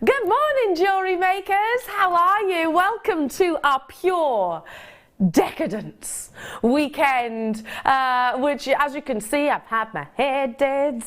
Good morning, jewellery makers. How are you? Welcome to our pure decadence weekend, which, as you can see, I've had my hair did.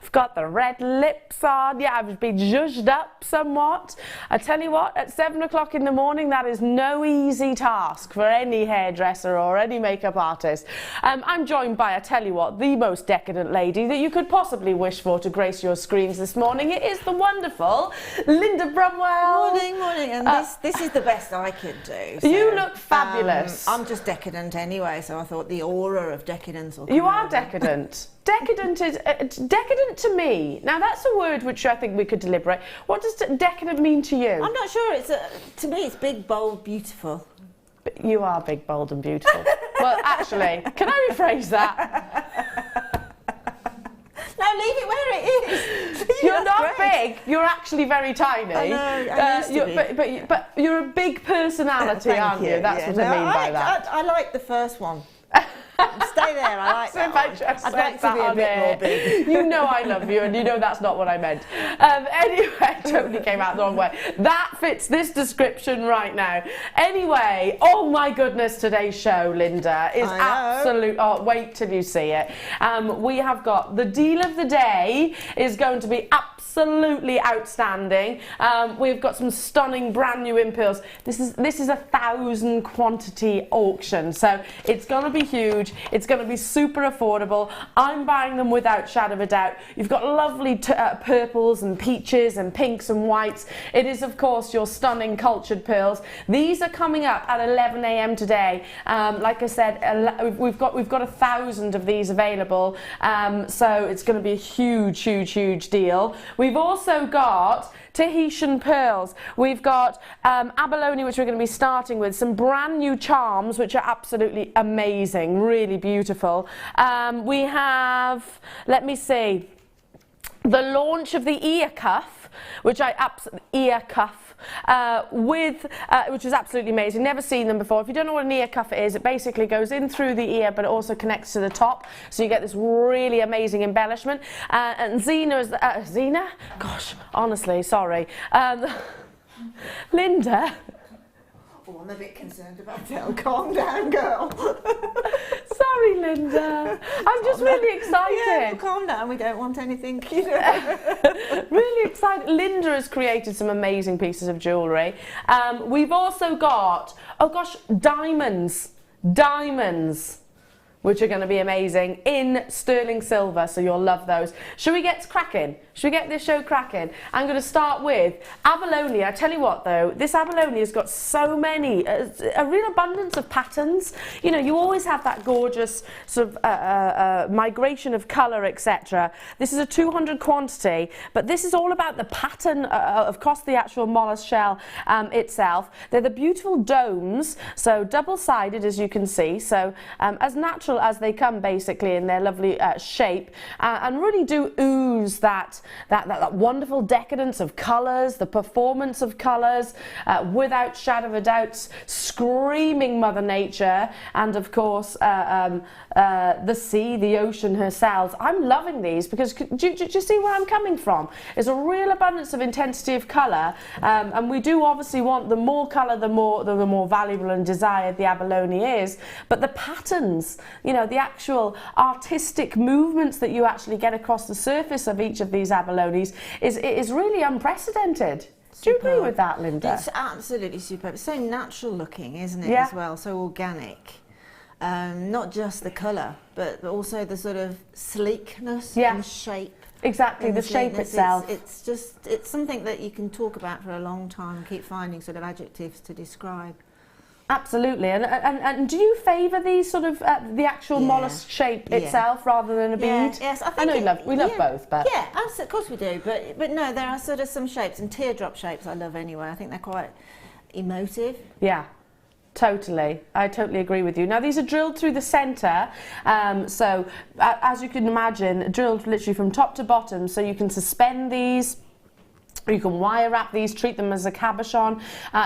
I've got the red lips on. Yeah, I've been zhuzhed up somewhat. I tell you what, at 7 o'clock in the morning, that is no easy task for any hairdresser or any makeup artist. I'm joined by, I tell you what, the most decadent lady that you could possibly wish for to grace your screens this morning. It is the wonderful Linda Brumwell. Morning, morning. And this is the best I could do. So, you look fabulous. I'm just decadent anyway, so I thought the aura of decadence will come You are over. decadent. Decadent is decadent to me. Now that's a word which I think we could deliberate. What does decadent mean to you? I'm not sure. To me, it's big, bold, beautiful. But you are big, bold, and beautiful. Well, actually, can I rephrase that? No, leave it where it is. You're not great. big. You're actually very tiny. I know. I used to be. But you're a big personality, Thank aren't you? That's yeah. what I mean by that. I like the first one. Stay there, I like that one. I'd like to be a bit more big. You know I love you, and you know that's not what I meant. Anyway, totally came out the wrong way. That fits this description right now. Anyway, oh my goodness, today's show, Linda, is absolute. Oh, wait till you see it. We have got the deal of the day is going to be absolutely outstanding. We've got some stunning brand new impulse. This is 1,000 quantity auction, so it's going to be huge. It's going to be super affordable. I'm buying them without shadow of a doubt. You've got lovely purples and peaches and pinks and whites. It is, of course, your stunning cultured pearls. These are coming up at 11 a.m. today. Like I said, we've got 1,000 of these available, so it's going to be a huge deal. We've also got Tahitian pearls. We've got abalone, which we're going to be starting with, some brand new charms which are absolutely amazing, really beautiful. We have, let me see, the launch of the ear cuff, which which is absolutely amazing. Never seen them before. If you don't know what an ear cuff is, it basically goes in through the ear, but it also connects to the top, so you get this really amazing embellishment. And Zena is Zena? Gosh, honestly, sorry. Linda. Oh, I'm a bit concerned about Elle. Calm down, girl. Sorry, Linda. I'm just really excited. Yeah, well, calm down. We don't want anything, you know. Really excited. Linda has created some amazing pieces of jewellery. We've also got, oh gosh, diamonds, which are going to be amazing in sterling silver, so you'll love those. Should we get cracking? Should we get this show cracking? I'm going to start with abalone. I tell you what though, this abalone has got so many, a real abundance of patterns. You know, you always have that gorgeous sort of migration of colour, etc. This is a 200 quantity, but this is all about the pattern across the actual mollusk shell itself. They're the beautiful domes, so double-sided as you can see, so as natural as they come basically in their lovely shape, and really do ooze that wonderful decadence of colours, the performance of colours, without shadow of a doubt, screaming Mother Nature, and of course the sea, the ocean herself. I'm loving these because do you see where I'm coming from? There's a real abundance of intensity of colour, and we do obviously want the more colour, the more valuable and desired the abalone is, but the patterns, you know, the actual artistic movements that you actually get across the surface of each of these abalones is really unprecedented. Do you agree with that, Linda? It's absolutely superb. It's so natural looking, isn't it, Yeah. as well? So organic. Not just the colour, but also the sort of sleekness and shape. Exactly, the shape itself. It's something that you can talk about for a long time and keep finding sort of adjectives to describe. Absolutely, and do you favour these sort of the actual mollusk shape itself rather than a bead? Yes, I think I know we love both, but yeah, of course we do. But no, there are sort of some shapes, and teardrop shapes I love anyway. I think they're quite emotive. Yeah. Totally, I totally agree with you. Now these are drilled through the centre, so as you can imagine, drilled literally from top to bottom, so you can suspend these. You can wire wrap these, treat them as a cabochon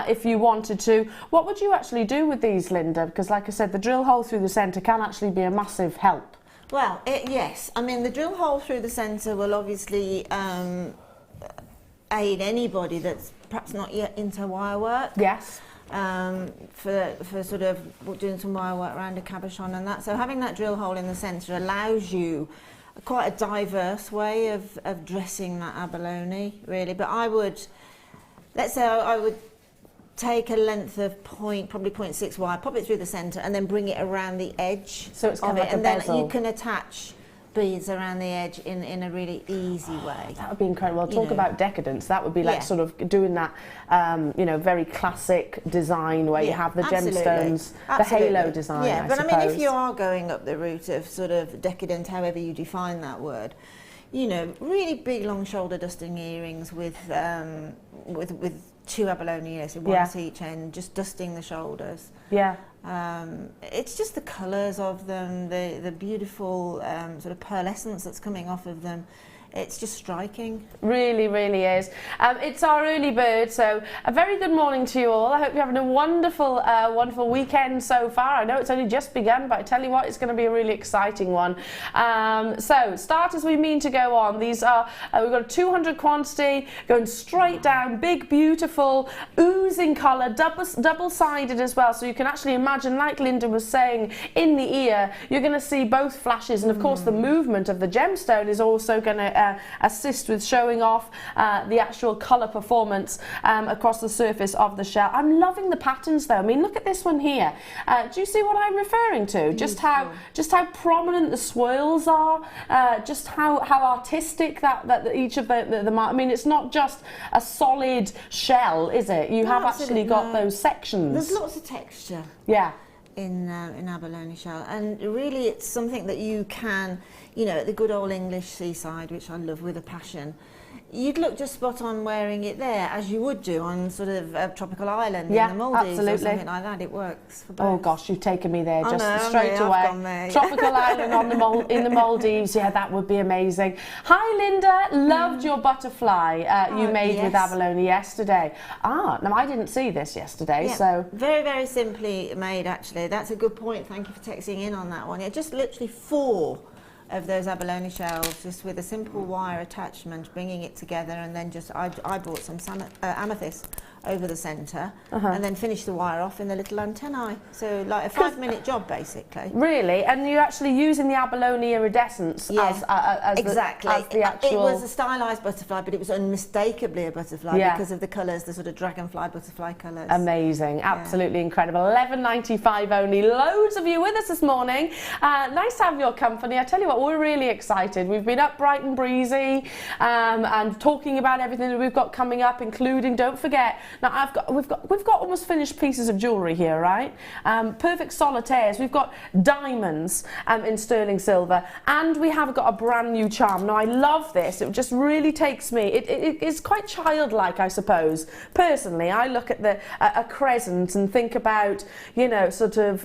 if you wanted to. What would you actually do with these, Linda? Because like I said, the drill hole through the centre can actually be a massive help. Well, yes. I mean, the drill hole through the centre will obviously aid anybody that's perhaps not yet into wire work. Yes. For sort of doing some wire work around a cabochon and that. So having that drill hole in the centre allows you quite a diverse way of dressing that abalone, really. But I would, let's say I would take a length of probably 0.6 wire, pop it through the centre and then bring it around the edge. So it's kind of like a and bezel. then you can attach beads around the edge in a really easy way. That would be incredible. Talk about decadence. That would be like sort of doing that, you know, very classic design where you have the gemstones, the halo design. Yeah, but suppose. I mean, if you are going up the route of sort of decadent, however you define that word, you know, really big long shoulder dusting earrings with 2 abalone ears, one at each end, just dusting the shoulders. Yeah. It's just the colours of them, the beautiful sort of pearlescence that's coming off of them. It's just striking. Really, really is. It's our early bird, so a very good morning to you all. I hope you're having a wonderful, wonderful weekend so far. I know it's only just begun, but I tell you what, it's going to be a really exciting one. So, start as we mean to go on. These are, we've got a 200 quantity, going straight down, big, beautiful, oozing colour, double-sided as well, so you can actually imagine, like Linda was saying, in the ear, you're going to see both flashes, and of course the movement of the gemstone is also going to assist with showing off the actual colour performance across the surface of the shell. I'm loving the patterns though. I mean, look at this one here. Do you see what I'm referring to? Just how prominent the swirls are, just how artistic that each of the I mean, it's not just a solid shell, is it? You have actually got those sections. There's lots of texture. Yeah. In abalone shell, and really it's something that you can, you know, at the good old English seaside, which I love with a passion, you'd look just spot on wearing it there, as you would do on sort of a tropical island in the Maldives or something like that. It works for both. Oh gosh, you've taken me there straight away. Tropical island in the Maldives, yeah, that would be amazing. Hi Linda, loved your butterfly you made with abalone yesterday. Now I didn't see this yesterday, so very, very simply made actually. That's a good point. Thank you for texting in on that one. Yeah, just literally 4 of those abalone shells, just with a simple wire attachment, bringing it together, and then just I brought some amethyst over the centre, and then finished the wire off in the little antennae. So like a 5-minute job basically. Really, and you're actually using the abalone iridescence as exactly as the actual. It was a stylised butterfly, but it was unmistakably a butterfly because of the colours, the sort of dragonfly butterfly colours. Amazing, absolutely incredible. $11.95 only. Loads of you with us this morning. Nice to have your company. I tell you what, we're really excited. We've been up bright and breezy, and talking about everything that we've got coming up, including, don't forget. Now we've got almost finished pieces of jewellery here, right? Perfect solitaires. We've got diamonds in sterling silver, and we have got a brand new charm. Now I love this. It just really takes me. It is quite childlike, I suppose. Personally, I look at a crescent and think about, you know, sort of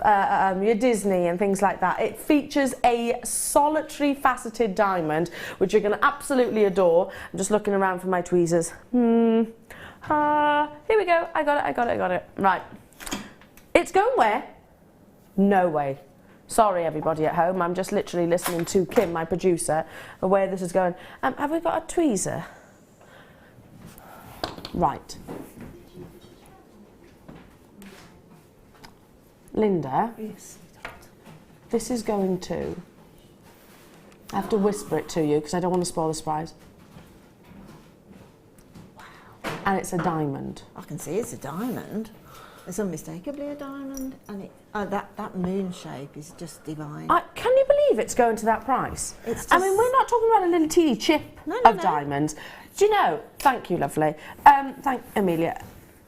your Disney and things like that. It features a solitary faceted diamond, which you're going to absolutely adore. I'm just looking around for my tweezers. Here we go. I got it. Right. It's going where? No way. Sorry, everybody at home. I'm just literally listening to Kim, my producer, where this is going. Have we got a tweezer? Right. Linda? Yes. This is going to... I have to whisper it to you because I don't want to spoil the surprise. And it's a diamond. I can see it's a diamond. It's unmistakably a diamond, and that moon shape is just divine. Can you believe it's going to that price? I mean, we're not talking about a little teeny chip of diamonds. Do you know? Thank you, lovely. Thank Amelia.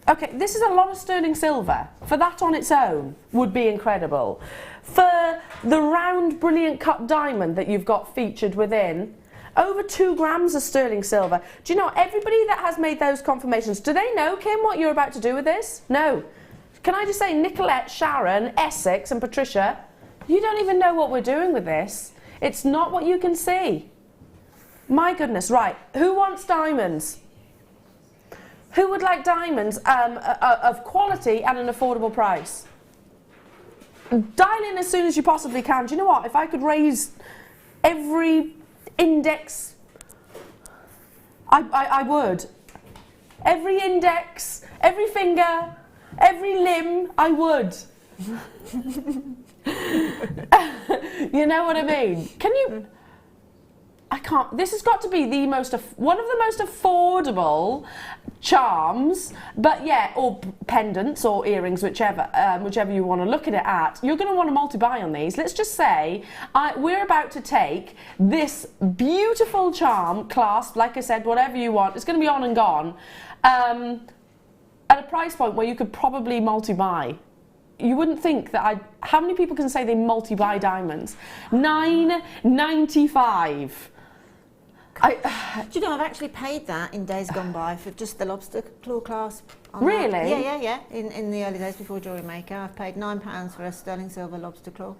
Okay, this is a lot of sterling silver. For that on its own would be incredible. For the round, brilliant cut diamond that you've got featured within, over 2 grams of sterling silver. Do you know, everybody that has made those confirmations, do they know, Kim, what you're about to do with this? No. Can I just say, Nicolette, Sharon, Essex and Patricia, you don't even know what we're doing with this. It's not what you can see. My goodness, right. Who wants diamonds? Who would like diamonds of quality and an affordable price? Dial in as soon as you possibly can. Do you know what? If I could raise every index, I would. every index, every finger, every limb, I would. You know what I mean? Can you... I can't... This has got to be the most... one of the most affordable charms, but yeah, or pendants or earrings, whichever you want to look at it at. You're going to want to multi-buy on these. Let's just say we're about to take this beautiful charm, clasp, like I said, whatever you want. It's going to be on and gone, at a price point where you could probably multi-buy. You wouldn't think that how many people can say they multi-buy diamonds? $9.95. Do you know, I've actually paid that in days gone by for just the lobster claw clasp. Really? That. Yeah. In the early days before Jewellery Maker, I've paid £9 for a sterling silver lobster claw.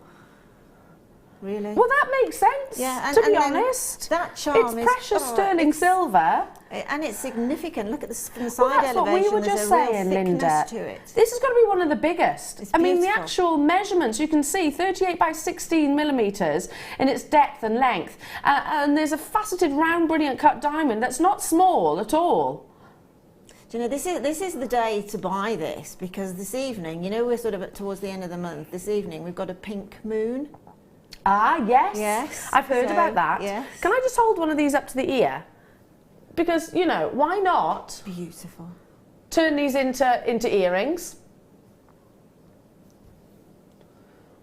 Really? Well, that makes sense. Yeah, to be honest, that charm it's precious sterling silver, and it's significant. Look at the from the well, side that's elevation. what we were just saying, Linda. To it. This is going to be one of the biggest. It's I mean, the beautiful. actual measurements you can see 38 by 16 millimeters in its depth and length, and there's a faceted, round, brilliant cut diamond that's not small at all. Do you know, this is the day to buy this, because this evening, you know, we're sort of towards the end of the month. This evening, we've got a pink moon. Ah, yes. Yes. I've heard about that. Yes. Can I just hold one of these up to the ear? Because, you know, why not Beautiful. turn these into earrings?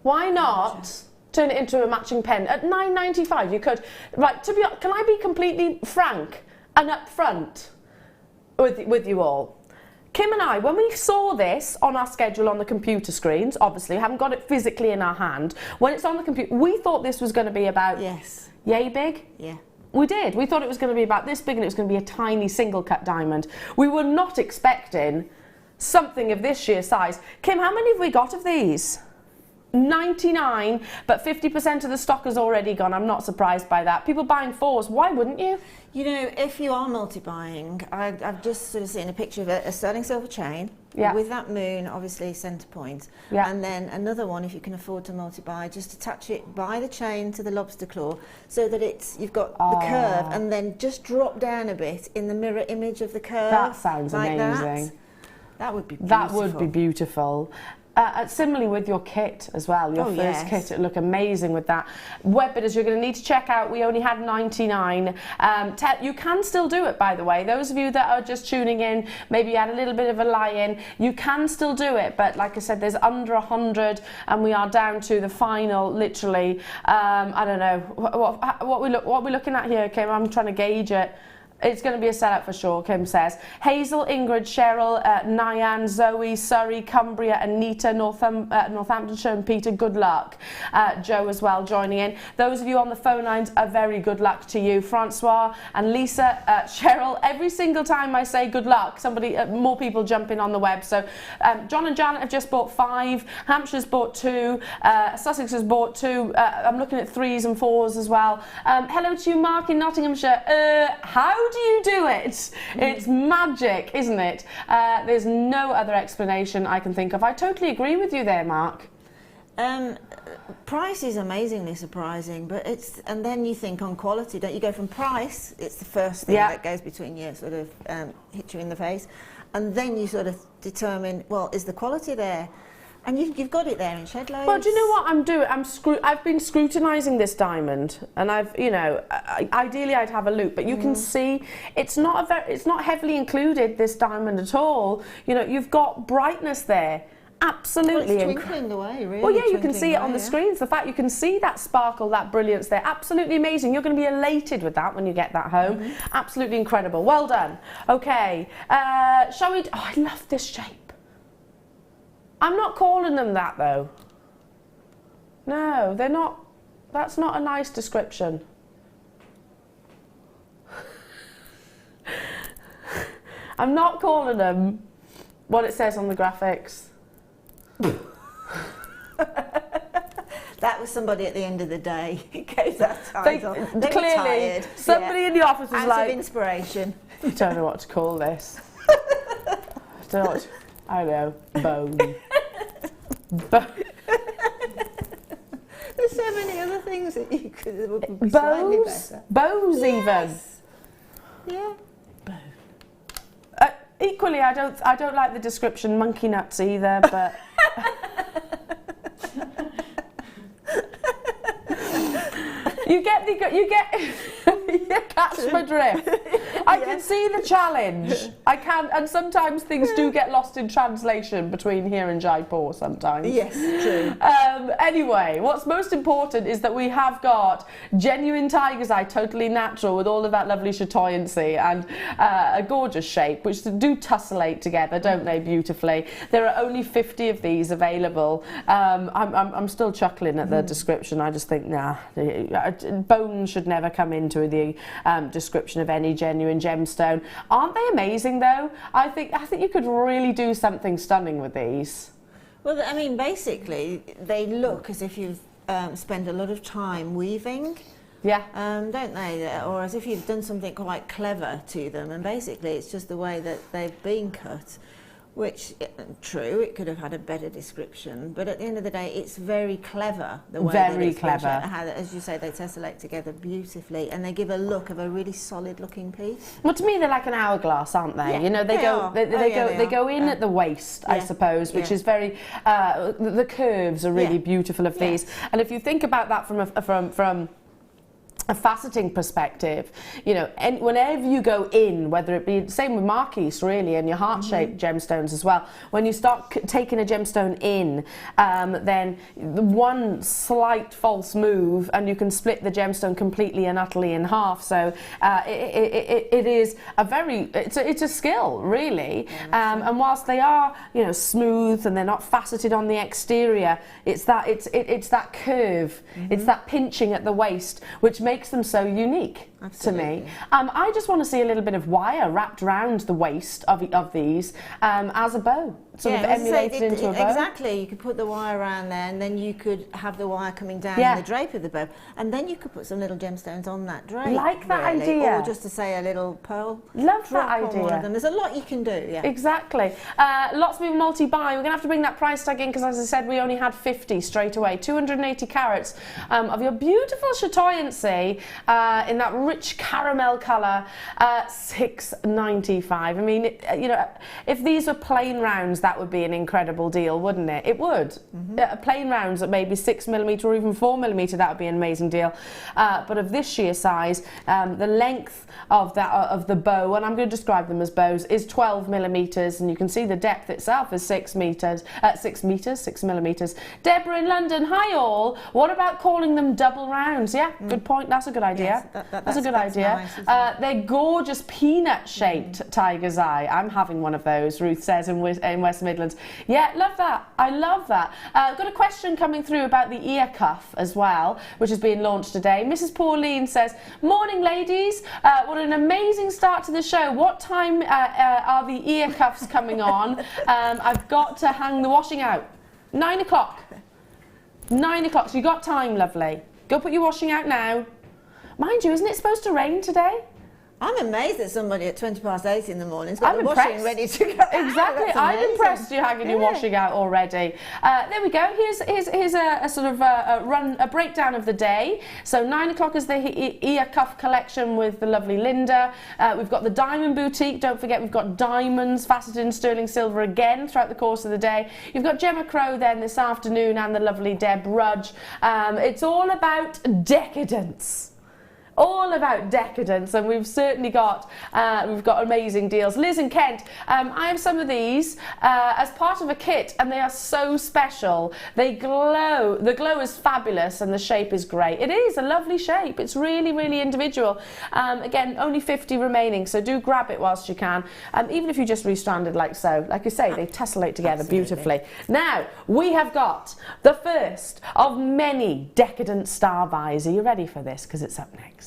Why not turn it into a matching pen? At $9.95 you could. Right, can I be completely frank and upfront with you all? Kim and I, when we saw this on our schedule on the computer screens, obviously we haven't got it physically in our hand, when it's on the computer, we thought this was going to be about yay big. Yeah. We did. We thought it was going to be about this big and it was going to be a tiny single cut diamond. We were not expecting something of this sheer size. Kim, how many have we got of these? 99, but 50% of the stock has already gone. I'm not surprised by that. People buying fours, why wouldn't you? You know, if you are multi-buying, I've just sort of seen a picture of a sterling silver chain with that moon, obviously centre point, and then another one, if you can afford to multi-buy, just attach it by the chain to the lobster claw so that you've got the curve, and then just drop down a bit in the mirror image of the curve. That sounds like amazing. That would be beautiful. That would be beautiful. Similarly with your kit as well, your first kit, it look amazing with that. Webbidders, you're going to need to check out, we only had 99. You can still do it, by the way. Those of you that are just tuning in, maybe you had a little bit of a lie-in, you can still do it, but like I said, there's under 100 and we are down to the final, literally, I don't know, what we're looking at here, Kim, I'm trying to gauge it. It's going to be a sellout for sure, Kim says. Hazel, Ingrid, Cheryl, Nyan, Zoe, Surrey, Cumbria, Anita, Northamptonshire and Peter, good luck. Joe as well joining in. Those of you on the phone lines, a very good luck to you. Francois and Lisa, Cheryl, every single time I say good luck, more people jump in on the web. So John and Janet have just bought 5, Hampshire's bought 2, Sussex has bought 2, I'm looking at 3s and 4s as well. Hello to you, Mark in Nottinghamshire. How do you do it? It's magic, isn't it? There's no other explanation I can think of. I totally agree with you there, Mark. Price is amazingly surprising, but and then you think on quality, don't you? Go from price, it's the first thing that goes between you, sort of hit you in the face, and then you sort of determine, well, is the quality there? And you've got it there in shed loads. Well, do you know what I'm doing? I've been scrutinising this diamond, and ideally I'd have a loop, but you can see it's not heavily included, this diamond at all. You know, you've got brightness there. Absolutely. Well, it's twinkling away, really. Well, yeah, you can see it on the screens. The fact you can see that sparkle, that brilliance there, absolutely amazing. You're going to be elated with that when you get that home. Absolutely incredible. Well done. Okay, shall we? Oh, I love this shape. I'm not calling them that though. No, they're not. That's not a nice description. I'm not calling them what it says on the graphics. That was somebody at the end of the day who gave that title. They clearly, were tired. somebody in the office was out of inspiration. I don't know what to call this. I know, bone. There's so many other things that you could would be slightly better. Bows even. Yeah. equally, I don't like the description monkey nuts either, but. You catch my drift. I can see the challenge. I can, and sometimes things do get lost in translation between here and Jaipur sometimes. Yes, true. Anyway, what's most important is that we have got genuine tiger's eye, totally natural, with all of that lovely chatoyancy and a gorgeous shape, which do tussellate together, don't they, beautifully. There are only 50 of these available. I'm still chuckling at the description. I just think, nah, bones should never come into the description of any genuine gemstone. Aren't they amazing though? I think you could really do something stunning with these. Well, I mean, basically, they look as if you've spent a lot of time weaving. Yeah. Don't they? Or as if you've done something quite clever to them, and basically it's just the way that they've been cut. Which, true, it could have had a better description, but at the end of the day, it's very clever, the way that it's clever. How, as you say, they tessellate together beautifully, and they give a look of a really solid-looking piece. Well, to me, they're like an hourglass, aren't they? Yeah, you know, they go in at the waist, I suppose, which is very. The curves are really beautiful of these, and if you think about that from a faceting perspective, you know, and whenever you go in, whether it be same with marquise really, and your heart-shaped gemstones as well, when you start taking a gemstone in, then one slight false move and you can split the gemstone completely and utterly in half. So it is a very, it's a skill really, and whilst they are, you know, smooth and they're not faceted on the exterior, it's that curve, it's that pinching at the waist which makes them so unique. Absolutely. To me. I just want to see a little bit of wire wrapped around the waist of these as a bow, sort of emulated into a bow. Exactly, you could put the wire around there, and then you could have the wire coming down in the drape of the bow, and then you could put some little gemstones on that drape. Like that idea. Or just to say a little pearl. Love that idea. On one of them. There's a lot you can do, yeah. Exactly. Lots of people multi-buy. We're going to have to bring that price tag in because, as I said, we only had 50 straight away. 280 carats of your beautiful chatoyancy in that rich caramel colour, $6.95. I mean, you know, if these were plain rounds, that would be an incredible deal, wouldn't it? It would. Plain rounds at maybe 6mm or even 4mm, that would be an amazing deal. But of this sheer size, the length of the bow, and I'm going to describe them as bows, is 12mm, and you can see the depth itself is 6mm. Deborah in London, hi all. What about calling them double rounds? Yeah, good point. That's a good idea. Yes, that's a good idea. Nice, they're gorgeous peanut-shaped tiger's eye. I'm having one of those, Ruth says in West Midlands. Yeah, love that. I love that. I've got a question coming through about the ear cuff as well, which is being launched today. Mrs. Pauline says, morning ladies, what an amazing start to the show. What time are the ear cuffs coming on? I've got to hang the washing out. 9 o'clock. 9 o'clock, so you got time, lovely. Go put your washing out now. Mind you, isn't it supposed to rain today? I'm amazed that somebody at 8:20 in the morning's got the impressed. washing ready to go. Exactly, I'm impressed you're hanging your washing out already. There we go. Here's a sort of a breakdown of the day. So 9 o'clock is the ear cuff collection with the lovely Linda. We've got the diamond boutique. Don't forget, we've got diamonds faceted in sterling silver again throughout the course of the day. You've got Gemma Crow then this afternoon, and the lovely Deb Rudge. It's all about decadence. All about decadence, and we've certainly got amazing deals. Liz and Kent, I have some of these as part of a kit, and they are so special. They glow. The glow is fabulous, and the shape is great. It is a lovely shape. It's really, really individual. Again, only 50 remaining, so do grab it whilst you can. Even if you just restranded like so, like you say, they tessellate together beautifully. Now we have got the first of many decadent star buys. Are you ready for this? Because it's up next.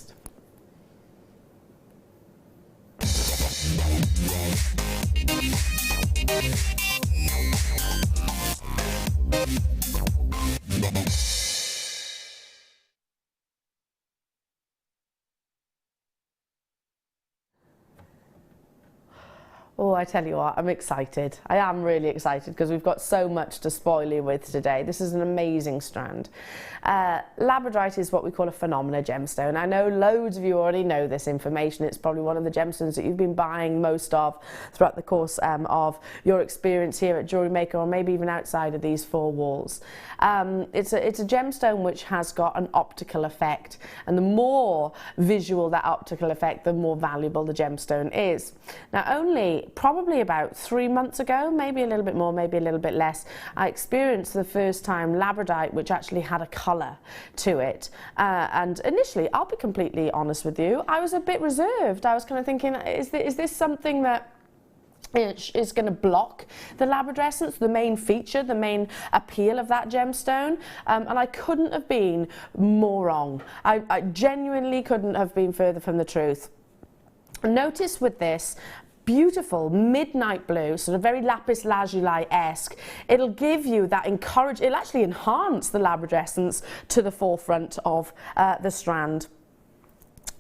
Oh, I tell you what, I'm excited. I am really excited because we've got so much to spoil you with today. This is an amazing strand. Labradorite is what we call a phenomenal gemstone. I know loads of you already know this information. It's probably one of the gemstones that you've been buying most of throughout the course of your experience here at Jewellery Maker, or maybe even outside of these four walls. It's a gemstone which has got an optical effect, and the more visual that optical effect, the more valuable the gemstone is. Now, only probably about 3 months ago, maybe a little bit more, maybe a little bit less, I experienced the first time Labradorite which actually had a colour to it, and initially, I'll be completely honest with you, I was a bit reserved. I was kind of thinking, is this something that is going to block the Labradorescence, the main feature, the main appeal of that gemstone? And I couldn't have been more wrong. I genuinely couldn't have been further from the truth. Notice with this beautiful midnight blue, sort of very lapis lazuli-esque, it'll give you that it'll actually enhance the Labradorescence to the forefront of the strand.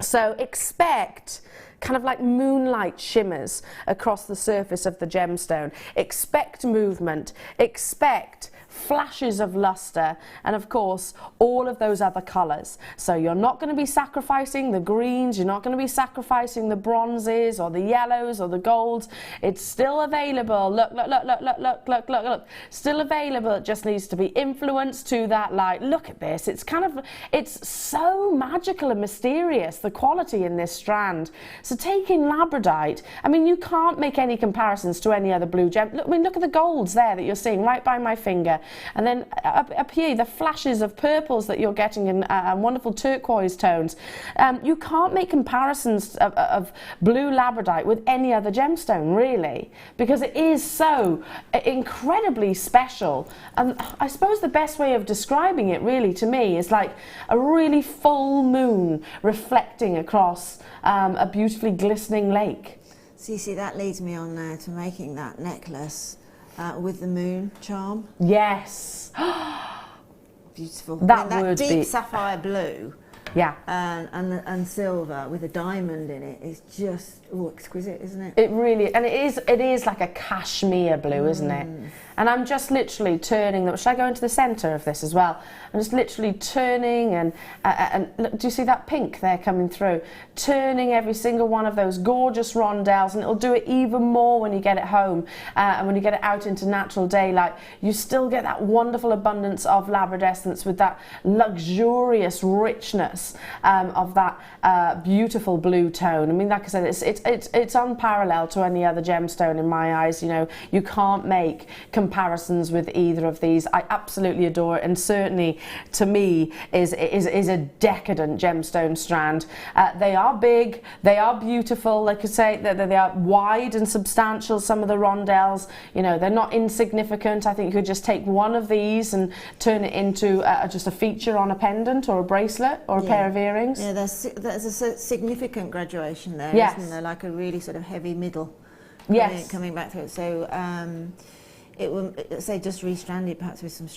So expect kind of like moonlight shimmers across the surface of the gemstone. Expect movement, expect flashes of luster, and of course all of those other colours. So you're not going to be sacrificing the greens, you're not going to be sacrificing the bronzes or the yellows or the golds. It's still available. Look, look, look, look, look, look, look, look, look. Still available. It just needs to be influenced to that light. Look at this. It's so magical and mysterious, the quality in this strand. So taking Labradorite, I mean, you can't make any comparisons to any other blue gem. Look, I mean, look at the golds there that you're seeing right by my finger. And then up here, the flashes of purples that you're getting in wonderful turquoise tones. You can't make comparisons of blue Labradorite with any other gemstone, really, because it is so incredibly special. And I suppose the best way of describing it, really, to me, is like a really full moon reflecting across a beautifully glistening lake. So you see, that leads me on now to making that necklace with the moon charm. Yes. Beautiful. That that would deep be sapphire blue. Yeah. And silver with a diamond in it is just exquisite, isn't it? It really, and it is like a cashmere blue, isn't it? And I'm just literally turning them. Should I go into the centre of this as well? I'm just literally turning and look, do you see that pink there coming through? Turning every single one of those gorgeous rondelles, and it'll do it even more when you get it home and when you get it out into natural daylight. You still get that wonderful abundance of Labradorescence with that luxurious richness of that beautiful blue tone. I mean, like I said, it's unparalleled to any other gemstone in my eyes. You know, you can't make comparisons with either of these. I absolutely adore it, and certainly to me is a decadent gemstone strand. They are big, they are beautiful, like I say, they are wide and substantial. Some of the rondelles, you know, they're not insignificant. I think you could just take one of these and turn it into just a feature on a pendant or a bracelet or a pair of earrings. Yeah, there's a significant graduation there, yes. Isn't there? Like a really sort of heavy middle coming back through it. So it will, say, just restranded perhaps with some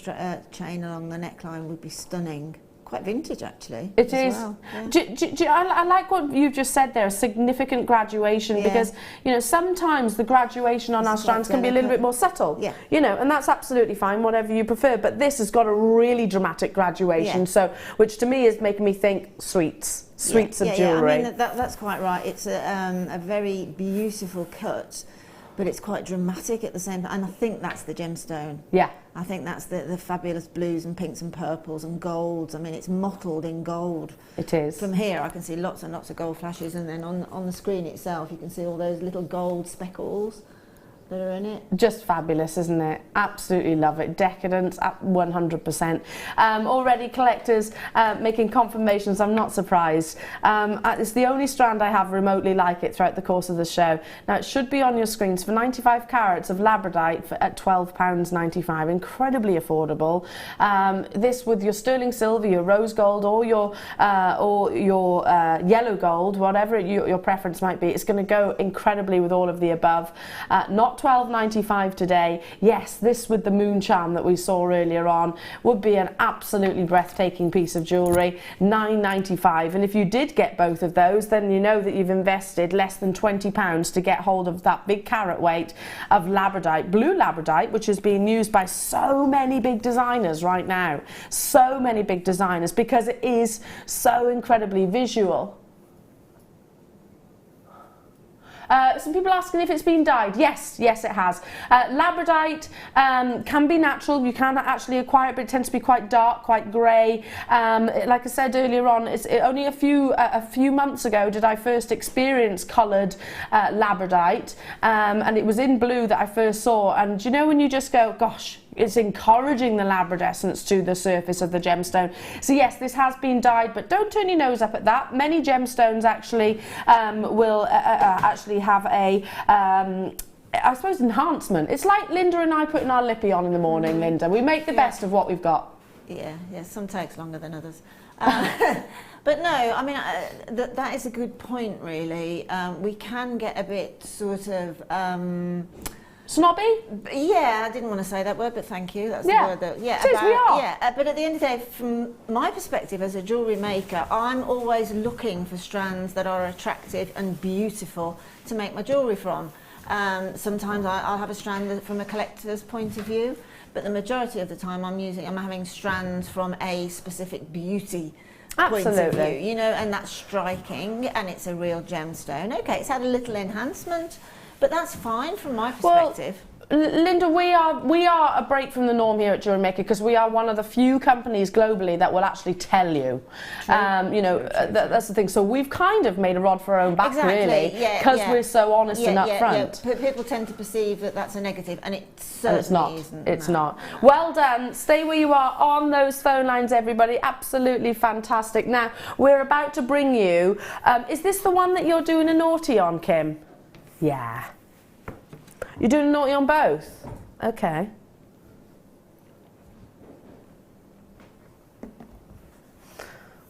chain along the neckline would be stunning. Quite vintage, actually. It is. Well. Yeah. I like what you've just said there, a significant graduation, because, you know, sometimes the graduation on our strands can be a little bit more subtle. Yeah. You know, and that's absolutely fine, whatever you prefer, but this has got a really dramatic graduation, so, which to me is making me think sweets of jewellery. I mean, that's quite right. It's a very beautiful cut, but it's quite dramatic at the same time, and I think that's the gemstone. Yeah. I think that's the fabulous blues and pinks and purples and golds. I mean, it's mottled in gold. It is. From here, I can see lots and lots of gold flashes, and then on the screen itself, you can see all those little gold speckles that are in it. Just fabulous, isn't it? Absolutely love it. Decadence at 100%. Already collectors making confirmations. I'm not surprised. It's the only strand I have remotely like it throughout the course of the show. Now, it should be on your screens for 95 carats of Labradorite at £12.95. Incredibly affordable. This with your sterling silver, your rose gold, or your yellow gold, whatever your preference might be, it's going to go incredibly with all of the above. Not $12.95 today. Yes, this with the moon charm that we saw earlier on would be an absolutely breathtaking piece of jewellery. $9.95, and if you did get both of those, then you know that you've invested less than £20 to get hold of that big carat weight of Labradorite, blue Labradorite, which is being used by so many big designers right now. So many big designers, because it is so incredibly visual. Some people asking if it's been dyed. Yes, yes it has. Labradorite can be natural. You can actually acquire it, but it tends to be quite dark, quite grey. Like I said earlier on, only a few months ago did I first experience coloured Labradorite, and it was in blue that I first saw. And you know when you just go, gosh, it's encouraging the labradescence to the surface of the gemstone. So yes, this has been dyed, but don't turn your nose up at that. Many gemstones actually will actually have a I suppose enhancement. It's like Linda and I putting our lippy on in the morning, Linda. We make the best of what we've got. Yeah, some takes longer than others. But no, I mean, that is a good point, really. We can get a bit sort of snobby? Yeah, I didn't want to say that word, but thank you. That's the word that, we are. Yeah, but at the end of the day, from my perspective as a jewellery maker, I'm always looking for strands that are attractive and beautiful to make my jewellery from. Sometimes I'll have a strand from a collector's point of view, but the majority of the time I'm having strands from a specific beauty point of view, you know, and that's striking, and it's a real gemstone. Okay, it's had a little enhancement, but that's fine from my perspective. Well, Linda, we are a break from the norm here at Jewellery Maker, because we are one of the few companies globally that will actually tell you. You know, that's the thing. So we've kind of made a rod for our own back, really, because we're so honest and upfront. People tend to perceive that that's a negative, and it certainly isn't. It's not. Well done. Stay where you are on those phone lines, everybody. Absolutely fantastic. Now, we're about to bring you, is this the one that you're doing a naughty on, Kim? Yeah. You're doing a naughty on both? Okay.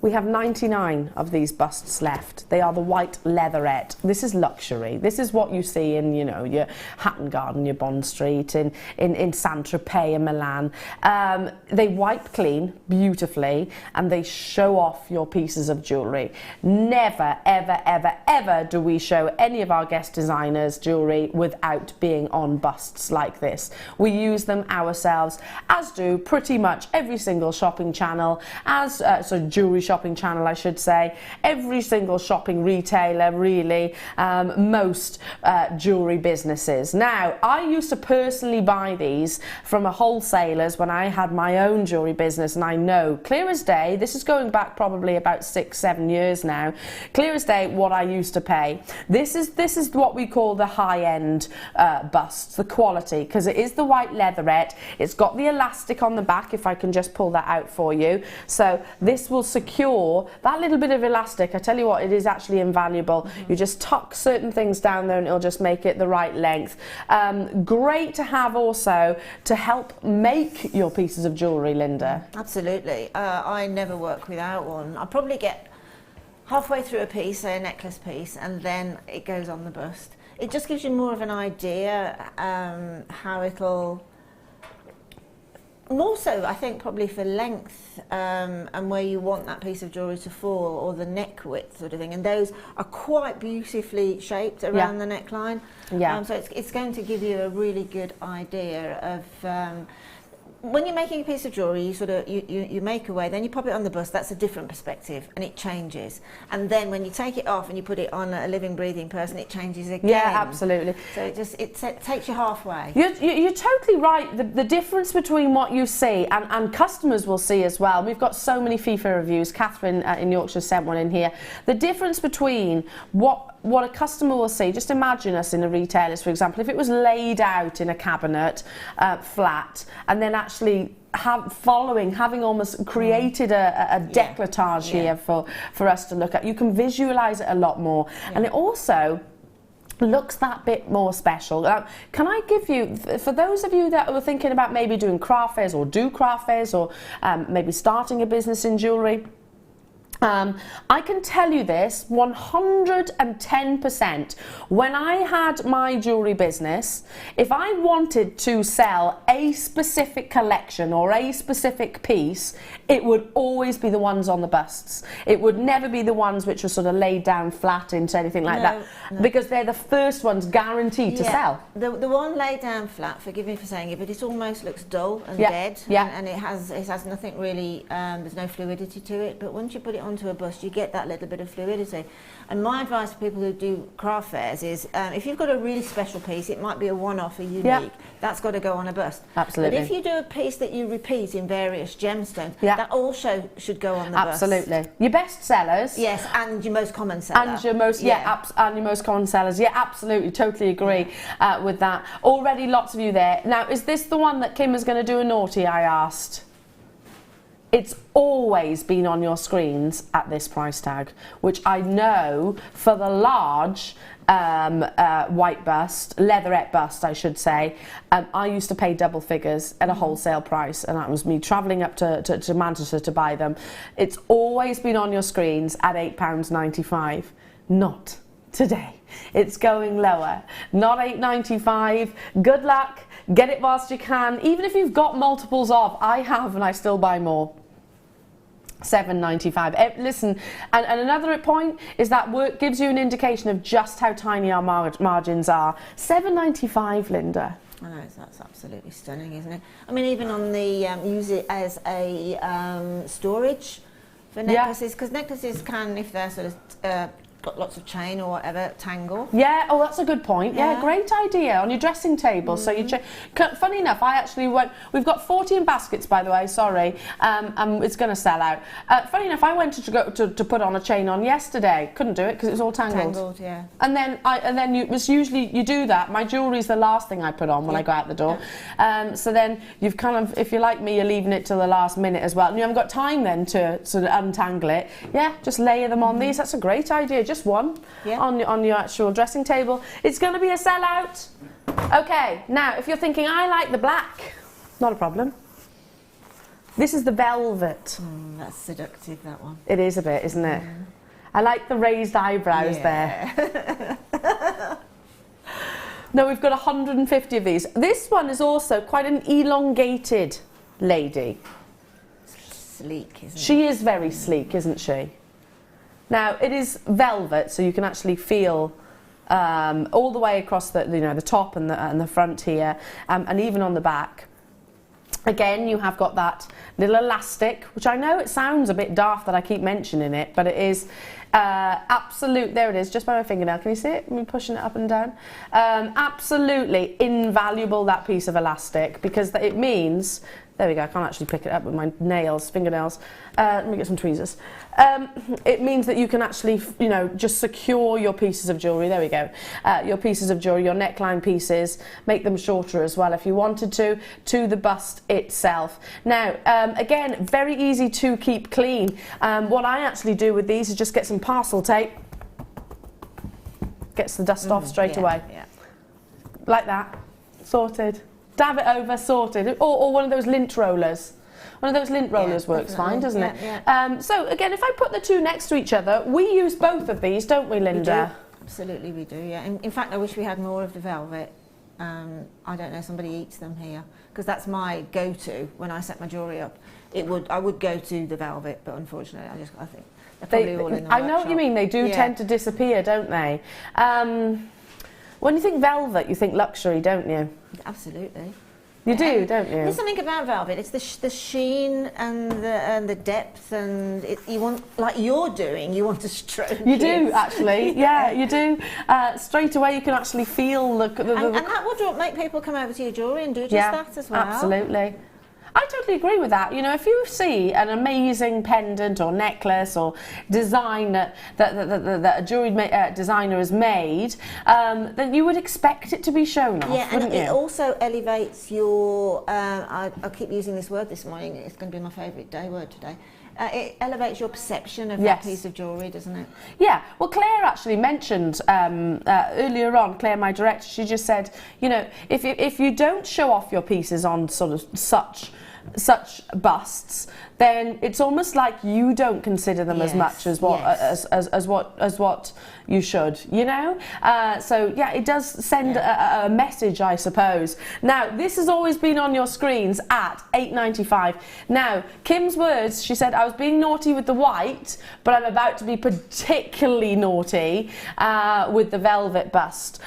We have 99 of these busts left. They are the white leatherette. This is luxury. This is what you see in, you know, your Hatton Garden, your Bond Street, in Saint-Tropez and Milan. They wipe clean beautifully, and they show off your pieces of jewellery. Never, ever, ever, ever do we show any of our guest designers' jewellery without being on busts like this. We use them ourselves, as do pretty much every single shopping channel, jewellery shopping channel, I should say, every single shopping retailer, really, most jewellery businesses. Now, I used to personally buy these from a wholesalers when I had my own jewellery business, and I know clear as day, this is going back probably about 6-7 years now, clear as day what I used to pay. This is what we call the high-end busts, the quality, because it is the white leatherette. It's got the elastic on the back, if I can just pull that out for you. So this will secure that little bit of elastic. I tell you what, it is actually invaluable. You just tuck certain things down there and it'll just make it the right length. Great to have also to help make your pieces of jewellery, Linda. Absolutely. I never work without one. I probably get halfway through a piece, say a necklace piece, and then it goes on the bust. It just gives you more of an idea how it'll... More so, I think, probably for length and where you want that piece of jewellery to fall, or the neck width sort of thing. And those are quite beautifully shaped around the neckline. Yeah. So it's going to give you a really good idea of... when you're making a piece of jewellery, you sort of you make away, then you pop it on the bust. That's a different perspective, and it changes. And then when you take it off and you put it on a living, breathing person, it changes again. Yeah, absolutely. So it takes you halfway. You're totally right. The difference between what you see and customers will see as well. We've got so many FIFA reviews. Catherine in Yorkshire sent one in here. The difference between what a customer will see, just imagine us in a retailer's, for example, if it was laid out in a cabinet flat, and then actually having almost created a décolletage here for us to look at. You can visualise it a lot more, and it also looks that bit more special. Can I give you, for those of you that were thinking about maybe doing craft fairs or do craft fairs, or maybe starting a business in jewellery, I can tell you this 110%. When I had my jewellery business, if I wanted to sell a specific collection or a specific piece, it would always be the ones on the busts. It would never be the ones which were sort of laid down flat into anything like that, because they're the first ones guaranteed to sell. The one laid down flat, forgive me for saying it, but it almost looks dull and dead, and it has nothing really, there's no fluidity to it, but once you put it onto a bust, you get that little bit of fluidity. And my advice for people who do craft fairs is, if you've got a really special piece, it might be a one-off, a unique, that's got to go on a bust. Absolutely. But if you do a piece that you repeat in various gemstones, that also should go on the bust. Absolutely. Your best sellers. Yes, and your most common seller. And your most, and your most common sellers. Yeah, absolutely, totally agree with that. Already lots of you there. Now, is this the one that Kim was going to do a naughty, I asked? It's always been on your screens at this price tag, which I know for the large white bust, leatherette bust I should say, I used to pay double figures at a wholesale price, and that was me travelling up to Manchester to buy them. It's always been on your screens at £8.95. Not today. It's going lower. Not £8.95. Good luck. Get it whilst you can. Even if you've got multiples of, I have and I still buy more. £7.95. Listen, and another point is that work gives you an indication of just how tiny our margins are. £7.95, Linda. I know, that's absolutely stunning, isn't it? I mean, even on the use it as a storage for necklaces, because necklaces can, if they're sort of got lots of chain or whatever, tangle. Yeah, oh, that's a good point. Yeah, great idea. On your dressing table. So you funny enough, I actually went, we've got 40 in baskets, by the way, sorry, it's going to sell out. Funny enough, I went to put on a chain on yesterday. Couldn't do it because it was all tangled. Tangled, yeah. And then you do that. My jewellery's the last thing I put on when I go out the door. So then you've kind of, if you're like me, you're leaving it till the last minute as well. And you haven't got time then to sort of untangle it. Yeah, just layer them on these. That's a great idea. Just one on your actual dressing table. It's going to be a sellout. Okay, now if you're thinking I like the black, not a problem. This is the velvet. That's seductive, that one. It is a bit, isn't it? I like the raised eyebrows there. No, we've got 150 of these. This one is also quite an elongated lady. Sleek, isn't it? She is very sleek, isn't she? Now, it is velvet, so you can actually feel all the way across the top and the front here, and even on the back. Again, you have got that little elastic, which I know it sounds a bit daft that I keep mentioning it, but it is absolute. There it is, just by my fingernail. Can you see it? Me pushing it up and down. Absolutely invaluable, that piece of elastic, because it means. There we go, I can't actually pick it up with my fingernails. Let me get some tweezers. It means that you can actually, just secure your pieces of jewellery. There we go. Your pieces of jewellery, your neckline pieces, make them shorter as well if you wanted to the bust itself. Now, again, very easy to keep clean. What I actually do with these is just get some parcel tape. Gets the dust off straight away. Yeah. Like that. Sorted. Dab it over, sorted. Or one of those lint rollers. One of those lint rollers works fine, doesn't it? Yeah. So again, if I put the two next to each other, we use both of these, don't we, Linda? We do. Absolutely we do, yeah. In fact, I wish we had more of the velvet. I don't know, somebody eats them here, because that's my go-to when I set my jewellery up. I would go to the velvet, but unfortunately, I think they're probably all in the I know what you mean. They do tend to disappear, don't they? When you think velvet, you think luxury, don't you? Absolutely. You do, don't you? There's something about velvet. It's the sheen and the depth, and you want, like you're doing, you want to stroke. You do, actually. Yeah, you do. Straight away, you can actually feel the and that would make people come over to your jewellery and do just that as well. Absolutely. I totally agree with that. If you see an amazing pendant or necklace or design that a jewellery designer has made, then you would expect it to be shown off, wouldn't you? It also elevates your, I keep using this word this morning, it's going to be my favourite word today. It elevates your perception of that piece of jewellery, doesn't it? Yeah. Well, Claire actually mentioned earlier on, Claire, my director, she just said, if you don't show off your pieces on sort of such such busts, then it's almost like you don't consider them as much as what as what you should, you know. So yeah, it does send a message, I suppose. Now this has always been on your screens at £8.95. Now Kim's words, she said, I was being naughty with the white, but I'm about to be particularly naughty with the velvet bust.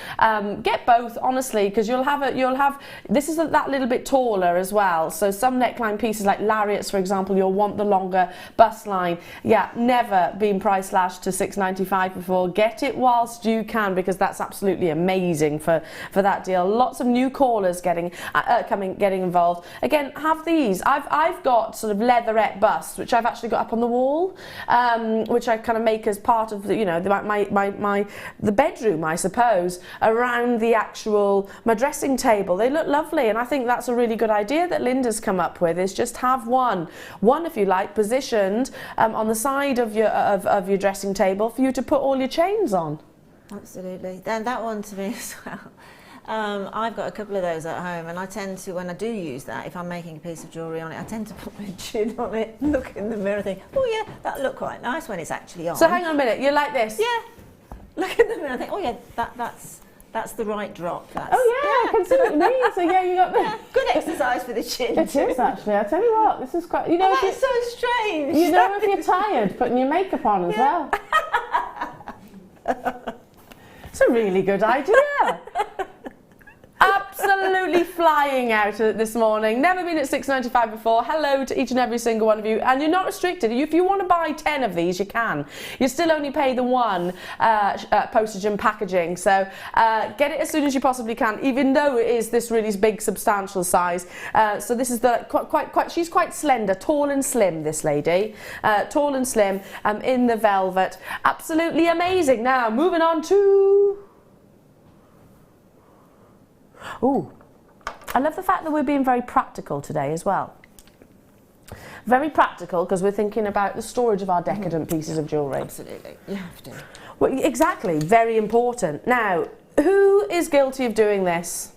Get both, honestly, because you'll have this is that little bit taller as well. So some neckline pieces like lariats, for example, you'll want the longer bust line. Yeah, never been price slashed to £6.95 before. Get it whilst you can, because that's absolutely amazing for that deal. Lots of new callers getting involved. Again, have these. I've got sort of leatherette busts, which I've actually got up on the wall, which I kind of make as part of the, you know, the bedroom, I suppose, around my dressing table. They look lovely, and I think that's a really good idea that Linda's come up with, is just have one if you like, positioned on the side of your dressing table for you to put all your chains on. Absolutely. Then that one to me as well. I've got a couple of those at home, and I tend to, when I do use that, if I'm making a piece of jewellery on it, I tend to put my chin on it, look in the mirror, think, oh yeah, that'll look quite nice when it's actually on. So hang on a minute, you're like this? Yeah. Look in the mirror and think, oh yeah, that's the right drop. Oh yeah, I can see what you mean. So yeah, you got the good exercise for the chin. It is actually. I tell you what, this is quite. You know, that's so strange. You know, if you're tired, putting your makeup on as well. It's a really good idea. Absolutely flying out this morning. Never been at £6.95 before. Hello to each and every single one of you. And you're not restricted. If you want to buy 10 of these, you can. You still only pay the one postage and packaging. So get it as soon as you possibly can, even though it is this really big, substantial size. So this is the she's quite slender, tall and slim, this lady. Tall and slim in the velvet. Absolutely amazing. Now, moving on to... Ooh, I love the fact that we're being very practical today as well. Very practical, because we're thinking about the storage of our decadent pieces of jewellery. Absolutely, you have to. Well, exactly, very important. Now, who is guilty of doing this?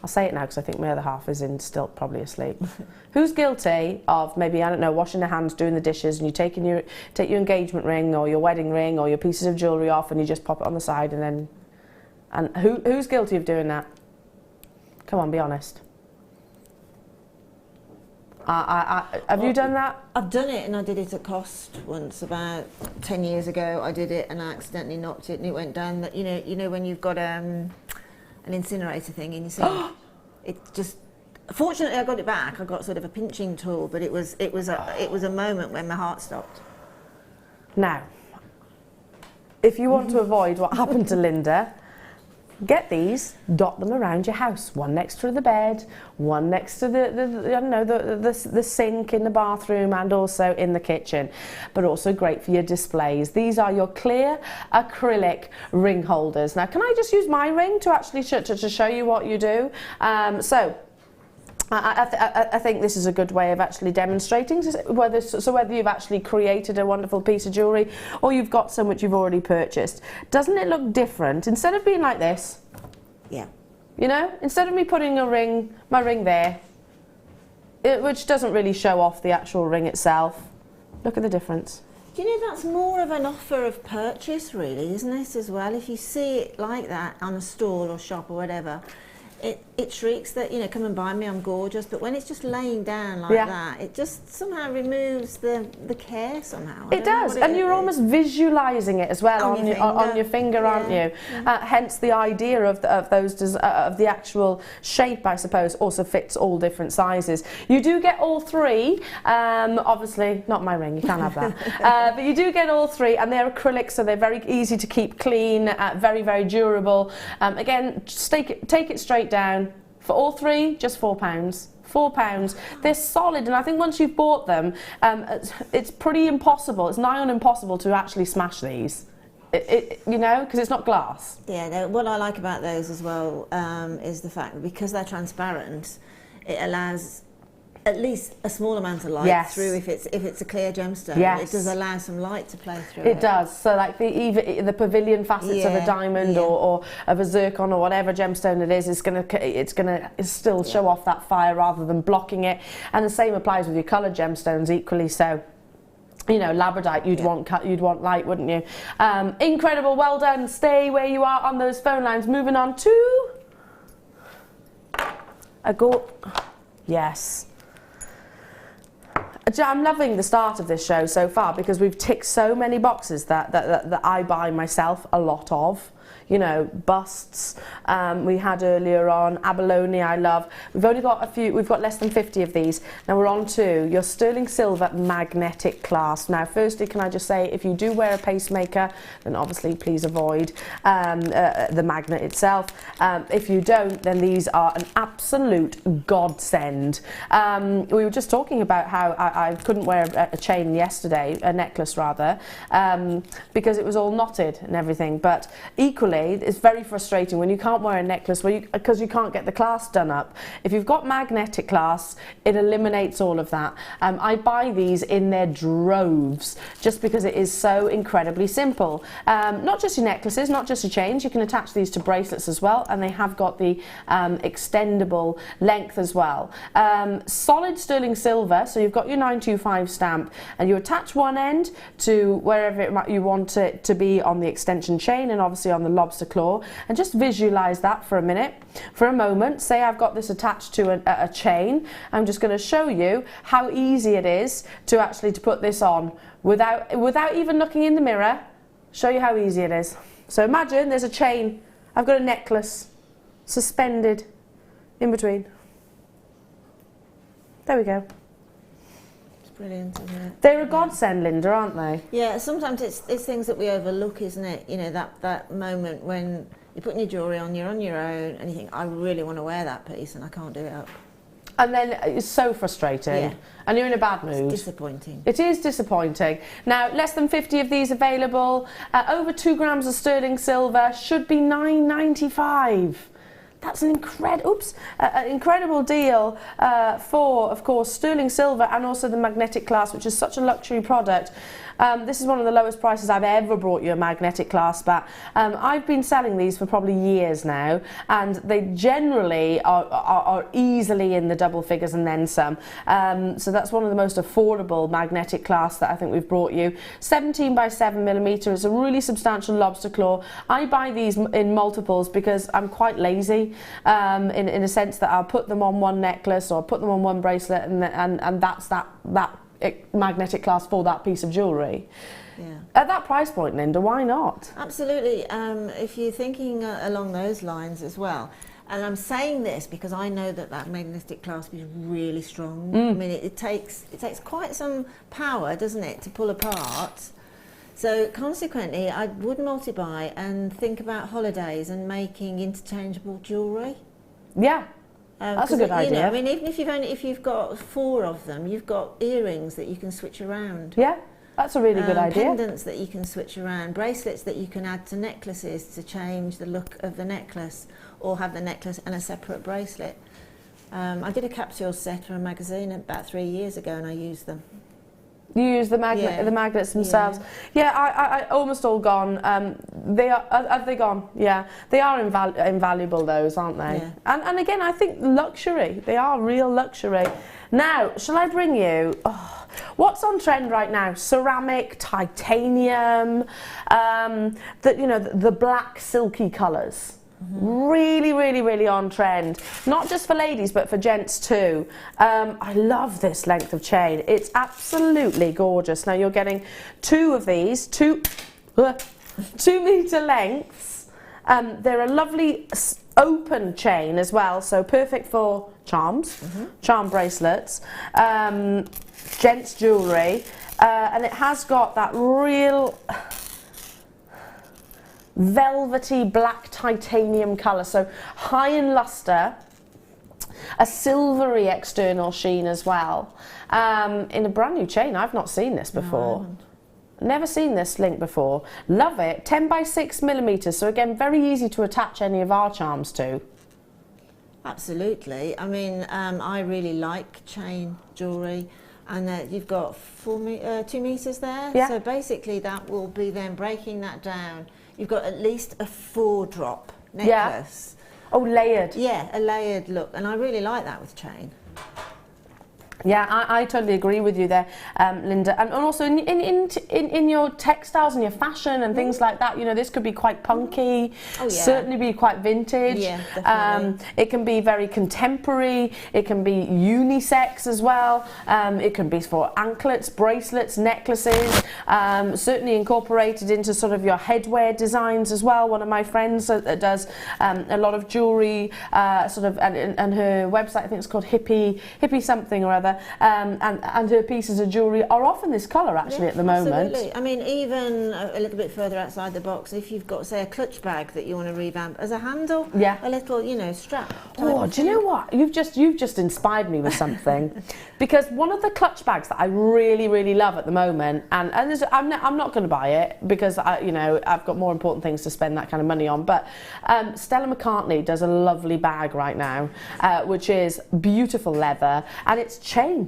I'll say it now because I think my other half is still probably asleep. Who's guilty of maybe, I don't know, washing their hands, doing the dishes, and you take your engagement ring or your wedding ring or your pieces of jewellery off and you just pop it on the side and then... And who's guilty of doing that? Come on, be honest. Have you done that? I've done it, and I did it at cost once about 10 years ago. I did it and I accidentally knocked it and it went down. That you know when you've got an incinerator thing in your sink. It just. Fortunately, I got it back. I got sort of a pinching tool, but it was a moment when my heart stopped. Now, if you want to avoid what happened to Linda, get these, dot them around your house. One next to the bed, one next to the sink in the bathroom, and also in the kitchen. But also great for your displays. These are your clear acrylic ring holders. Now, can I just use my ring to actually to show you what you do? I think this is a good way of actually demonstrating whether you've actually created a wonderful piece of jewellery or you've got some which you've already purchased. Doesn't it look different? Instead of being like this, yeah, you know, instead of me putting my ring there, which doesn't really show off the actual ring itself, look at the difference. Do you know, that's more of an offer of purchase, really, isn't it, as well? If you see it like that on a stall or shop or whatever, it shrieks that, you know, come and buy me, I'm gorgeous. But when it's just laying down like that, it just somehow removes the care somehow. It does, and you're almost visualising it as well on your finger, aren't you? Hence the idea of the actual shape, I suppose, also fits all different sizes. You do get all three. Obviously, not my ring, you can't have that. But you do get all three, and they're acrylic, so they're very easy to keep clean, very, very durable. Again, just take it straight down. For all three, just £4. £4. They're solid, and I think once you've bought them, it's pretty impossible. It's nigh on impossible to actually smash these. You know, because it's not glass. Yeah, what I like about those as well is the fact that because they're transparent, it allows at least a small amount of light through if it's a clear gemstone. It does allow some light to play through it. It does. So like even the pavilion facets of a diamond or of a zircon or whatever gemstone it is, it's gonna still show off that fire rather than blocking it. And the same applies with your coloured gemstones equally. So, you know, labradorite, you'd want light, wouldn't you? Incredible, well done. Stay where you are on those phone lines. Moving on to yes. I'm loving the start of this show so far because we've ticked so many boxes that I buy myself a lot of. You know, busts we had earlier on, abalone I love. We've only got a few, we've got less than 50 of these. Now we're on to your sterling silver magnetic clasp. Now firstly, can I just say, if you do wear a pacemaker, then obviously please avoid the magnet itself. If you don't, then these are an absolute godsend. We were just talking about how I couldn't wear a chain yesterday, a necklace rather, because it was all knotted and everything, but equally it's very frustrating when you can't wear a necklace because you can't get the clasp done up. If you've got magnetic clasps, it eliminates all of that. I buy these in their droves just because it is so incredibly simple. Not just your necklaces, not just your chains, you can attach these to bracelets as well, and they have got the extendable length as well. Solid sterling silver, so you've got your 925 stamp and you attach one end to wherever you want it to be on the extension chain and obviously on the lobster claw, and just visualize that for a moment. Say I've got this attached to a chain. I'm just going to show you how easy it is to actually put this on without even looking in the mirror. Show you how easy it is. So imagine there's a chain, I've got a necklace suspended in between. There we go. Brilliant, isn't it? They're a godsend, Linda, aren't they? Yeah, sometimes it's things that we overlook, isn't it? You know, that moment when you're putting your jewellery on, you're on your own, and you think, I really want to wear that piece, and I can't do it up. And then it's so frustrating, and you're in a bad mood. It's disappointing. It is disappointing. Now, less than 50 of these available. Over 2 grams of sterling silver, should be £9.95. That's an incredible deal for, of course, sterling silver and also the magnetic clasp, which is such a luxury product. This is one of the lowest prices I've ever brought you a magnetic clasp at. I've been selling these for probably years now, and they generally are easily in the double figures and then some. So that's one of the most affordable magnetic clasps that I think we've brought you. 17 by 7 millimeter is a really substantial lobster claw. I buy these in multiples because I'm quite lazy, in a sense that I'll put them on one necklace or put them on one bracelet, and that's that magnetic clasp for that piece of jewellery. Yeah. At that price point, Linda, why not? Absolutely. If you're thinking along those lines as well, and I'm saying this because I know that magnetic clasp is really strong. I mean, it takes quite some power, doesn't it, to pull apart. So consequently, I would multi-buy and think about holidays and making interchangeable jewellery. Yeah. That's a good idea. You know, I mean, even if you've got 4 of them, you've got earrings that you can switch around. Yeah, that's a really good idea. Pendants that you can switch around, bracelets that you can add to necklaces to change the look of the necklace, or have the necklace and a separate bracelet. I did a capsule set for a magazine about 3 years ago, and I used them. You use the magnets themselves. Yeah, I almost all gone. Have they gone? Yeah, they are invaluable, those, aren't they? Yeah. And again, I think luxury. They are real luxury. Now, shall I bring you? Oh, what's on trend right now? Ceramic, titanium, the black silky colours. Really, really, really on trend. Not just for ladies, but for gents too. I love this length of chain. It's absolutely gorgeous. Now you're getting 2 of these, 2 metre lengths. They're a lovely open chain as well, so perfect for charms, charm bracelets, gents jewellery, and it has got that real velvety black titanium colour, so high in lustre, a silvery external sheen as well, in a brand new chain. I've not seen this before. No, never seen this link before. Love it. 10 by 6 millimeters, so again very easy to attach any of our charms to. Absolutely. I mean, I really like chain jewellery, and you've got 2 meters there. Yeah. So basically, that will be then breaking that down. You've got at least a 4-drop necklace. Yeah. Oh, layered. Yeah, a layered look, and I really like that with chain. Yeah, I totally agree with you there, Linda. And also in your textiles and your fashion and things like that, you know, this could be quite punky, Oh, yeah. certainly be quite vintage. Yeah, definitely. It can be very contemporary. It can be unisex as well. It can be for anklets, bracelets, necklaces, certainly incorporated into sort of your headwear designs as well. One of my friends does a lot of jewellery, sort of, and her website, I think it's called Hippie something or other. And her pieces of jewellery are often this colour actually at the moment. Absolutely. I mean, even a little bit further outside the box, if you've got, say, a clutch bag that you want to revamp as a handle, yeah, a little, you know, strap. Oh, do you know what? You've just inspired me with something, because one of the clutch bags that I really love at the moment, and I'm not going to buy it because you know, I've got more important things to spend that kind of money on. But Stella McCartney does a lovely bag right now, which is beautiful leather, and it's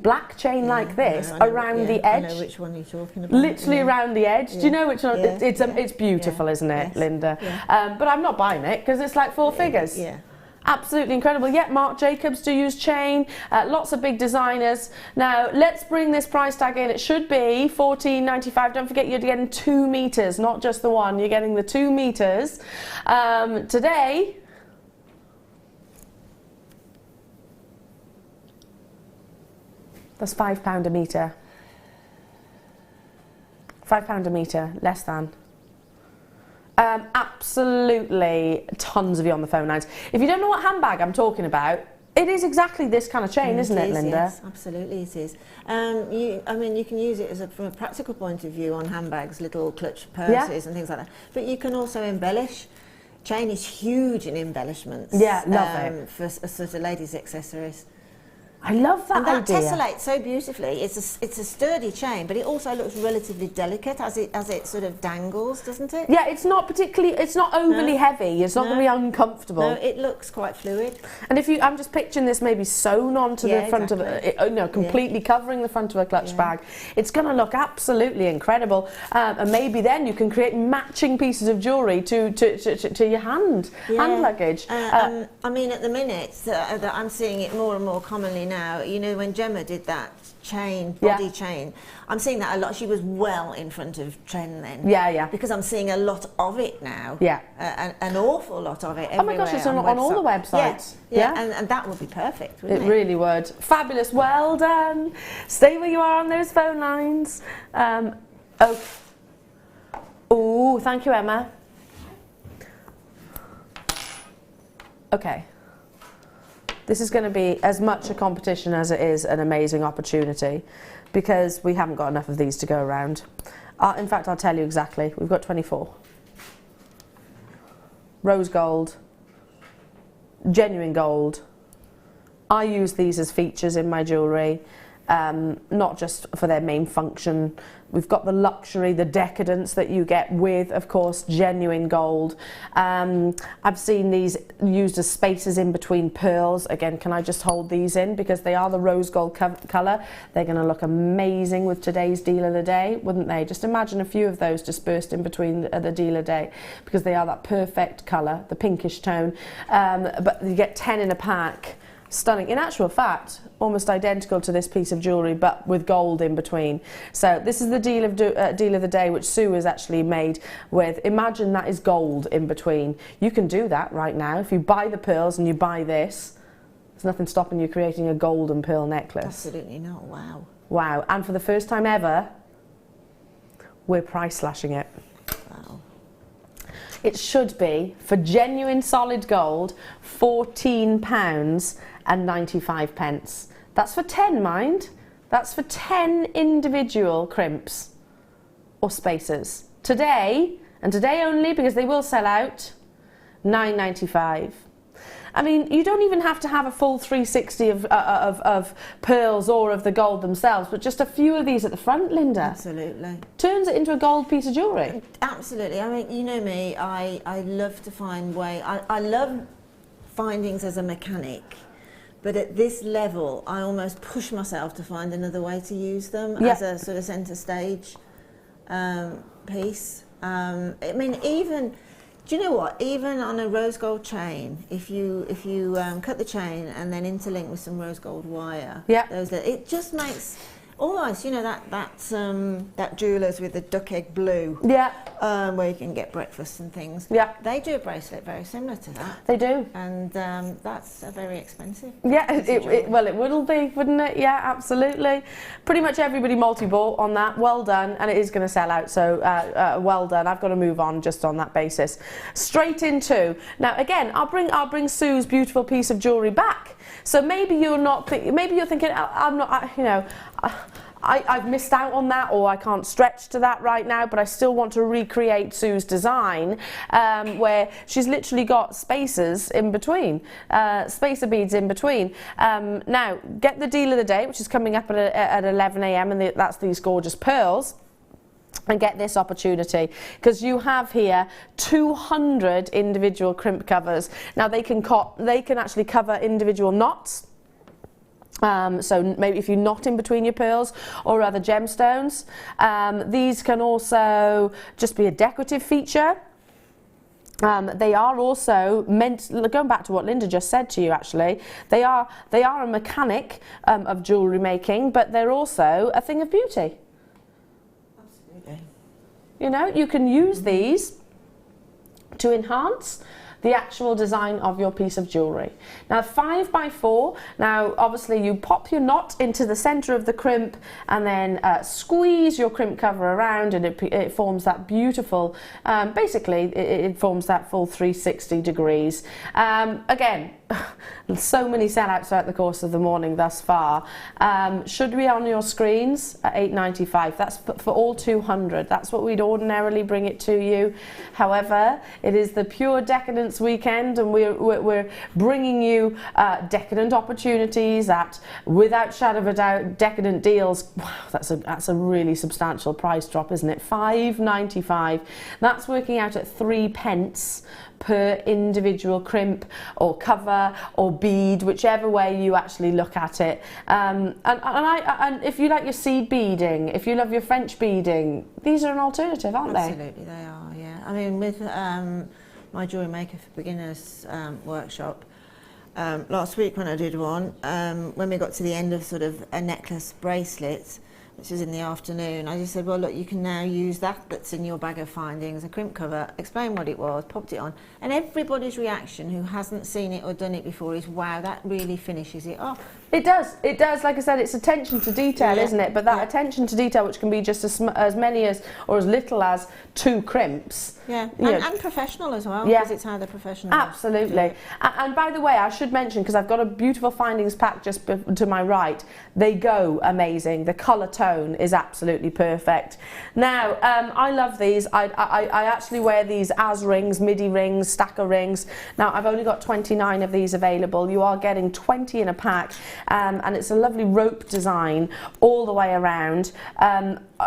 black chain like this around the edge. I know which one you're talking about. Literally around the edge. Do you know which one? Yeah. It's beautiful, isn't it, Yes. Linda? Yeah. But I'm not buying it because it's like 4 figures. Yeah. Absolutely incredible. Yeah, Marc Jacobs do use chain. Lots of big designers. Now let's bring this price tag in. It should be $14.95. Don't forget you're getting 2 meters, not just the one. You're getting the 2 meters. Today. That's £5 a metre. £5 a metre, less than. Absolutely tons of you on the phone lines. If you don't know what handbag I'm talking about, it is exactly this kind of chain, isn't it, Linda? Yes, absolutely it is. I mean, you can use it from a practical point of view on handbags, little clutch purses and things like that. But you can also embellish. Chain is huge in embellishments. Yeah, love it. For sort of ladies' accessories. I love that and that idea. tessellates so beautifully. It's a sturdy chain, but it also looks relatively delicate as it sort of dangles, doesn't it? Yeah, it's not overly heavy. It's not going to be uncomfortable. No, it looks quite fluid. And I'm just picturing this maybe sewn onto the front exactly. of it, completely covering the front of a clutch bag. It's going to look absolutely incredible. And maybe then you can create matching pieces of jewellery to your hand luggage. I mean, at the minute that I'm seeing it more and more commonly now, you know, when Gemma did that body chain, I'm seeing that a lot. She was well in front of trend then. Yeah. Because I'm seeing a lot of it now. Yeah. An awful lot of it everywhere. Oh my gosh, it's on all the websites. Yeah. And that would be perfect, wouldn't it? It really would. Fabulous. Well done. Stay where you are on those phone lines. Oh, thank you, Emma. Okay. This is going to be as much a competition as it is an amazing opportunity, because we haven't got enough of these to go around. In fact, I'll tell you exactly. We've got 24. Rose gold, genuine gold. I use these as features in my jewellery, not just for their main function. We've got the luxury, the decadence that you get with, of course, genuine gold. I've seen these used as spaces in between pearls. Again, can I just hold these in because they are the rose gold colour. They're going to look amazing with today's deal of the day, wouldn't they? Just imagine a few of those dispersed in between the deal of the day, because they are that perfect colour, the pinkish tone. But you get 10 in a pack. Stunning. In actual fact, almost identical to this piece of jewellery, but with gold in between. So this is the deal of the day, which Sue has actually made with. Imagine that is gold in between. You can do that right now. If you buy the pearls and you buy this, there's nothing stopping you creating a gold and pearl necklace. Absolutely not. Wow. Wow. And for the first time ever, we're price slashing it. Wow. It should be, for genuine solid gold, £14.95. That's for 10, mind. That's for 10 individual crimps or spacers. Today, and today only, because they will sell out, £9.95. I mean, you don't even have to have a full 360 of pearls or of the gold themselves, but just a few of these at the front, Linda. Absolutely. Turns it into a gold piece of jewellery. Absolutely. I mean, you know me, I love to find I love findings as a mechanic. But at this level, I almost push myself to find another way to use them as a sort of centre stage piece. I mean, even, do you know what? Even on a rose gold chain, if you cut the chain and then interlink with some rose gold wire, it just makes almost, you know, that jewellers with the duck egg blue, where you can get breakfast and things. Yeah, they do a bracelet very similar to that. They do, and that's very expensive. Yeah, well, it will be, wouldn't it? Yeah, absolutely. Pretty much everybody multi-bought on that. Well done, and it is going to sell out. So well done. I've got to move on just on that basis. Straight into now. Again, I'll bring Sue's beautiful piece of jewellery back. So maybe you're not. Maybe you're thinking, I'm not. You know. I've missed out on that, or I can't stretch to that right now, but I still want to recreate Sue's design, where she's literally got spacers in between, spacer beads in between. Now, get the deal of the day, which is coming up at 11 a.m, and that's these gorgeous pearls. And get this opportunity, because you have here 200 individual crimp covers. Now they can actually cover individual knots. So maybe if you knot in between your pearls or other gemstones. These can also just be a decorative feature. They are also meant, going back to what Linda just said to you actually, they are a mechanic of jewellery making, but they're also a thing of beauty. Absolutely. You know, you can use these to enhance the actual design of your piece of jewellery. Now 5x4, now obviously you pop your knot into the centre of the crimp and then squeeze your crimp cover around, and it forms that beautiful, basically it forms that full 360 degrees. Again, so many sellouts throughout the course of the morning thus far. Should be on your screens at $8.95. That's for all 200. That's what we'd ordinarily bring it to you. However, it is the pure decadence weekend, and we're bringing you decadent opportunities at, without shadow of a doubt, decadent deals. Wow, that's a really substantial price drop, isn't it? $5.95. That's working out at 3 pence per individual crimp or cover or bead, whichever way you actually look at it. And if you like your seed beading, if you love your French beading, these are an alternative, aren't they? Absolutely, they are, yeah. I mean, with my Jewellery Maker for Beginners workshop, last week when I did one, when we got to the end of sort of a necklace bracelet, which was in the afternoon, I just said, well, look, you can now use that's in your bag of findings, a crimp cover, explain what it was, popped it on, and everybody's reaction who hasn't seen it or done it before is, wow, that really finishes it off. It does, like I said, it's attention to detail, isn't it? But that attention to detail, which can be just as many as, or as little as 2 crimps. Yeah, and professional as well, because it's how the professional. Absolutely. And by the way, I should mention, because I've got a beautiful findings pack just to my right, they go amazing. The colour tone is absolutely perfect. Now, I love these. I actually wear these as rings, midi rings, stacker rings. Now, I've only got 29 of these available. You are getting 20 in a pack, and it's a lovely rope design all the way around.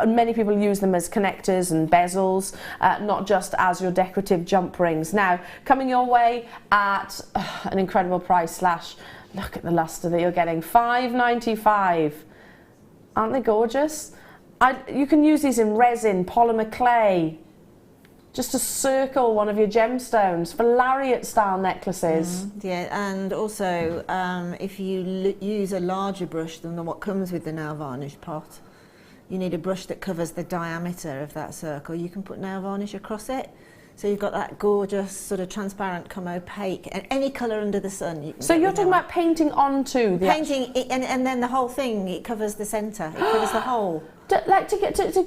Many people use them as connectors and bezels, not just as your decorative jump rings. Now, coming your way at an incredible price slash, look at the lustre that you're getting, $5.95. Aren't they gorgeous? You can use these in resin, polymer clay, just to circle one of your gemstones for lariat style necklaces. Yeah, and also if you use a larger brush than what comes with the nail varnish pot, you need a brush that covers the diameter of that circle. You can put nail varnish across it, so you've got that gorgeous sort of transparent, come opaque, and any colour under the sun. So you're talking about painting onto the and then the whole thing, it covers the centre, it covers the whole. Like to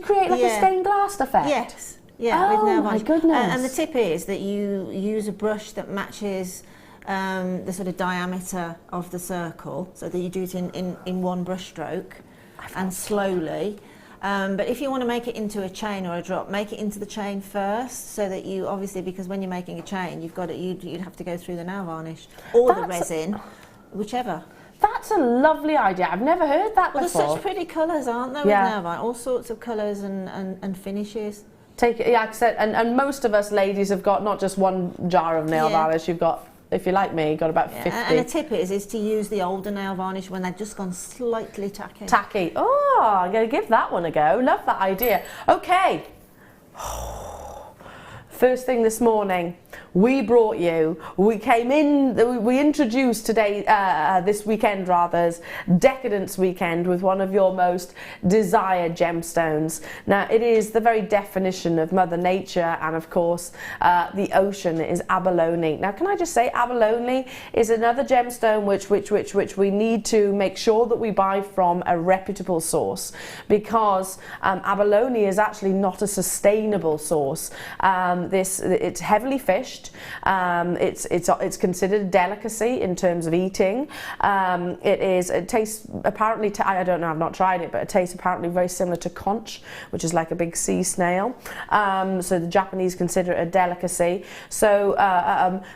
create like a stained glass effect. Yes. Yeah. With nail varnish. My goodness. And the tip is that you use a brush that matches the sort of diameter of the circle, so that you do it in one brush stroke and slowly. But if you want to make it into a chain or a drop, make it into the chain first, so that you obviously, because when you're making a chain, you'd have to go through the nail varnish or the resin, whichever. That's a lovely idea. I've never heard that before. There's such pretty colours, aren't there, with nail varnish? All sorts of colours and finishes. Like I said, and most of us ladies have got not just one jar of nail varnish, you've got if you're like me, got about 50. And a tip is to use the older nail varnish when they've just gone slightly tacky. Tacky. Oh, I'm going to give that one a go. Love that idea. Okay. First thing this morning, we introduced today, this weekend rather, Decadence Weekend with one of your most desired gemstones. Now, it is the very definition of Mother Nature, and of course, the ocean is abalone. Now, can I just say, abalone is another gemstone which we need to make sure that we buy from a reputable source, because abalone is actually not a sustainable source. It's heavily fished. It's considered a delicacy in terms of eating. It tastes apparently, I don't know, I've not tried it, but it tastes apparently very similar to conch, which is like a big sea snail. So the Japanese consider it a delicacy. So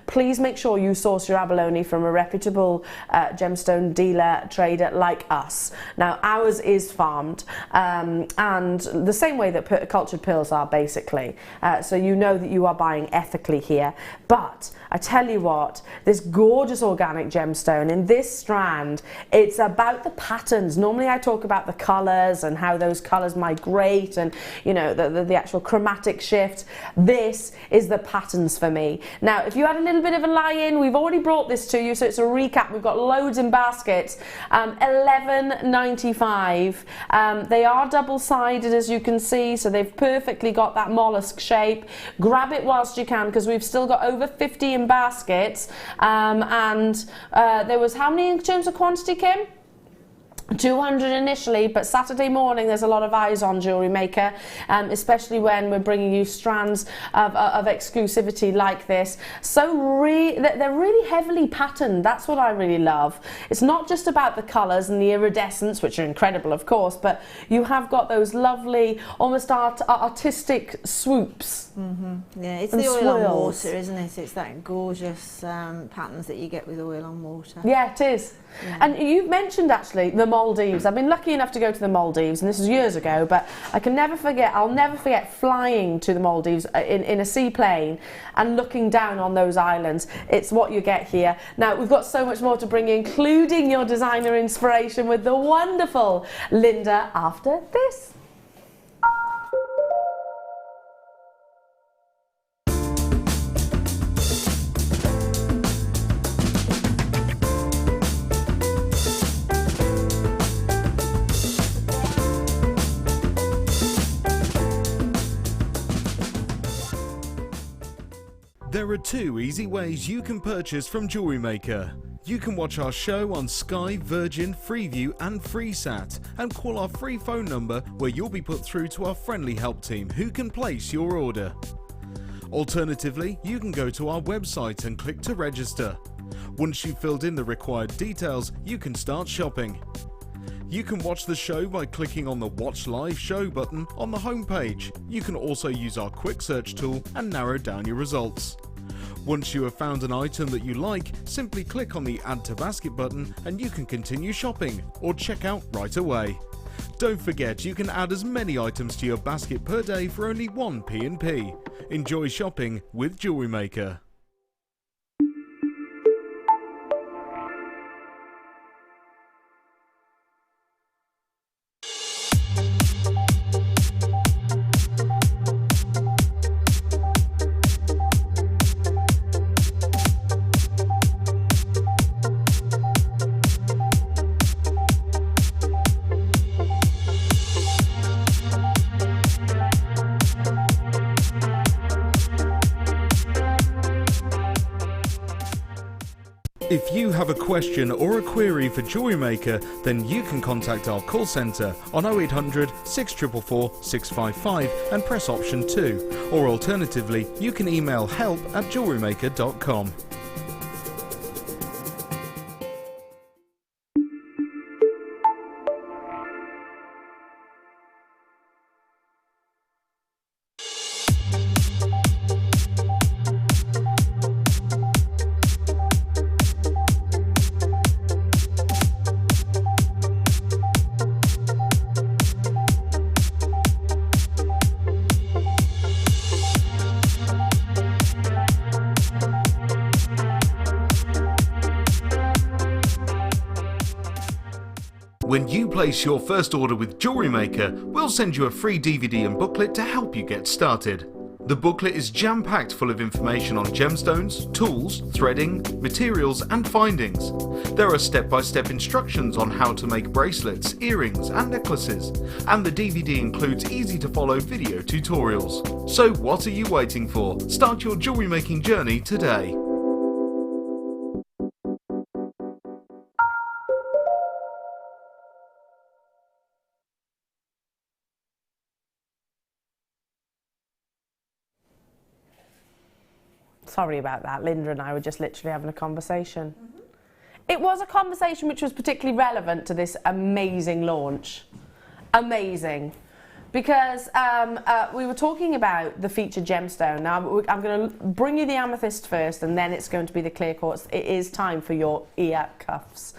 please make sure you source your abalone from a reputable gemstone dealer, trader like us. Now, ours is farmed, and the same way that cultured pearls are, basically. So you know that you are buying ethically here. But I tell you what, this gorgeous organic gemstone in this strand, it's about the patterns. Normally I talk about the colours and how those colours migrate and, you know, the actual chromatic shift. This is the patterns for me. Now, if you had a little bit of a lie-in, we've already brought this to you, so it's a recap. We've got loads in baskets. $11.95. They are double-sided, as you can see, so they've perfectly got that mollusk shape. Grab it whilst you can, because we've still got over 50 in baskets, and there was how many in terms of quantity, Kim? 200 initially, but Saturday morning there's a lot of eyes on Jewellery Maker, especially when we're bringing you strands of exclusivity like this. So they're really heavily patterned. That's what I really love. It's not just about the colours and the iridescence, which are incredible of course, but you have got those lovely, almost artistic swoops. Yeah, it's the oil on water, isn't it? It's that gorgeous patterns that you get with oil on water. Yeah, it is. Yeah. And you've mentioned actually the Maldives. I've been lucky enough to go to the Maldives, and this was years ago, but I'll never forget flying to the Maldives in a seaplane and looking down on those islands. It's what you get here. Now, we've got so much more to bring you, including your designer inspiration with the wonderful Linda after this. There are two easy ways you can purchase from Jewellery Maker. You can watch our show on Sky, Virgin, Freeview and FreeSat, and call our free phone number where you'll be put through to our friendly help team who can place your order. Alternatively, you can go to our website and click to register. Once you've filled in the required details, you can start shopping. You can watch the show by clicking on the Watch Live Show button on the homepage. You can also use our quick search tool and narrow down your results. Once you have found an item that you like, simply click on the Add to Basket button and you can continue shopping or check out right away. Don't forget, you can add as many items to your basket per day for only 1 P&P. Enjoy shopping with Jewellery Maker. If you have a question or a query for Jewellery Maker, then you can contact our call centre on 0800 644 655 and press option 2, or alternatively you can email help@jewellerymaker.com. place your first order with Jewellery Maker, we'll send you a free DVD and booklet to help you get started. The booklet is jam-packed full of information on gemstones, tools, threading, materials and findings. There are step-by-step instructions on how to make bracelets, earrings and necklaces, and the DVD includes easy-to-follow video tutorials. So what are you waiting for? Start your jewellery making journey today. Sorry about that. Linda and I were just literally having a conversation. It was a conversation which was particularly relevant to this amazing launch. Amazing. Because we were talking about the featured gemstone. Now, I'm going to bring you the amethyst first, and then it's going to be the clear quartz. It is time for your ear cuffs.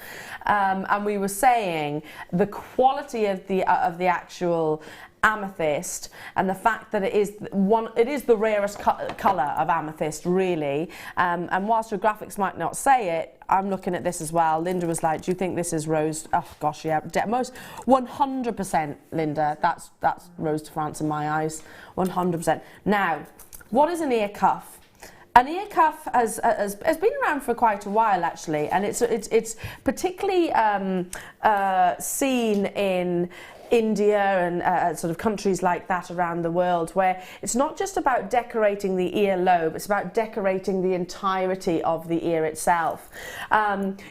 And we were saying the quality of the actual amethyst, and the fact that it is the rarest colour of amethyst, really. And whilst your graphics might not say it, I'm looking at this as well. Linda was like, do you think this is rose? Oh gosh, yeah, most 100%, Linda. That's Rose de France in my eyes, 100%. Now, what is an ear cuff? An ear cuff has been around for quite a while, actually, and it's particularly seen in India and sort of countries like that around the world, where it's not just about decorating the ear lobe, it's about decorating the entirety of the ear itself.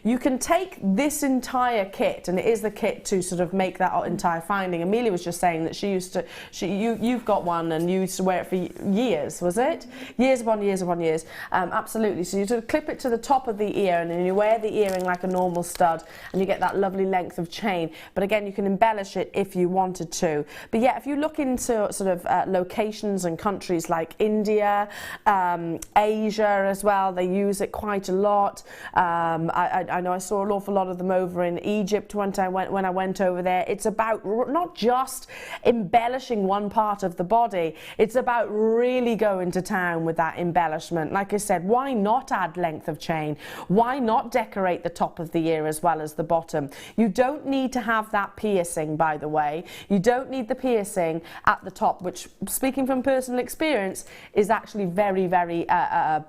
You can take this entire kit, and it is the kit to sort of make that entire finding. Amelia was just saying that you've got one and you used to wear it for years, was it? Years upon years upon years. Absolutely. So you sort of clip it to the top of the ear, and then you wear the earring like a normal stud, and you get that lovely length of chain. But again, you can embellish it if you wanted to. But yeah, if you look into sort of locations and countries like India, Asia as well, they use it quite a lot. I know I saw an awful lot of them over in Egypt when I went over there. It's about not just embellishing one part of the body, it's about really going to town with that embellishment. Like I said, why not add length of chain? Why not decorate the top of the ear as well as the bottom? You don't need to have that piercing, by the way. You don't need the piercing at the top, which, speaking from personal experience, is actually very, very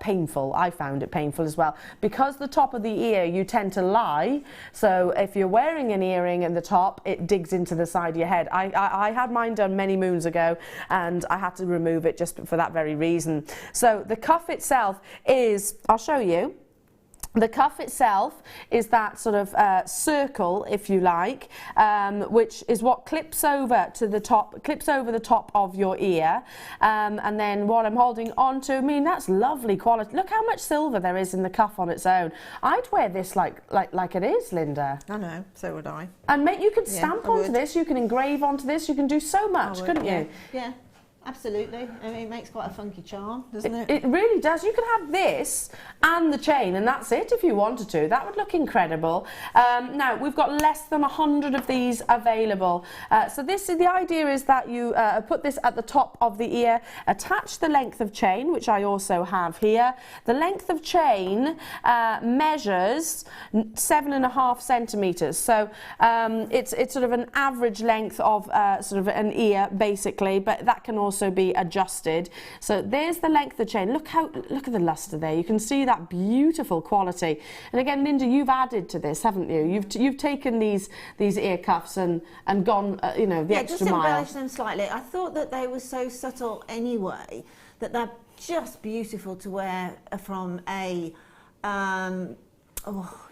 painful. I found it painful as well. Because the top of the ear, you tend to lie. So if you're wearing an earring in the top, it digs into the side of your head. I had mine done many moons ago, and I had to remove it just for that very reason. So the cuff itself is, I'll show you. The cuff itself is that sort of circle, if you like, which is what clips over the top of your ear. And then what I'm holding on to, I mean, that's lovely quality. Look how much silver there is in the cuff on its own. I'd wear this like it is, Linda. I know, so would I. And you could stamp onto this, you can engrave onto this, you can do so much, couldn't you? Yeah. Absolutely. I mean, it makes quite a funky charm, doesn't it? It really does. You could have this and the chain, and that's it if you wanted to. That would look incredible. Now, we've got less than 100 of these available. So the idea is that you put this at the top of the ear, attach the length of chain, which I also have here. The length of chain measures 7.5 centimetres. So it's sort of an average length of sort of an ear, basically, but that can also be adjusted. So there's the length of chain. Look at the luster there. You can see that beautiful quality. And again, Linda, you've added to this, haven't you? You've taken these ear cuffs and gone, you know, the extra mile. Just embellish them slightly. I thought that they were so subtle anyway that they're just beautiful to wear from a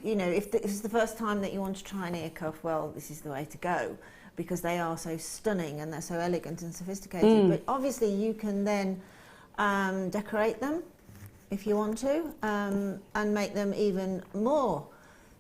you know, if it's the first time that you want to try an ear cuff, well, this is the way to go, because they are so stunning and they're so elegant and sophisticated. But obviously you can then decorate them if you want to, and make them even more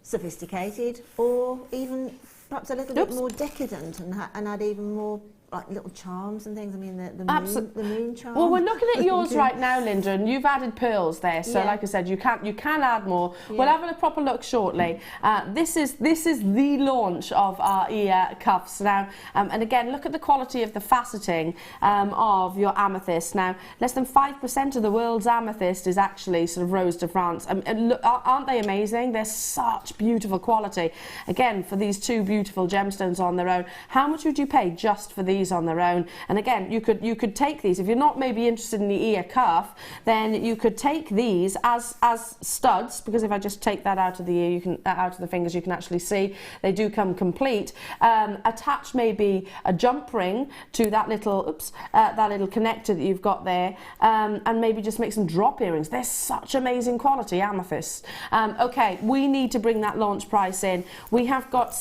sophisticated, or even perhaps a little bit more decadent, and add even more like little charms and things. I mean, the moon charm. Well, we're looking at yours right now, Linda, and you've added pearls there. So, Yeah. like I said, you can add more. Yeah. We'll have a proper look shortly. This is the launch of our ear cuffs now, and again, look at the quality of the faceting of your amethyst. Now, less than 5% of the world's amethyst is actually sort of Rose de France. And look, aren't they amazing? They're such beautiful quality. Again, for these two beautiful gemstones on their own, how much would you pay just for these on their own? And again, you could take these if you're not maybe interested in the ear cuff, then you could take these as studs, because if I just take that out of the ear, you can out of the fingers, you can actually see they do come complete. Attach maybe a jump ring to that little that little connector that you've got there, and maybe just make some drop earrings. They're such amazing quality amethysts. Okay, we need to bring that launch price in. We have got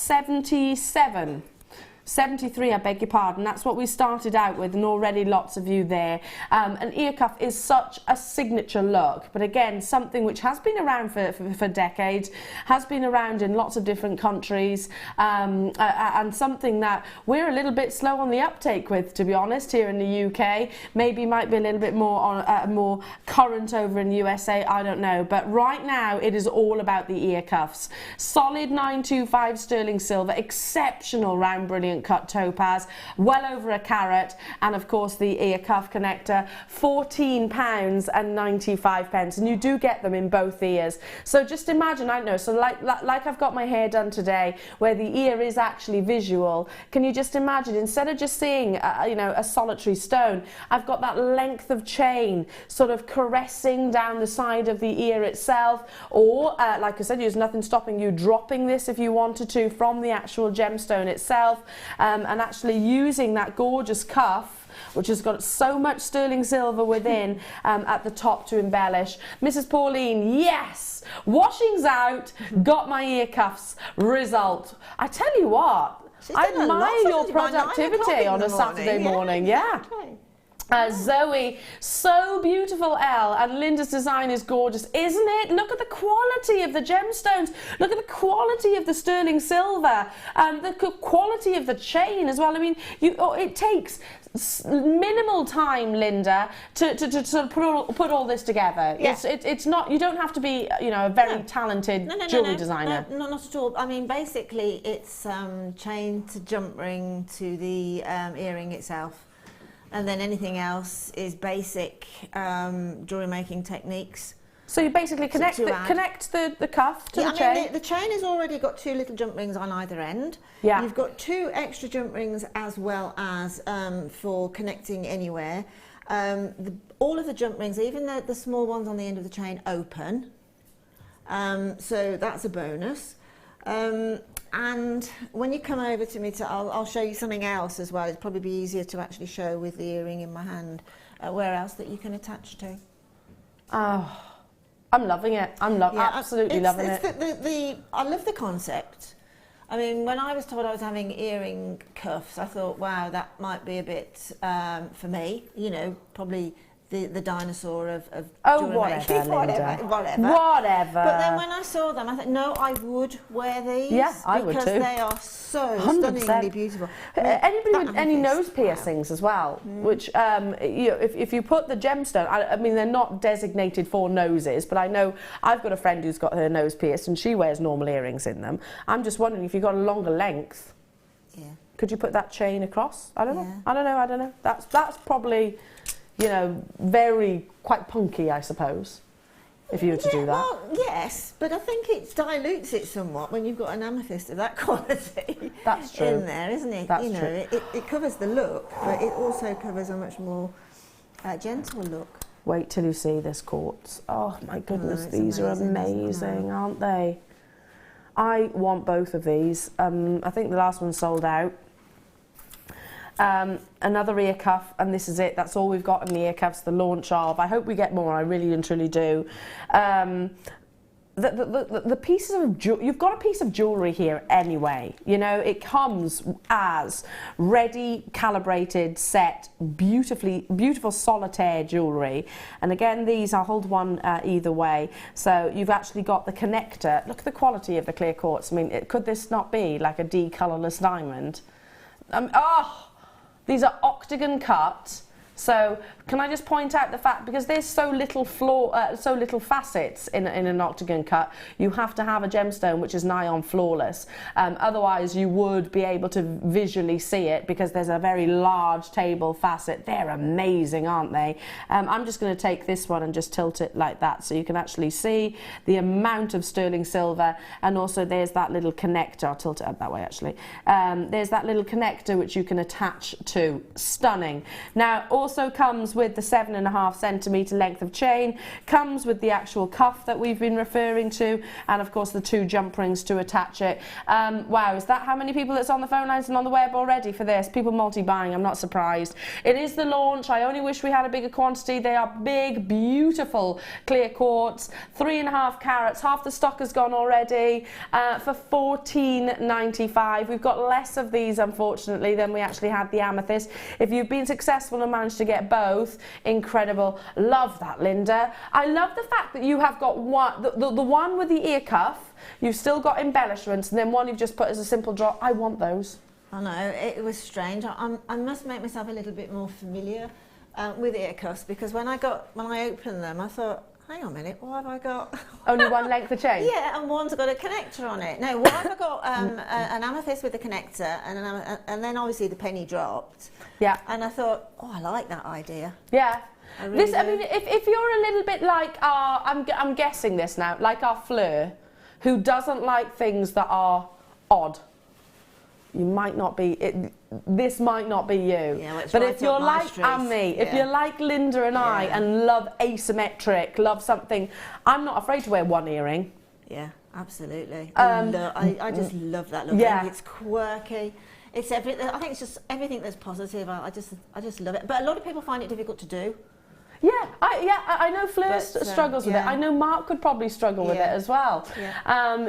73, I beg your pardon. That's what we started out with, and already lots of you there. An ear cuff is such a signature look, but again, something which has been around for decades, has been around in lots of different countries, and something that we're a little bit slow on the uptake with, to be honest, here in the UK. Maybe might be a little bit more on more current over in the USA, I don't know. But right now, it is all about the ear cuffs. Solid 925 sterling silver, exceptional round brilliant cut topaz, well over a carat, and of course the ear cuff connector, £14.95, and you do get them in both ears. So just imagine, I don't know, so like I've got my hair done today, where the ear is actually visual. Can you just imagine, instead of just seeing a solitary stone, I've got that length of chain sort of caressing down the side of the ear itself, or like I said, there's nothing stopping you dropping this if you wanted to from the actual gemstone itself. And actually using that gorgeous cuff, which has got so much sterling silver within, at the top to embellish. Mrs. Pauline, yes, washings out, got my ear cuffs, result. I tell you what, I admire your productivity on a Saturday morning. Yeah. Zoe, so beautiful, Elle, and Linda's design is gorgeous, isn't it? Look at the quality of the gemstones, look at the quality of the sterling silver, the quality of the chain as well. I mean, it takes minimal time, Linda, to sort of put all this together. Yeah. It's not, you don't have to be a very talented jewellery designer. No, not at all. I mean, basically it's chain to jump ring to the earring itself. And then anything else is basic jewellery making techniques. So you basically connect the cuff to the chain? I mean, the chain has already got two little jump rings on either end. Yeah. You've got two extra jump rings as well as for connecting anywhere. All of the jump rings, even the small ones on the end of the chain, open. So that's a bonus. And when you come over to me, I'll show you something else as well. It'd probably be easier to actually show with the earring in my hand. Where else that you can attach to. Oh, I'm loving it. Absolutely loving it. I love the concept. I mean, when I was told I was having earring cuffs, I thought, wow, that might be a bit for me. Probably the dinosaur of whatever. But then when I saw them, I thought, no, I would wear these. Yeah, I would too. Because they are so 100%. stunningly beautiful. Anybody with any nose piercings as well, which if you put the gemstone, I mean, they're not designated for noses, but I know I've got a friend who's got her nose pierced and she wears normal earrings in them. I'm just wondering if you've got a longer length, could you put that chain across? I don't know. That's probably, quite punky, I suppose, if you were to do that. Well, yes, but I think it dilutes it somewhat when you've got an amethyst of that quality. That's true. In there, isn't it? That's true. It covers the look, but it also covers a much more gentle look. Wait till you see this quartz. Oh my goodness, these are amazing, aren't they? I want both of these. I think the last one sold out. Another ear cuff, and this is it. That's all we've got in the ear cuffs, the launch of. I hope we get more, I really and truly do. The pieces of you've got a piece of jewellery here anyway. It comes as ready, calibrated, set, beautiful solitaire jewellery. And again, these, I'll hold one either way. So you've actually got the connector. Look at the quality of the clear quartz. I mean, could this not be like a D colourless diamond? These are octagon cut. So can I just point out the fact, because there's so little so little facets in an octagon cut, you have to have a gemstone which is nigh on flawless. Otherwise you would be able to visually see it, because there's a very large table facet. They're amazing, aren't they? I'm just going to take this one and just tilt it like that so you can actually see the amount of sterling silver, and also there's that little connector. I'll tilt it up that way actually. There's that little connector which you can attach to. Stunning. Now also comes with the 7.5 centimetre length of chain, comes with the actual cuff that we've been referring to, and of course the 2 jump rings to attach it. Wow, is that how many people that's on the phone lines and on the web already for this? People multi-buying, I'm not surprised. It is the launch. I only wish we had a bigger quantity. They are big, beautiful clear quartz, 3.5 carats. Half the stock has gone already for $14.95. We've got less of these, unfortunately, than we actually had the amethyst. If you've been successful and managed to get both, incredible. Love that, Linda. I love the fact that you have got one, the one with the ear cuff, you've still got embellishments, and then one you've just put as a simple drop. I want those. I know, it was strange. I must make myself a little bit more familiar with ear cuffs, because when I opened them, I thought, hang on a minute, what have I got? Only one length of chain? Yeah, and one's got a connector on it. No, one I've got an amethyst with a connector, and then obviously the penny dropped. Yeah. And I thought, oh, I like that idea. Yeah. I mean, if you're a little bit like our, I'm guessing this now, like our Fleur, who doesn't like things that are odd, you might not be, this might not be you. Yeah, but if you're like Amy, if you're like Linda and I, and love asymmetric, love something, I'm not afraid to wear one earring. Yeah, absolutely. I just love that look. Yeah. It's quirky. It's everything. I think it's just everything that's positive. I just love it. But a lot of people find it difficult to do. Yeah, I know Fleur struggles with it. I know Mark could probably struggle with it as well,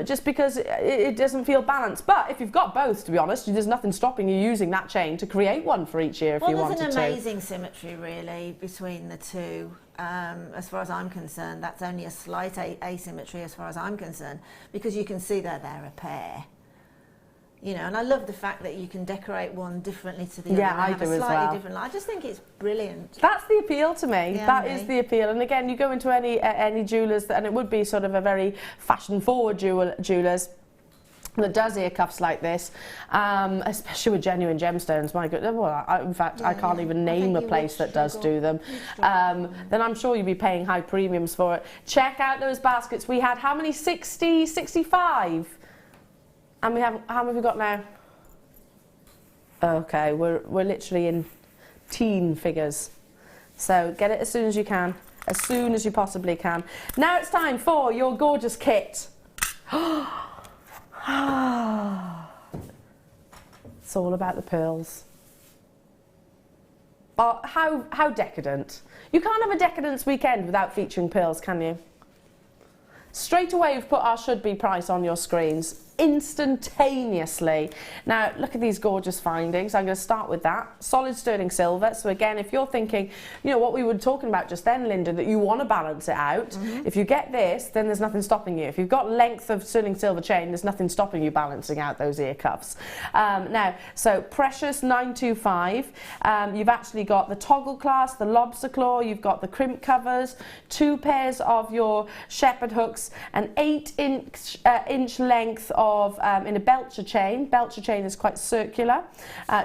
just because it doesn't feel balanced. But if you've got both, to be honest, there's nothing stopping you using that chain to create one for each ear if you wanted to. Well, there's an amazing symmetry, really, between the two. As far as I'm concerned, that's only a slight asymmetry as far as I'm concerned, because you can see that they're a pair. You know, and I love the fact that you can decorate one differently to the other. Yeah, I do as well. Different. I just think it's brilliant. That's the appeal to me. Yeah, that is the appeal. And again, you go into any jewellers, and it would be sort of a very fashion-forward jewellers that does ear cuffs like this, especially with genuine gemstones. My goodness, well, in fact, I can't even name a place that does do them. Then I'm sure you'd be paying high premiums for it. Check out those baskets. We had how many? 60, 65? And we have, how many have we got now? Okay, we're literally in teen figures. So get it as soon as you can, as soon as you possibly can. Now it's time for your gorgeous kit. It's all about the pearls. But how decadent. You can't have a decadence weekend without featuring pearls, can you? Straight away we've put our should be price on your screens instantaneously. Now look at these gorgeous findings. I'm going to start with that. Solid sterling silver. So again, if you're thinking, you know, what we were talking about just then, Linda, that you want to balance it out, if you get this, then there's nothing stopping you. If you've got length of sterling silver chain, there's nothing stopping you balancing out those ear cuffs. Now, so precious 925. You've actually got the toggle clasp, the lobster claw, you've got the crimp covers, 2 pairs of your shepherd hooks, an 8-inch length of in a belcher chain. Belcher chain is quite circular.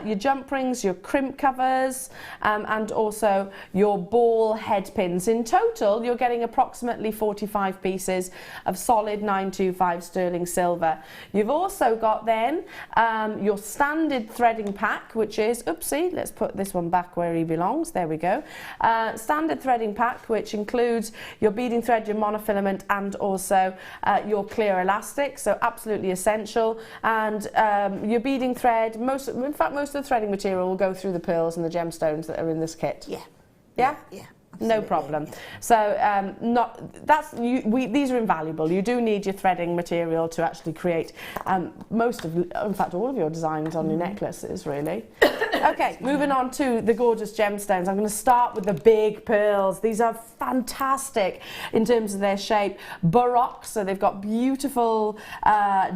Your jump rings, your crimp covers, and also your ball head pins. In total, you're getting approximately 45 pieces of solid 925 sterling silver. You've also got then your standard threading pack, which is, oopsie, let's put this one back where he belongs. There we go. Standard threading pack, which includes your beading thread, your monofilament, and also your clear elastic. So absolutely essential. And your beading thread, in fact most of the threading material will go through the pearls and the gemstones that are in this kit. Yeah. Yeah? Yeah. No problem. Yeah. So these are invaluable. You do need your threading material to actually create in fact all of your designs on your necklaces, really. Okay, moving on to the gorgeous gemstones. I'm going to start with the big pearls. These are fantastic in terms of their shape. Baroque, so they've got beautiful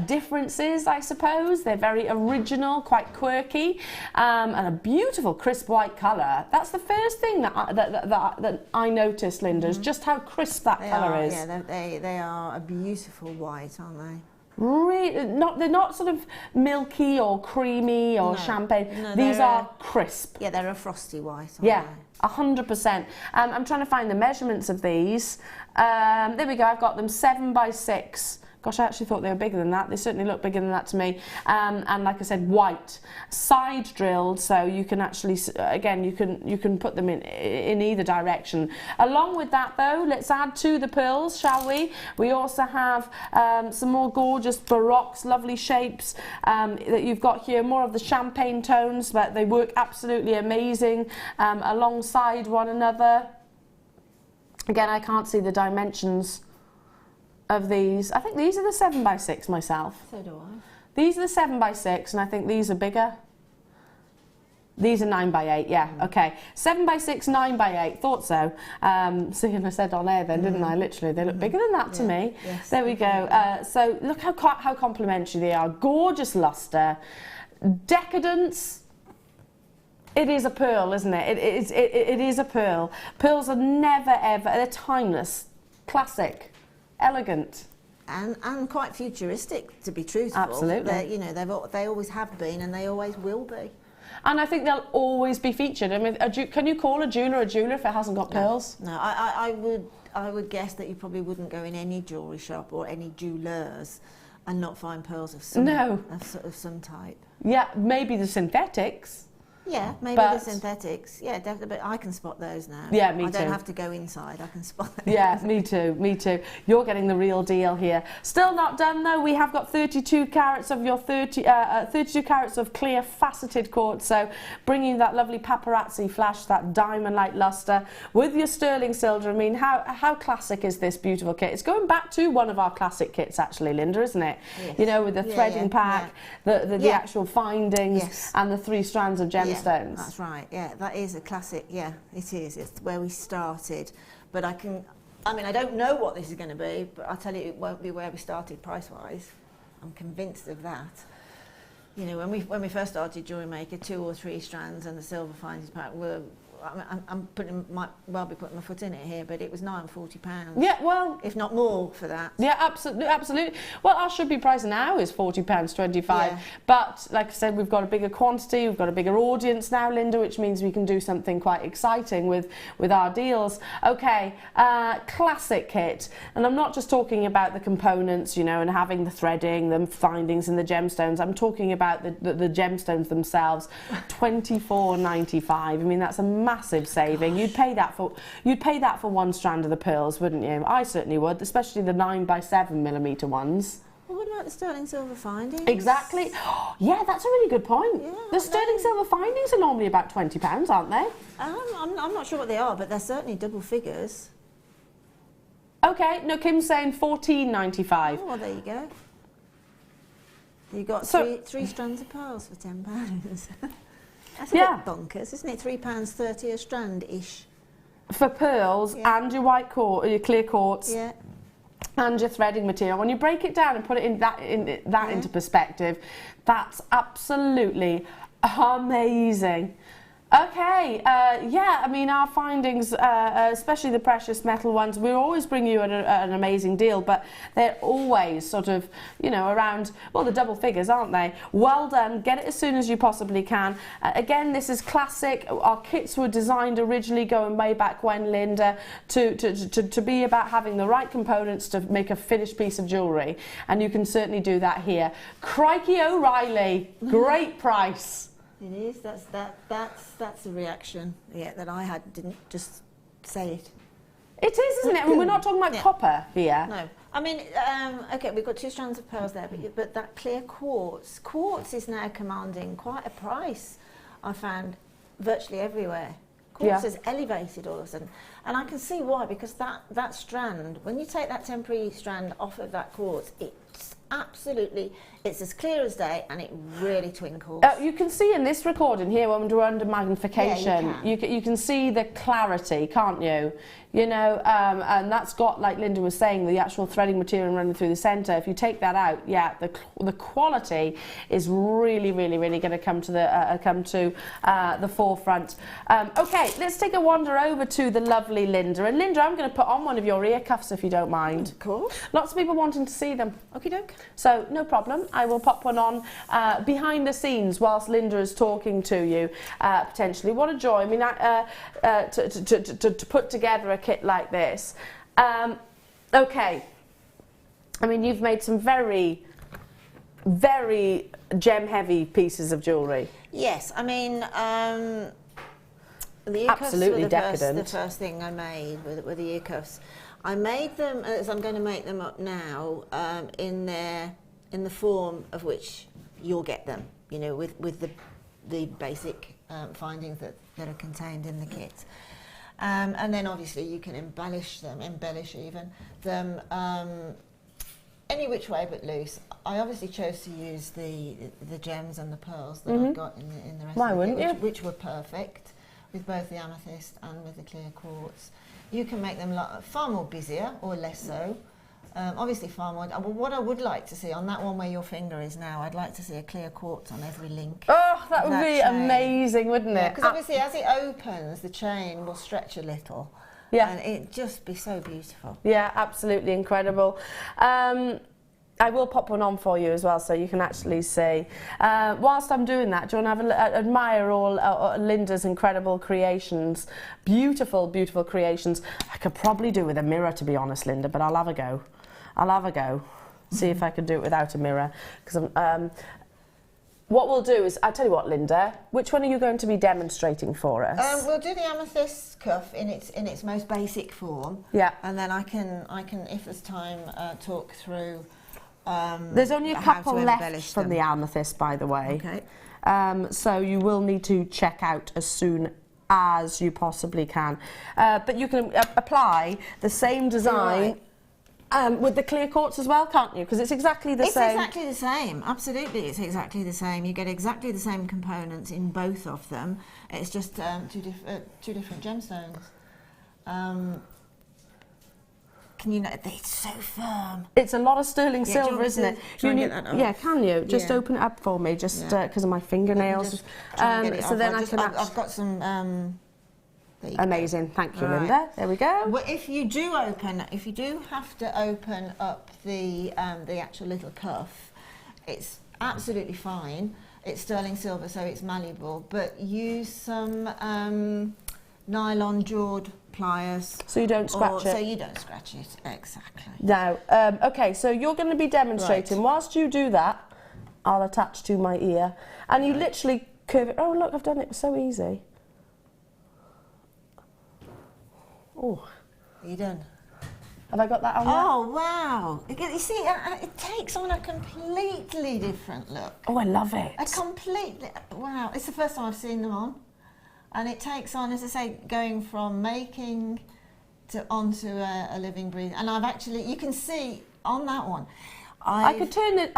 differences, I suppose. They're very original, quite quirky, and a beautiful crisp white colour. That's the first thing that I noticed, Linda, is just how crisp that colour is. Yeah, they are a beautiful white, aren't they? Really, they're not sort of milky or creamy or champagne. No, these are crisp. Yeah, they're a frosty white, aren't Yeah, they? 100%. I'm trying to find the measurements of these. There we go, I've got them 7 by 6. Gosh, I actually thought they were bigger than that. They certainly look bigger than that to me. And like I said, white, side drilled, so you can actually, again, you can put them in either direction. Along with that, though, let's add to the pearls, shall we? We also have some more gorgeous baroques, lovely shapes that you've got here. More of the champagne tones, but they work absolutely amazing alongside one another. Again, I can't see the dimensions of these. I think these are the 7 by 6 myself. So do I. These are the 7 by 6, and I think these are bigger. These are 9 by 8, yeah, okay. 7 by 6, 9 by 8, thought so. Seeing I said on air then, didn't I? Literally, they look bigger than that to me. Yes, there we go. So look how complementary they are. Gorgeous lustre, decadence. It is a pearl, isn't it? It is a pearl. Pearls are never ever, they're timeless, classic. Elegant and quite futuristic, to be truthful. Absolutely. They always have been, and they always will be. And I think they'll always be featured. I mean, can you call a jeweller if it hasn't got pearls? No, I would guess that you probably wouldn't go in any jewellery shop or any jewellers and not find pearls of some of some type. Yeah, maybe the synthetics. Yeah, maybe the synthetics. Yeah, definitely. But I can spot those now. Yeah, me too. I don't have to go inside. I can spot them. Yeah, me too. Me too. You're getting the real deal here. Still not done though. We have got 32 carats of your 32 carats of clear faceted quartz. So bringing that lovely paparazzi flash, that diamond-like luster with your sterling silver. I mean, how classic is this beautiful kit? It's going back to one of our classic kits, actually, Linda, isn't it? Yes. You know, with the threading pack, the actual findings, and the 3 strands of gemstones. Yeah, that's right. Yeah, that is a classic. Yeah, it is. It's where we started. But I don't know what this is going to be, but I'll tell you, it won't be where we started price-wise. I'm convinced of that. You know, when we first started Jewellery Maker, 2 or 3 strands and the silver findings pack were. Might well be putting my foot in it here, but it was £940. Yeah, well, if not more for that. Yeah, absolutely. Well, our should be price now is £40.25. Yeah. But like I said, we've got a bigger quantity, we've got a bigger audience now, Linda, which means we can do something quite exciting with our deals. Okay, classic kit, and I'm not just talking about the components, you know, and having the threading, the findings, and the gemstones. I'm talking about the gemstones themselves. £24.95. I mean, that's a massive saving. You'd pay that for 1 strand of the pearls, wouldn't you? I certainly would, especially the 9 by 7 millimetre ones. Well, what about the sterling silver findings? Exactly. Yeah, that's a really good point. Yeah, the sterling silver findings are normally about £20, aren't they? I'm not sure what they are, but they're certainly double figures. Okay, no, Kim's saying £14.95. Oh, well, there you go. You got three strands of pearls for £10. That's a bit bonkers, isn't it? £3.30 a strand-ish. For pearls and your white quartz, your clear quartz, and your threading material. When you break it down and put it into perspective, that's absolutely amazing. Okay, yeah, I mean, our findings, especially the precious metal ones, we always bring you an amazing deal, but they're always sort of, you know, around, well, the double figures, aren't they? Well done, get it as soon as you possibly can. Again, this is classic. Our kits were designed originally going way back when, Linda, to be about having the right components to make a finished piece of jewellery, and you can certainly do that here. Crikey O'Reilly, great price. It is. That's the reaction. Yeah, that I had. Didn't just say it. It is, isn't it? I mean, we're not talking about copper here. No. I mean, okay, we've got 2 strands of pearls there, but that clear quartz is now commanding quite a price. I found virtually everywhere. Quartz has elevated all of a sudden, and I can see why, because that strand, when you take that temporary strand off of that quartz, it's absolutely, it's as clear as day, and it really twinkles. You can see in this recording here when we're under magnification, Yeah, you can see the clarity, can't you? You know, and that's got, like Linda was saying, the actual threading material running through the centre. If you take that out, yeah, the quality is really, really, really going to come to the forefront. Okay, let's take a wander over to the lovely Linda. And Linda, I'm going to put on one of your ear cuffs if you don't mind. Of course. Lots of people wanting to see them. Okie doke. So no problem. I will pop one on behind the scenes whilst Linda is talking to you. Potentially, what a joy! I mean, to put together a kit like this. Okay. I mean, you've made some very, very gem-heavy pieces of jewellery. Yes, I mean, the ear Absolutely cuffs were decadent. the first thing I made with the ear cuffs. I made them, as I'm going to make them up now, in the form of which you'll get them, you know, with the basic findings that are contained in the kit. And then obviously you can embellish even them any which way but loose. I obviously chose to use the gems and the pearls that I've got in the rest Why of the wouldn't kit, you? which were perfect with both the amethyst and with the clear quartz. You can make them far more busier or less so. Obviously far more. What I would like to see on that one where your finger is now, I'd like to see a clear quartz on every link. Oh, that would be chain. amazing, wouldn't it? Because obviously as it opens, the chain will stretch a little. Yeah. And it'd just be so beautiful. Yeah, absolutely incredible. I will pop one on for you as well, so you can actually see. Whilst I'm doing that, do you want to admire all Linda's incredible creations? Beautiful, beautiful creations. I could probably do with a mirror, to be honest, Linda, but I'll have a go. See if I can do it without a mirror. Because what we'll do is, I'll tell you what, Linda, which one are you going to be demonstrating for us? We'll do the amethyst cuff in its most basic form. Yeah. And then I can, if there's time, talk through. There's only a how couple to left embellish from them. the amethyst, by the way. Okay. So you will need to check out as soon as you possibly can. But you can apply the same design with the clear quartz as well, can't you? Because it's exactly the same. It's exactly the same. Absolutely, it's exactly the same. You get exactly the same components in both of them. It's just two different gemstones. Can you know, it's so firm. It's a lot of sterling Yeah, do you silver, want me isn't to it? try and get that off? Yeah, can you? Just Yeah. open it up for me, just Yeah. because of my fingernails. Just try and get it So off. then I can. I've got some. There you go. Amazing, thank you, Right. Linda. There we go. Well, if you do have to open up the actual little cuff, it's absolutely fine. It's sterling silver, so it's malleable. But use some nylon jawed pliers. So you don't scratch it. So you don't scratch it, exactly. Now, okay, so you're going to be demonstrating. Right. Whilst you do that, I'll attach to my ear. And you literally curve it. Oh, look, I've done it. It was so easy. Oh, Are you done? have I got that on there? Oh, wow. You see, it takes on a completely different look. Oh, I love it. Wow. It's the first time I've seen them on. And it takes on, as I say, going from making to onto a living, breathing. And I've actually, you can see on that one, I could turn it,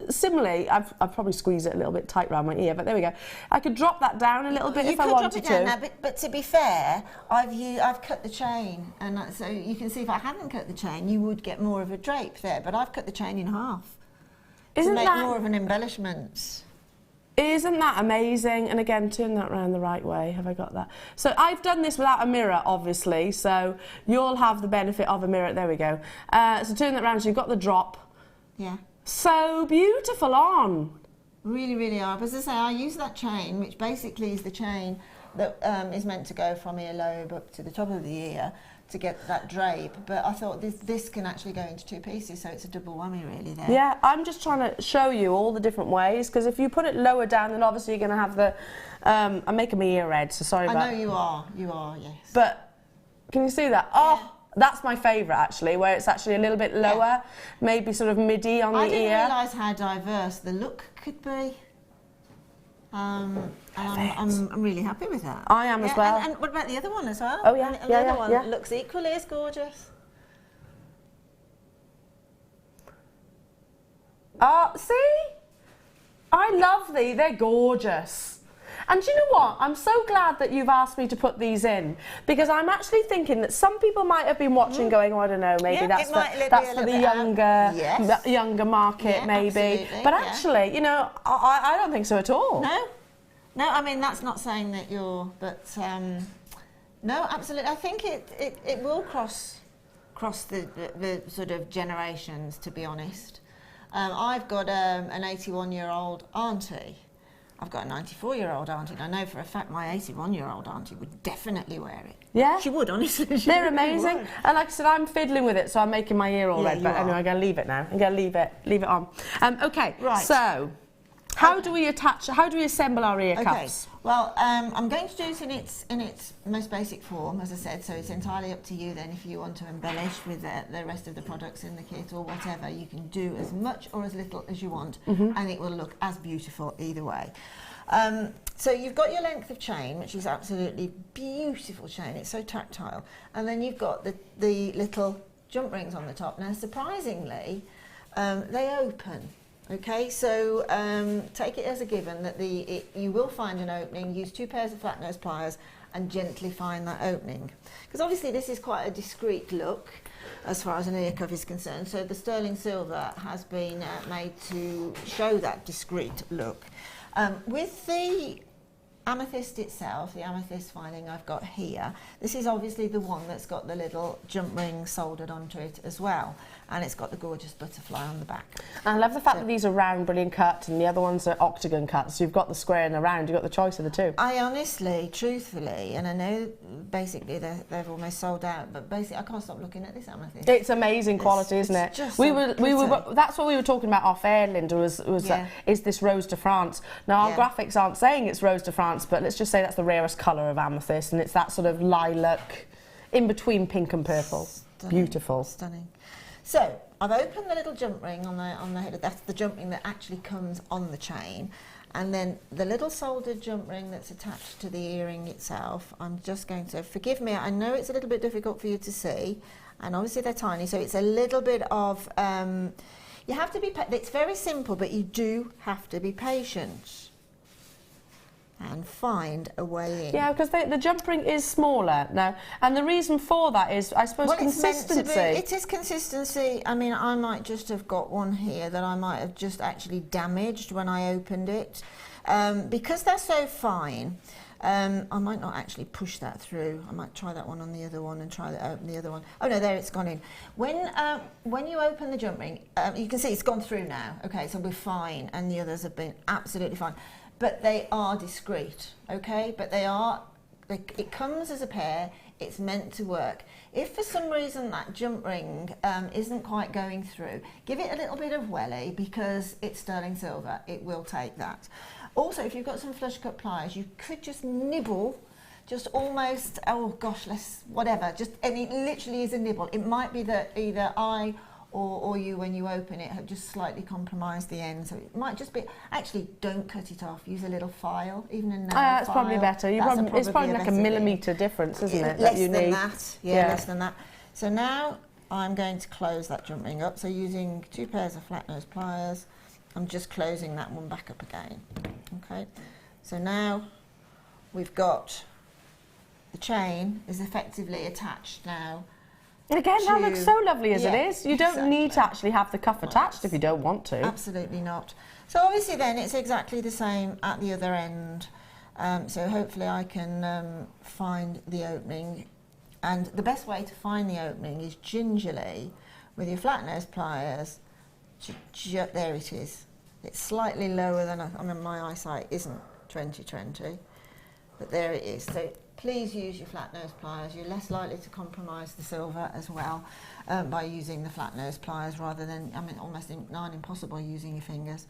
similarly, I've probably squeezed it a little bit tight around my ear, but there we go. I could drop that down a little bit if I wanted to. Now, but to be fair, I've cut the chain, and so you can see if I hadn't cut the chain, you would get more of a drape there, but I've cut the chain in half to make more of an embellishment. Isn't that amazing? And again, turn that around the right way. Have I got that? So I've done this without a mirror, obviously, so you'll have the benefit of a mirror. There we go. So turn that around, so you've got the drop. Yeah. So beautiful on. Really, really are. But as I say, I use that chain, which basically is the chain that is meant to go from earlobe up to the top of the ear to get that drape. But I thought this can actually go into two pieces, so it's a double whammy really there. Yeah, I'm just trying to show you all the different ways, because if you put it lower down, then obviously you're going to have the... I'm making my ear red, so sorry about... I know you are, yes. But can you see that? Oh, yeah. That's my favourite, actually, where it's actually a little bit lower, maybe sort of midi on the ear. I didn't realise how diverse the look could be. And I'm really happy with that. I am as well. And what about the other one as well? Oh, yeah. And the other one looks equally as gorgeous. See? I love these. They're gorgeous. And do you know what? I'm so glad that you've asked me to put these in, because I'm actually thinking that some people might have been watching going, oh, I don't know, maybe that's for the younger market, maybe. Absolutely, but actually, you know, I don't think so at all. No, I mean, that's not saying that you're, but no, absolutely. I think it will cross the sort of generations, to be honest. I've got an 81-year-old auntie. I've got a 94-year-old auntie, and I know for a fact my 81-year-old auntie would definitely wear it. Yeah? She would, honestly. They're amazing. And like I said, I'm fiddling with it, so I'm making my ear all red, but anyway, I'm going to leave it now. I'm going to leave it on. Okay, right. So, how do we assemble our ear cuffs? Well, I'm going to do it in its most basic form, as I said, so it's entirely up to you then if you want to embellish with the rest of the products in the kit or whatever. You can do as much or as little as you want, and it will look as beautiful either way. So you've got your length of chain, which is absolutely beautiful chain. It's so tactile. And then you've got the little jump rings on the top. Now, surprisingly, they open. Okay, so take it as a given that you will find an opening. Use 2 pairs of flat nose pliers and gently find that opening. Because obviously this is quite a discreet look as far as an ear cuff is concerned. So the sterling silver has been made to show that discreet look. With the amethyst itself, the amethyst finding I've got here, this is obviously the one that's got the little jump ring soldered onto it as well, and it's got the gorgeous butterfly on the back. And I love the fact that these are round, brilliant cut, and the other ones are octagon cuts, so you've got the square and the round, you've got the choice of the two. I honestly, truthfully, and I know basically they've almost sold out, but basically I can't stop looking at this amethyst. It's amazing quality, isn't it? Just that's what we were talking about off air, Linda, is this Rose de France. Now our graphics aren't saying it's Rose de France, but let's just say that's the rarest colour of amethyst, and it's that sort of lilac in between pink and purple. Stunning. Beautiful. Stunning. So I've opened the little jump ring on the head. That's the jump ring that actually comes on the chain, and then the little soldered jump ring that's attached to the earring itself. I'm just going to, forgive me, I know it's a little bit difficult for you to see, and obviously they're tiny, so it's a little bit of you have to be, it's very simple, but you do have to be patient and find a way in. Yeah, because the jump ring is smaller now, and the reason for that is, I suppose, consistency. It is consistency. I mean, I might just have got one here that I might have just actually damaged when I opened it. Because they're so fine, I might not actually push that through. I might try that one on the other one and try to open the other one. Oh no, there it's gone in. When you open the jump ring, you can see it's gone through now. Okay, so we're fine, and the others have been absolutely fine. But they are discreet, okay? But it comes as a pair, it's meant to work. If for some reason that jump ring isn't quite going through, give it a little bit of welly, because it's sterling silver, it will take that. Also, if you've got some flush cut pliers, you could just nibble, just almost, oh gosh, and it literally is a nibble. It might be that either I or you, when you open it, have just slightly compromised the end, so it might just be, actually don't cut it off, use a little file, even a nail file. That's probably better. It's probably like a millimetre difference, isn't it? Less than that, less than that. So now I'm going to close that jump ring up, so using 2 pairs of flat nose pliers, I'm just closing that one back up again. Okay, so now we've got the chain is effectively attached now. Again, that looks so lovely as it is. You don't need to actually have the cuff attached if you don't want to. Absolutely not. So obviously then it's exactly the same at the other end. So hopefully I can find the opening. And the best way to find the opening is gingerly, with your flat nose pliers, there it is. It's slightly lower than, I mean, my eyesight isn't 20/20, but there it is. So please use your flat nose pliers. You're less likely to compromise the silver as well by using the flat nose pliers rather than, I mean, almost impossible using your fingers.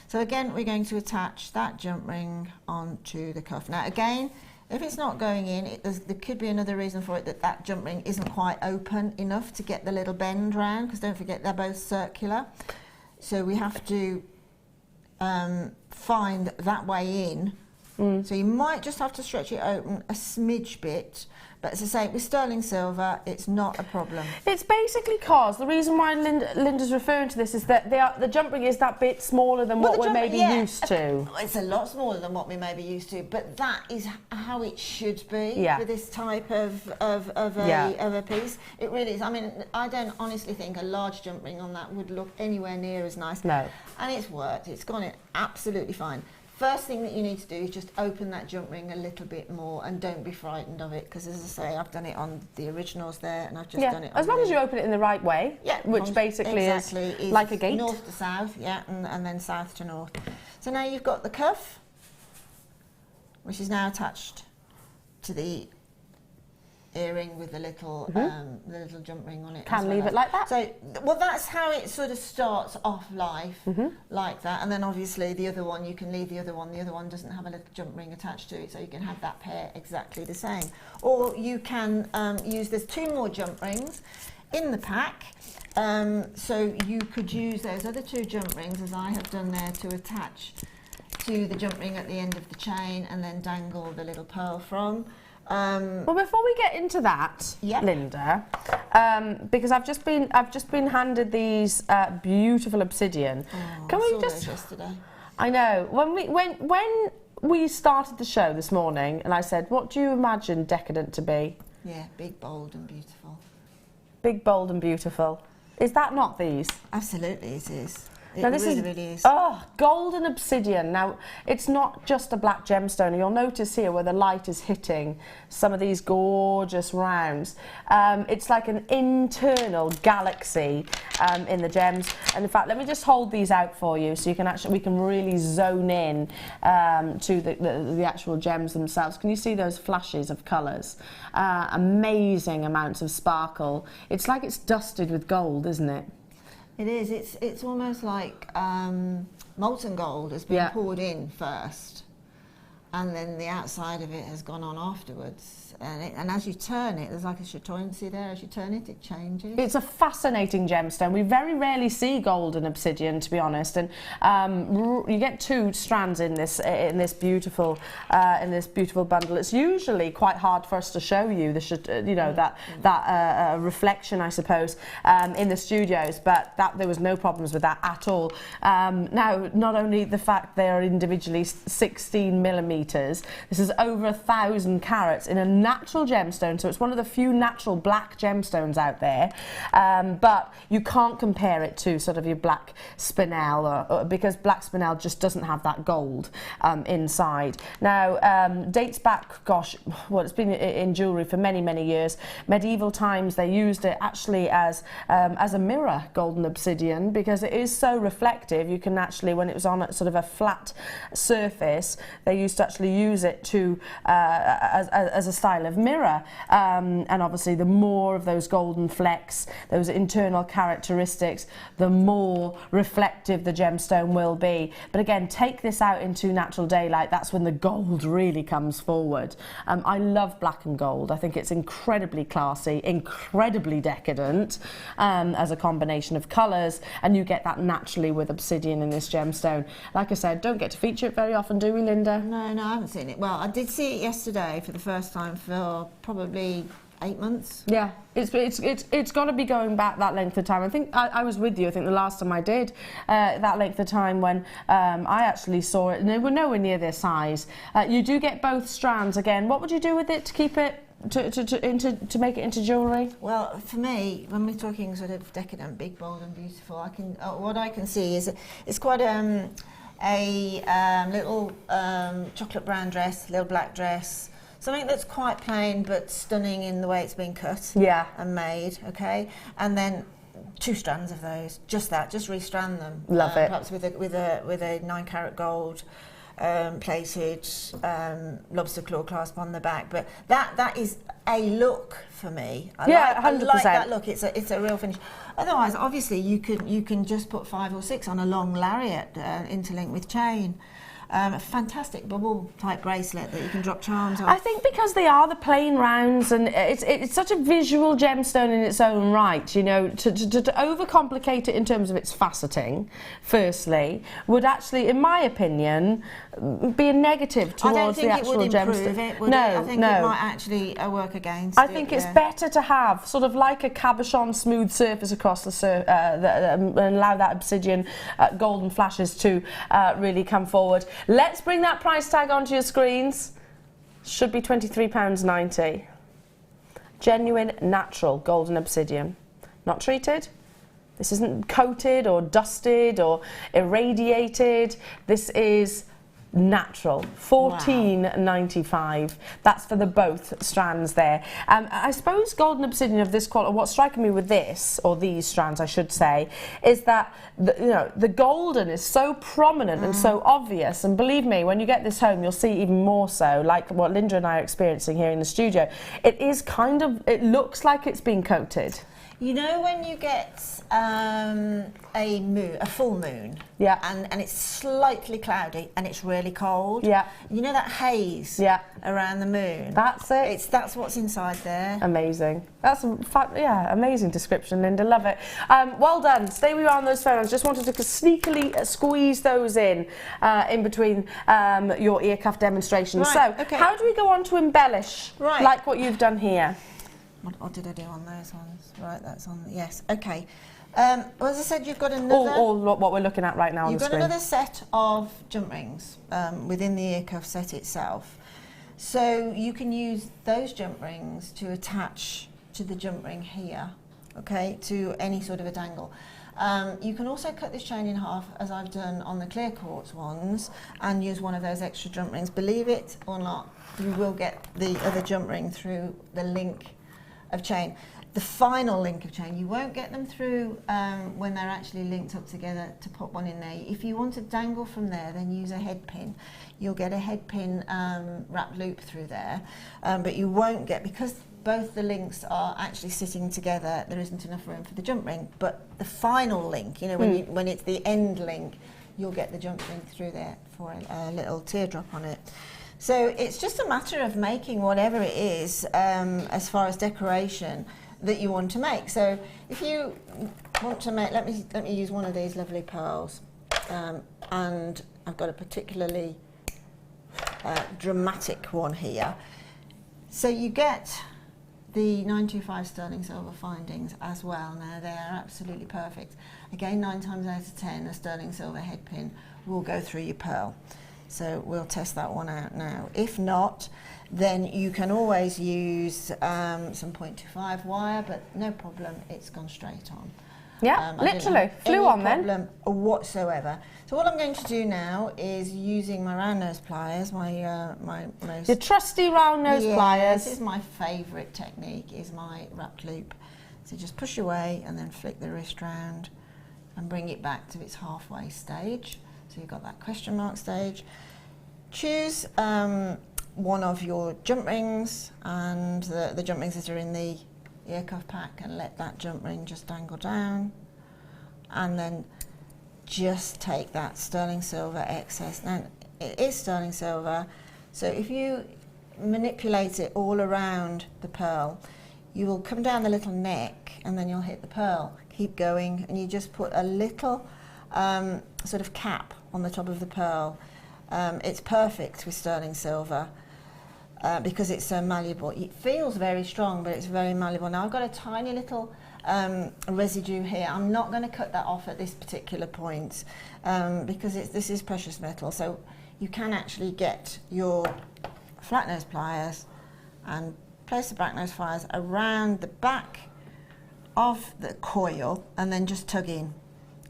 So again, we're going to attach that jump ring onto the cuff. Now again, if it's not going in, there could be another reason for it, that jump ring isn't quite open enough to get the little bend round, because don't forget they're both circular. So we have to find that way in So you might just have to stretch it open a smidge bit. But as I say, with sterling silver, it's not a problem. It's basically because the reason why Linda's referring to this is that the jump ring is that bit smaller than what we're maybe used to. It's a lot smaller than what we may be used to, but that is how it should be for this type of a piece. It really is. I mean, I don't honestly think a large jump ring on that would look anywhere near as nice. No. And it's worked. It's gone in absolutely fine. First thing that you need to do is just open that jump ring a little bit more and don't be frightened of it, because as I say, I've done it on the originals there and I've just done it on as long as you open it in the right way, which basically is like a gate. North to south, and then south to north. So now you've got the cuff, which is now attached to the earring with the little jump ring on it. Can leave it like that. So, well, that's how it sort of starts off life, like that. And then obviously the other one, you can leave the other one. The other one doesn't have a little jump ring attached to it, so you can have that pair exactly the same. Or you can use, there's 2 more jump rings in the pack. So you could use those other 2 jump rings, as I have done there, to attach to the jump ring at the end of the chain and then dangle the little pearl from. Well, before we get into that, Linda, because I've just been handed these beautiful obsidian. Oh, Can we just? Yesterday. I know when we started the show this morning, and I said, "What do you imagine decadent to be?" Yeah, big, bold, and beautiful. Big, bold, and beautiful. Is that not these? Absolutely, it is. Now this really is. Oh, golden obsidian. Now, it's not just a black gemstone. You'll notice here where the light is hitting some of these gorgeous rounds. It's like an internal galaxy in the gems. And in fact, let me just hold these out for you so you can we can really zone in to the actual gems themselves. Can you see those flashes of colours? Amazing amounts of sparkle. It's like it's dusted with gold, isn't it? It is. It's almost like molten gold has been poured in first, and then the outside of it has gone on afterwards. And as you turn it, there's like a chatoyancy there. As you turn it, it changes. It's a fascinating gemstone. We very rarely see golden obsidian, to be honest. And you get 2 strands in this beautiful bundle. It's usually quite hard for us to show you that reflection, I suppose, in the studios. But there was no problems with that at all. Now, not only the fact they are individually 16 millimeters. This is over 1,000 carats in a natural gemstone, so it's one of the few natural black gemstones out there, but you can't compare it to sort of your black spinel, because black spinel just doesn't have that gold inside. Now, dates back, gosh, well, it's been in jewellery for many, many years. Medieval times, they used it actually as a mirror, golden obsidian, because it is so reflective. You can actually, when it was on a sort of a flat surface, they used to actually use it to as a style of mirror, and obviously the more of those golden flecks, those internal characteristics, the more reflective the gemstone will be. But again, take this out into natural daylight, that's when the gold really comes forward. I love black and gold. I think it's incredibly classy, incredibly decadent as a combination of colours, and you get that naturally with obsidian in this gemstone. Like I said, don't get to feature it very often, do we, Linda? No, I haven't seen it. Well, I did see it yesterday for the first time for probably 8 months. Yeah, it's got to be going back that length of time. I think I was with you. I think the last time I did that length of time when I actually saw it, and they were nowhere near their size. You do get both strands again. What would you do with it to keep it to make it into jewellery? Well, for me, when we're talking sort of decadent, big, bold, and beautiful, what I can see is it's quite a little chocolate brown dress, little black dress. Something that's quite plain but stunning in the way it's been cut and made, okay? And then 2 strands of those, just restrand them. Love it. Perhaps with a 9 carat gold plated lobster claw clasp on the back. But that is a look for me. I like that look. It's a real finish. Otherwise, obviously, you can just put 5 or 6 on a long lariat interlinked with chain. A fantastic bubble type bracelet that you can drop charms on. I think because they are the plain rounds, and it's such a visual gemstone in its own right, you know, to overcomplicate it in terms of its faceting, firstly, would actually, in my opinion, be a negative towards the actual gemstone. I don't think it would improve it, would it? I think it might actually work against I think it's better to have sort of like a cabochon smooth surface across the and allow that obsidian golden flashes to really come forward. Let's bring that price tag onto your screens. Should be £23.90. Genuine, natural golden obsidian. Not treated. This isn't coated or dusted or irradiated. This is natural. £14.95. That's for the both strands there. I suppose golden obsidian of this quality, what's striking me with this, or these strands I should say, is that the golden is so prominent and so obvious, and believe me, when you get this home you'll see even more so, like what Linda and I are experiencing here in the studio. It is kind of, it looks like it's been coated. You know when you get a full moon, yeah, and it's slightly cloudy and it's really cold, yeah, you know that haze, yeah, around the moon. That's it. That's what's inside there. Amazing. That's amazing description, Linda. Love it. Well done. Stay where you are on those phones. Just wanted to sneakily squeeze those in between your ear cuff demonstrations. Right, so, okay. How do we go on to embellish, like what you've done here? What did I do on those ones? Right, that's on. Yes. Okay. Well, as I said, you've got another. All what we're looking at right now on the screen. You've got another set of jump rings within the ear cuff set itself. So you can use those jump rings to attach to the jump ring here, okay, to any sort of a dangle. You can also cut this chain in half, as I've done on the clear quartz ones, and use one of those extra jump rings. Believe it or not, you will get the other jump ring through the link of chain. The final link of chain, you won't get them through when they're actually linked up together to put one in there. If you want to dangle from there, then use a head pin. You'll get a head pin wrap loop through there, but you won't get, because both the links are actually sitting together, there isn't enough room for the jump ring. But the final link, you know, when it's the end link, you'll get the jump ring through there for a little teardrop on it. So it's just a matter of making whatever it is as far as decoration that you want to make. So if you want to make, let me use one of these lovely pearls, and I've got a particularly dramatic one here. So you get the 925 sterling silver findings as well. Now they are absolutely perfect. Again, 9 times out of 10, a sterling silver head pin will go through your pearl. So we'll test that one out now. If not, then you can always use some 0.25 wire, but no problem, it's gone straight on. Yeah, literally, flew on then. No problem whatsoever. So what I'm going to do now is using my round nose pliers, my most... Your trusty round nose pliers. This is my favourite technique, is my wrapped loop. So just push away and then flick the wrist round and bring it back to its halfway stage. So you've got that question mark stage. Choose one of your jump rings and the jump rings that are in the ear cuff pack, and let that jump ring just dangle down, and then just take that sterling silver excess. Now it is sterling silver, so if you manipulate it all around the pearl, you will come down the little neck and then you'll hit the pearl. Keep going, and you just put a little sort of cap on the top of the pearl. It's perfect with sterling silver because it's so malleable. It feels very strong, but it's very malleable. Now I've got a tiny little residue here. I'm not going to cut that off at this particular point because this is precious metal. So you can actually get your flat nose pliers and place the back nose pliers around the back of the coil and then just tug in.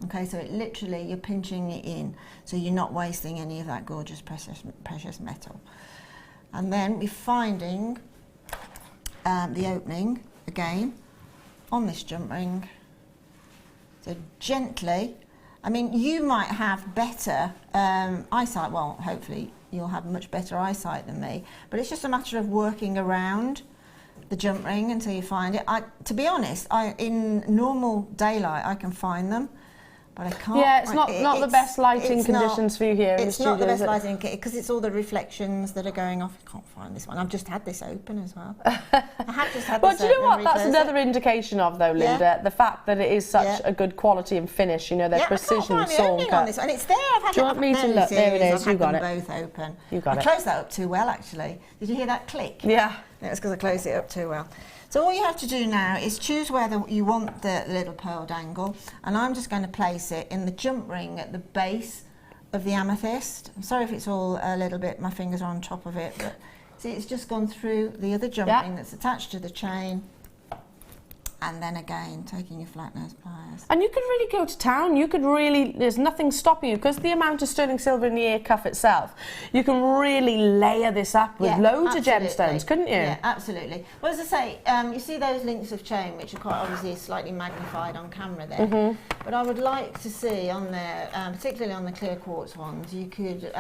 Okay, so it literally, you're pinching it in, so you're not wasting any of that gorgeous precious metal. And then we're finding the opening again on this jump ring. So gently, I mean, you might have better eyesight, well, hopefully you'll have much better eyesight than me, but it's just a matter of working around the jump ring until you find it. To be honest, in normal daylight I can find them. but I can't. Yeah, it's not the best lighting conditions for you here in the studio. It's not the best lighting because it's all the reflections that are going off. I can't find this one. I've just had this open as well. I have just had well, this do you know open. what? That's another indication of, though, Linda, the fact that it is such a good quality and finish. You know, their precision I can't find the sawn opening cut. on this one. It's there. I've had do you want me to look? There it is. You got it. Both open. You got it. I closed that up too well, actually. Did you hear that click? Yeah. That's because I closed it up too well. So all you have to do now is choose where you want the little pearl dangle, and I'm just going to place it in the jump ring at the base of the amethyst. I'm sorry if it's all a little bit, my fingers are on top of it, but see, it's just gone through the other jump ring that's attached to the chain. And then again, taking your flat nose pliers. And you could really go to town. You could really, there's nothing stopping you, because the amount of sterling silver in the ear cuff itself, you can really layer this up with loads of gemstones, couldn't you? Yeah, absolutely. Well, as I say, you see those links of chain, which are quite obviously slightly magnified on camera there. But I would like to see on there, particularly on the clear quartz ones, you could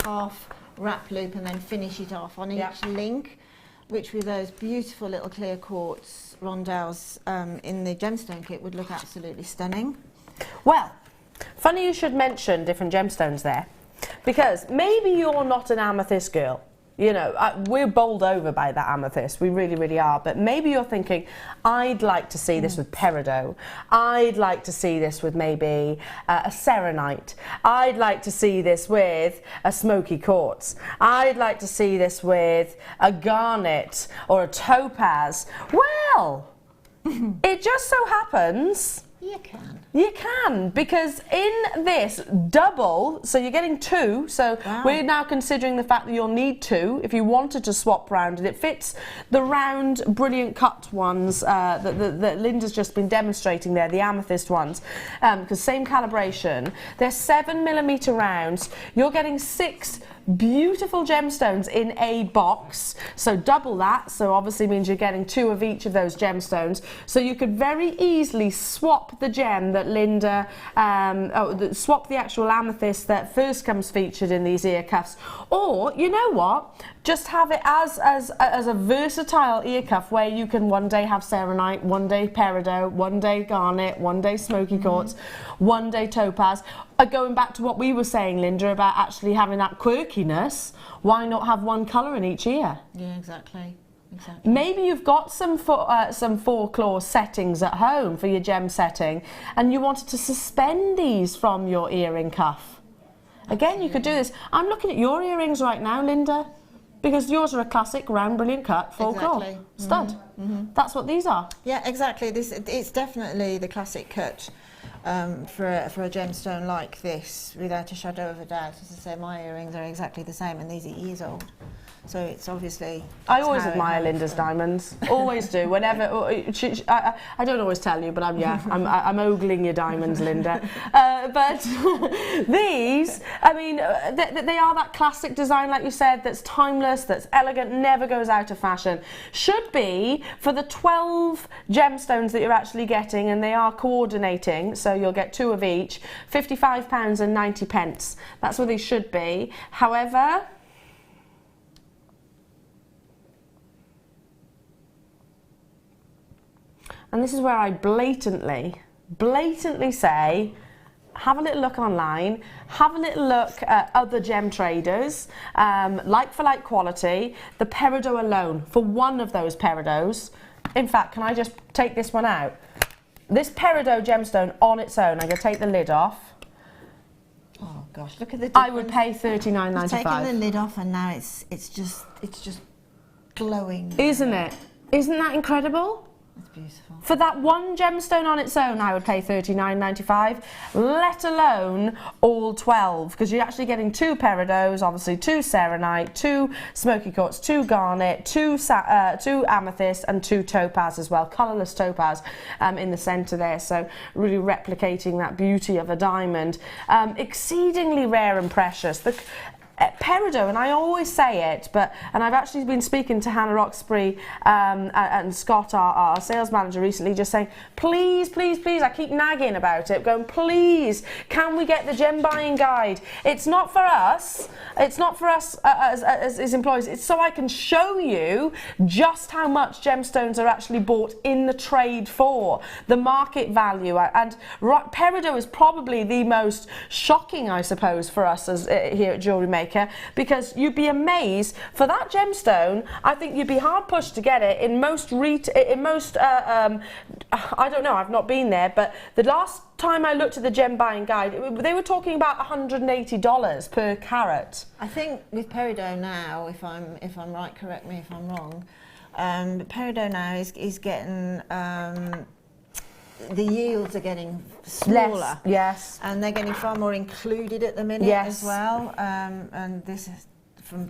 half wrap loop and then finish it off on each link, which with those beautiful little clear quartz rondelles in the gemstone kit would look absolutely stunning. Well, funny you should mention different gemstones there, because maybe you're not an amethyst girl. You know, we're bowled over by that amethyst, we really, really are, but maybe you're thinking, I'd like to see this with peridot, I'd like to see this with maybe a serenite, I'd like to see this with a smoky quartz, I'd like to see this with a garnet or a topaz. Well, it just so happens You can. you can, because in this double, so you're getting two, so we're now considering the fact that you'll need two if you wanted to swap round, and it fits the round brilliant cut ones that Linda's just been demonstrating there, the amethyst ones, because same calibration. They're 7mm rounds. You're getting 6 beautiful gemstones in a box, so double that, so obviously means you're getting 2 of each of those gemstones, so you could very easily swap the gem that Linda swap the actual amethyst that first comes featured in these ear cuffs, or you know what, just have it as a versatile ear cuff where you can one day have serenite, one day peridot, one day garnet, one day smoky quartz, one day topaz. Going back to what we were saying, Linda, about actually having that quirkiness, why not have one colour in each ear? Yeah, exactly. Exactly. Maybe you've got some four-claw settings at home for your gem setting, and you wanted to suspend these from your earring cuff. Again, you could do this. I'm looking at your earrings right now, Linda, because yours are a classic round brilliant cut four-claw stud. That's what these are. Yeah, exactly. It's definitely the classic cut. For a gemstone like this, without a shadow of a doubt. As I say, my earrings are exactly the same, and these are years old. So it's obviously... I always admire Linda's diamonds. Always do. Whenever I don't always tell you, but I'm ogling your diamonds, Linda. But these, I mean, they are that classic design, like you said, that's timeless, that's elegant, never goes out of fashion. Should be for the 12 gemstones that you're actually getting, and they are coordinating, so you'll get 2 of each. £55.90. That's what they should be. However, and this is where I blatantly say, have a little look online, have a little look at other gem traders, like for like quality, the peridot alone, for one of those peridots. In fact, can I just take this one out? This peridot gemstone on its own, I'm going to take the lid off. Oh gosh, look at the difference. I would pay $39.95. Taking the lid off, and now it's just glowing. Isn't it? Isn't that incredible? That's beautiful. For that one gemstone on its own, I would pay $39.95, let alone all 12, because you're actually getting 2 peridots, obviously 2 serenite, 2 smoky quartz, 2 garnet, 2 amethyst, and 2 topaz as well, colourless topaz in the centre there, so really replicating that beauty of a diamond. Exceedingly rare and precious. peridot, and I always say it, and I've actually been speaking to Hannah Roxbury and Scott, our sales manager, recently, just saying, please, please, please, I keep nagging about it, going, please, can we get the gem buying guide? It's not for us, as employees, it's so I can show you just how much gemstones are actually bought in the trade for, the market value, and peridot is probably the most shocking, I suppose, for us as here at Jewellery Maker, because you'd be amazed for that gemstone. I think you'd be hard pushed to get it in most I don't know, I've not been there, but the last time I looked at the gem buying guide, they were talking about $180 per carat. I think with peridot now, if I'm right, correct me if I'm wrong, peridot now is getting the yields are getting smaller. Less, yes. And they're getting far more included at the minute as well. And this is,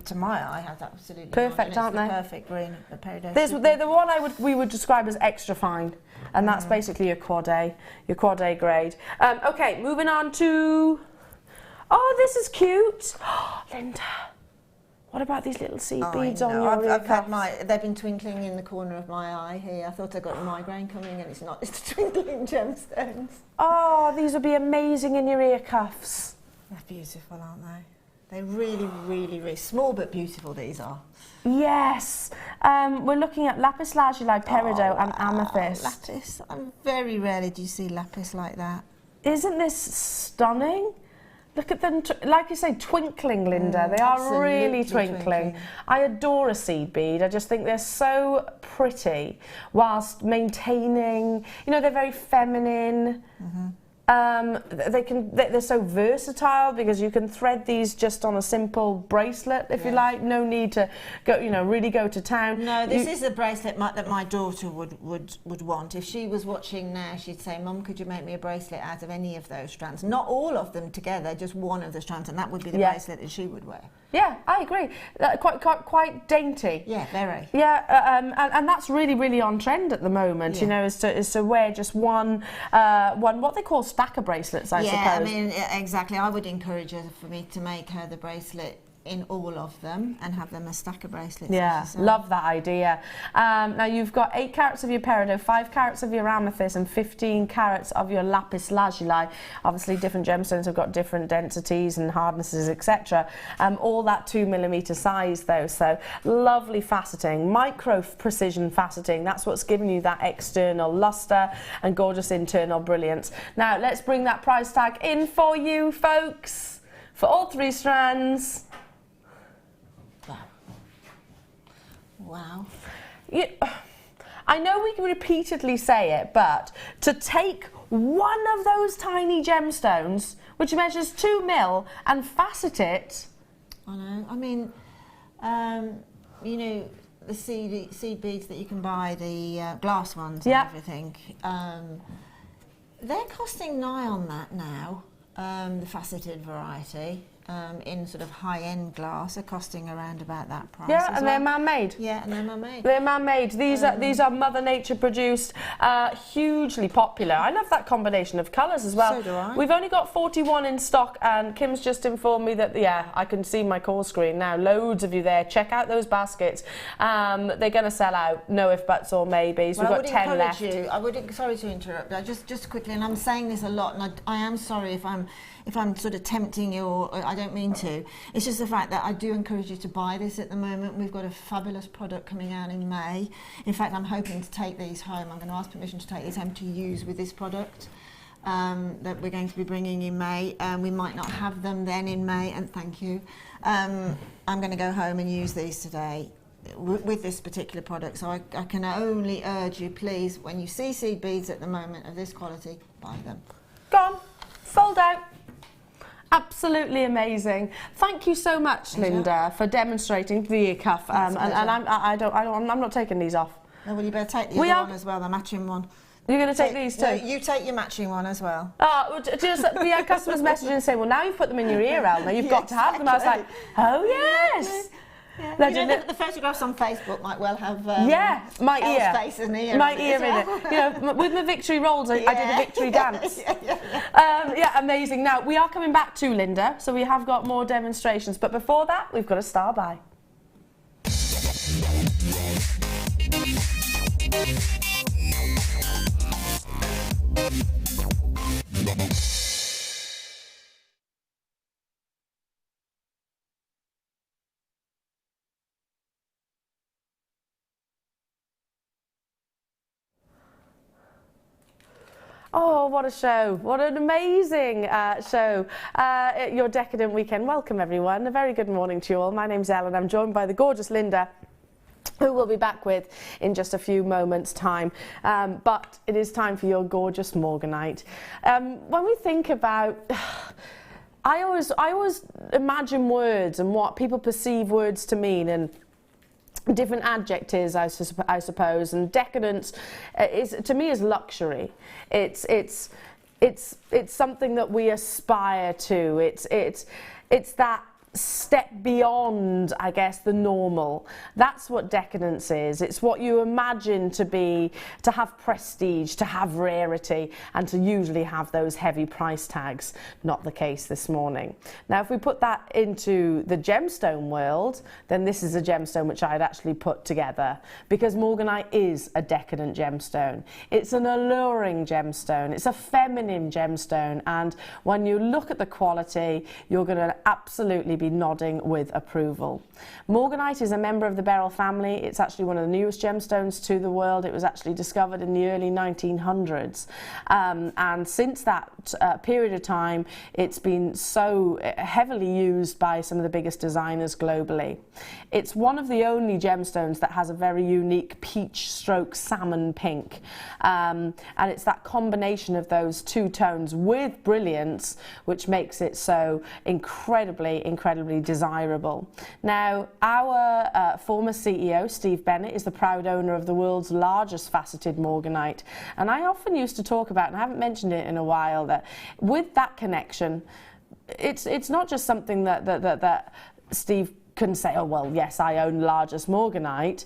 to my eye, has absolutely perfect, aren't they? Perfect green. The peridot. They're the one we would describe as extra fine, and that's basically your quad A grade. Okay, moving on to. Oh, this is cute, Linda. What about these little seed beads on your ear cuffs? They've been twinkling in the corner of my eye here. I thought I got a migraine coming, and it's not. It's the twinkling gemstones. Oh, these would be amazing in your ear cuffs. They're beautiful, aren't they? They're really, really, really small but beautiful. These are. Yes. We're looking at lapis lazuli, peridot, and amethyst. Lapis. Very rarely do you see lapis like that. Isn't this stunning? Look at them, like you say, twinkling, Linda. They are really twinkling. I adore a seed bead. I just think they're so pretty, whilst maintaining, they're very feminine. They're so versatile, because you can thread these just on a simple bracelet if you like. No need to go, really go to town. No, this is a bracelet that my daughter would want. If she was watching now, she'd say, Mum, could you make me a bracelet out of any of those strands? Not all of them together, just one of the strands, and that would be the bracelet that she would wear. Yeah, I agree. Quite dainty. Yeah, very. Yeah, and that's really, really on trend at the moment. Is to wear just one what they call stacker bracelets, I suppose. Yeah, I mean, exactly. I would encourage her for me to make her the bracelet in all of them and have them as stacker bracelets. Yeah, love that idea. Now you've got 8 carats of your peridot, 5 carats of your amethyst, and 15 carats of your lapis lazuli. Obviously, different gemstones have got different densities and hardnesses, etc. All that 2mm size, though. So lovely faceting, micro precision faceting. That's what's giving you that external luster and gorgeous internal brilliance. Now let's bring that price tag in for you, folks, for all 3 strands. Wow. I know we can repeatedly say it, but to take one of those tiny gemstones, which measures 2mm, and facet it. I know. I mean, the seed beads that you can buy, the glass ones and everything, they're costing nigh on that now, the faceted variety. In sort of high-end glass are costing around about that price. Yeah, and they're man-made. Yeah, and they're man-made. They're man-made. These are Mother Nature produced, hugely popular. I love that combination of colours as well. So do I. We've only got 41 in stock, and Kim's just informed me that, I can see my call screen now. Loads of you there. Check out those baskets. They're going to sell out. No if, buts, or maybes. We've got 10 left. Sorry to interrupt. Just quickly, and I'm saying this a lot, and I am sorry if I'm sort of tempting you, or I don't mean to. It's just the fact that I do encourage you to buy this at the moment. We've got a fabulous product coming out in May. In fact, I'm hoping to take these home. I'm going to ask permission to take these home to use with this product that we're going to be bringing in May. We might not have them then in May, and thank you. I'm going to go home and use these today with this particular product. So I can only urge you, please, when you see seed beads at the moment of this quality, buy them. Gone. Sold out. Absolutely amazing. Thank you so much, Linda, for demonstrating the ear cuff. And I'm not taking these off. No, well, you better take the other one as well, the matching one. You're going to take these too? No, you take your matching one as well. We had customers messaging and saying, well, now you've put them in your ear, Elle, now you've got to have them. I was like, oh, yes. You know, the photographs on Facebook might well have my Elle's ear, face and ear my in it ear as in well. it. You know, with my victory rolls, I did a victory dance. Amazing. Now we are coming back to Linda, so we have got more demonstrations. But before that, we've got a star by. Oh, what a show. What an amazing show. Your Decadent Weekend. Welcome, everyone. A very good morning to you all. My name's Elle, and I'm joined by the gorgeous Linda, who we'll be back with in just a few moments' time. But it is time for your gorgeous Morganite. When we think about... I always imagine words and what people perceive words to mean, and different adjectives, I suppose, and decadence to me is luxury. It's something that we aspire to. It's that step beyond, I guess, the normal. That's what decadence is. It's what you imagine to be, to have prestige, to have rarity, and to usually have those heavy price tags. Not the case this morning. Now, if we put that into the gemstone world, then this is a gemstone which I'd actually put together, because Morganite is a decadent gemstone. It's an alluring gemstone. It's a feminine gemstone, and when you look at the quality, you're going to absolutely be nodding with approval. Morganite is a member of the beryl family. It's actually one of the newest gemstones to the world. It was actually discovered in the early 1900s. And since that period of time, it's been so heavily used by some of the biggest designers globally. It's one of the only gemstones that has a very unique peach stroke salmon pink. And it's that combination of those two tones with brilliance which makes it so incredibly desirable. Now, our former CEO, Steve Bennett, is the proud owner of the world's largest faceted Morganite. And I often used to talk about, and I haven't mentioned it in a while, that with that connection, it's not just something that Steve can say, oh, well, yes, I own largest Morganite,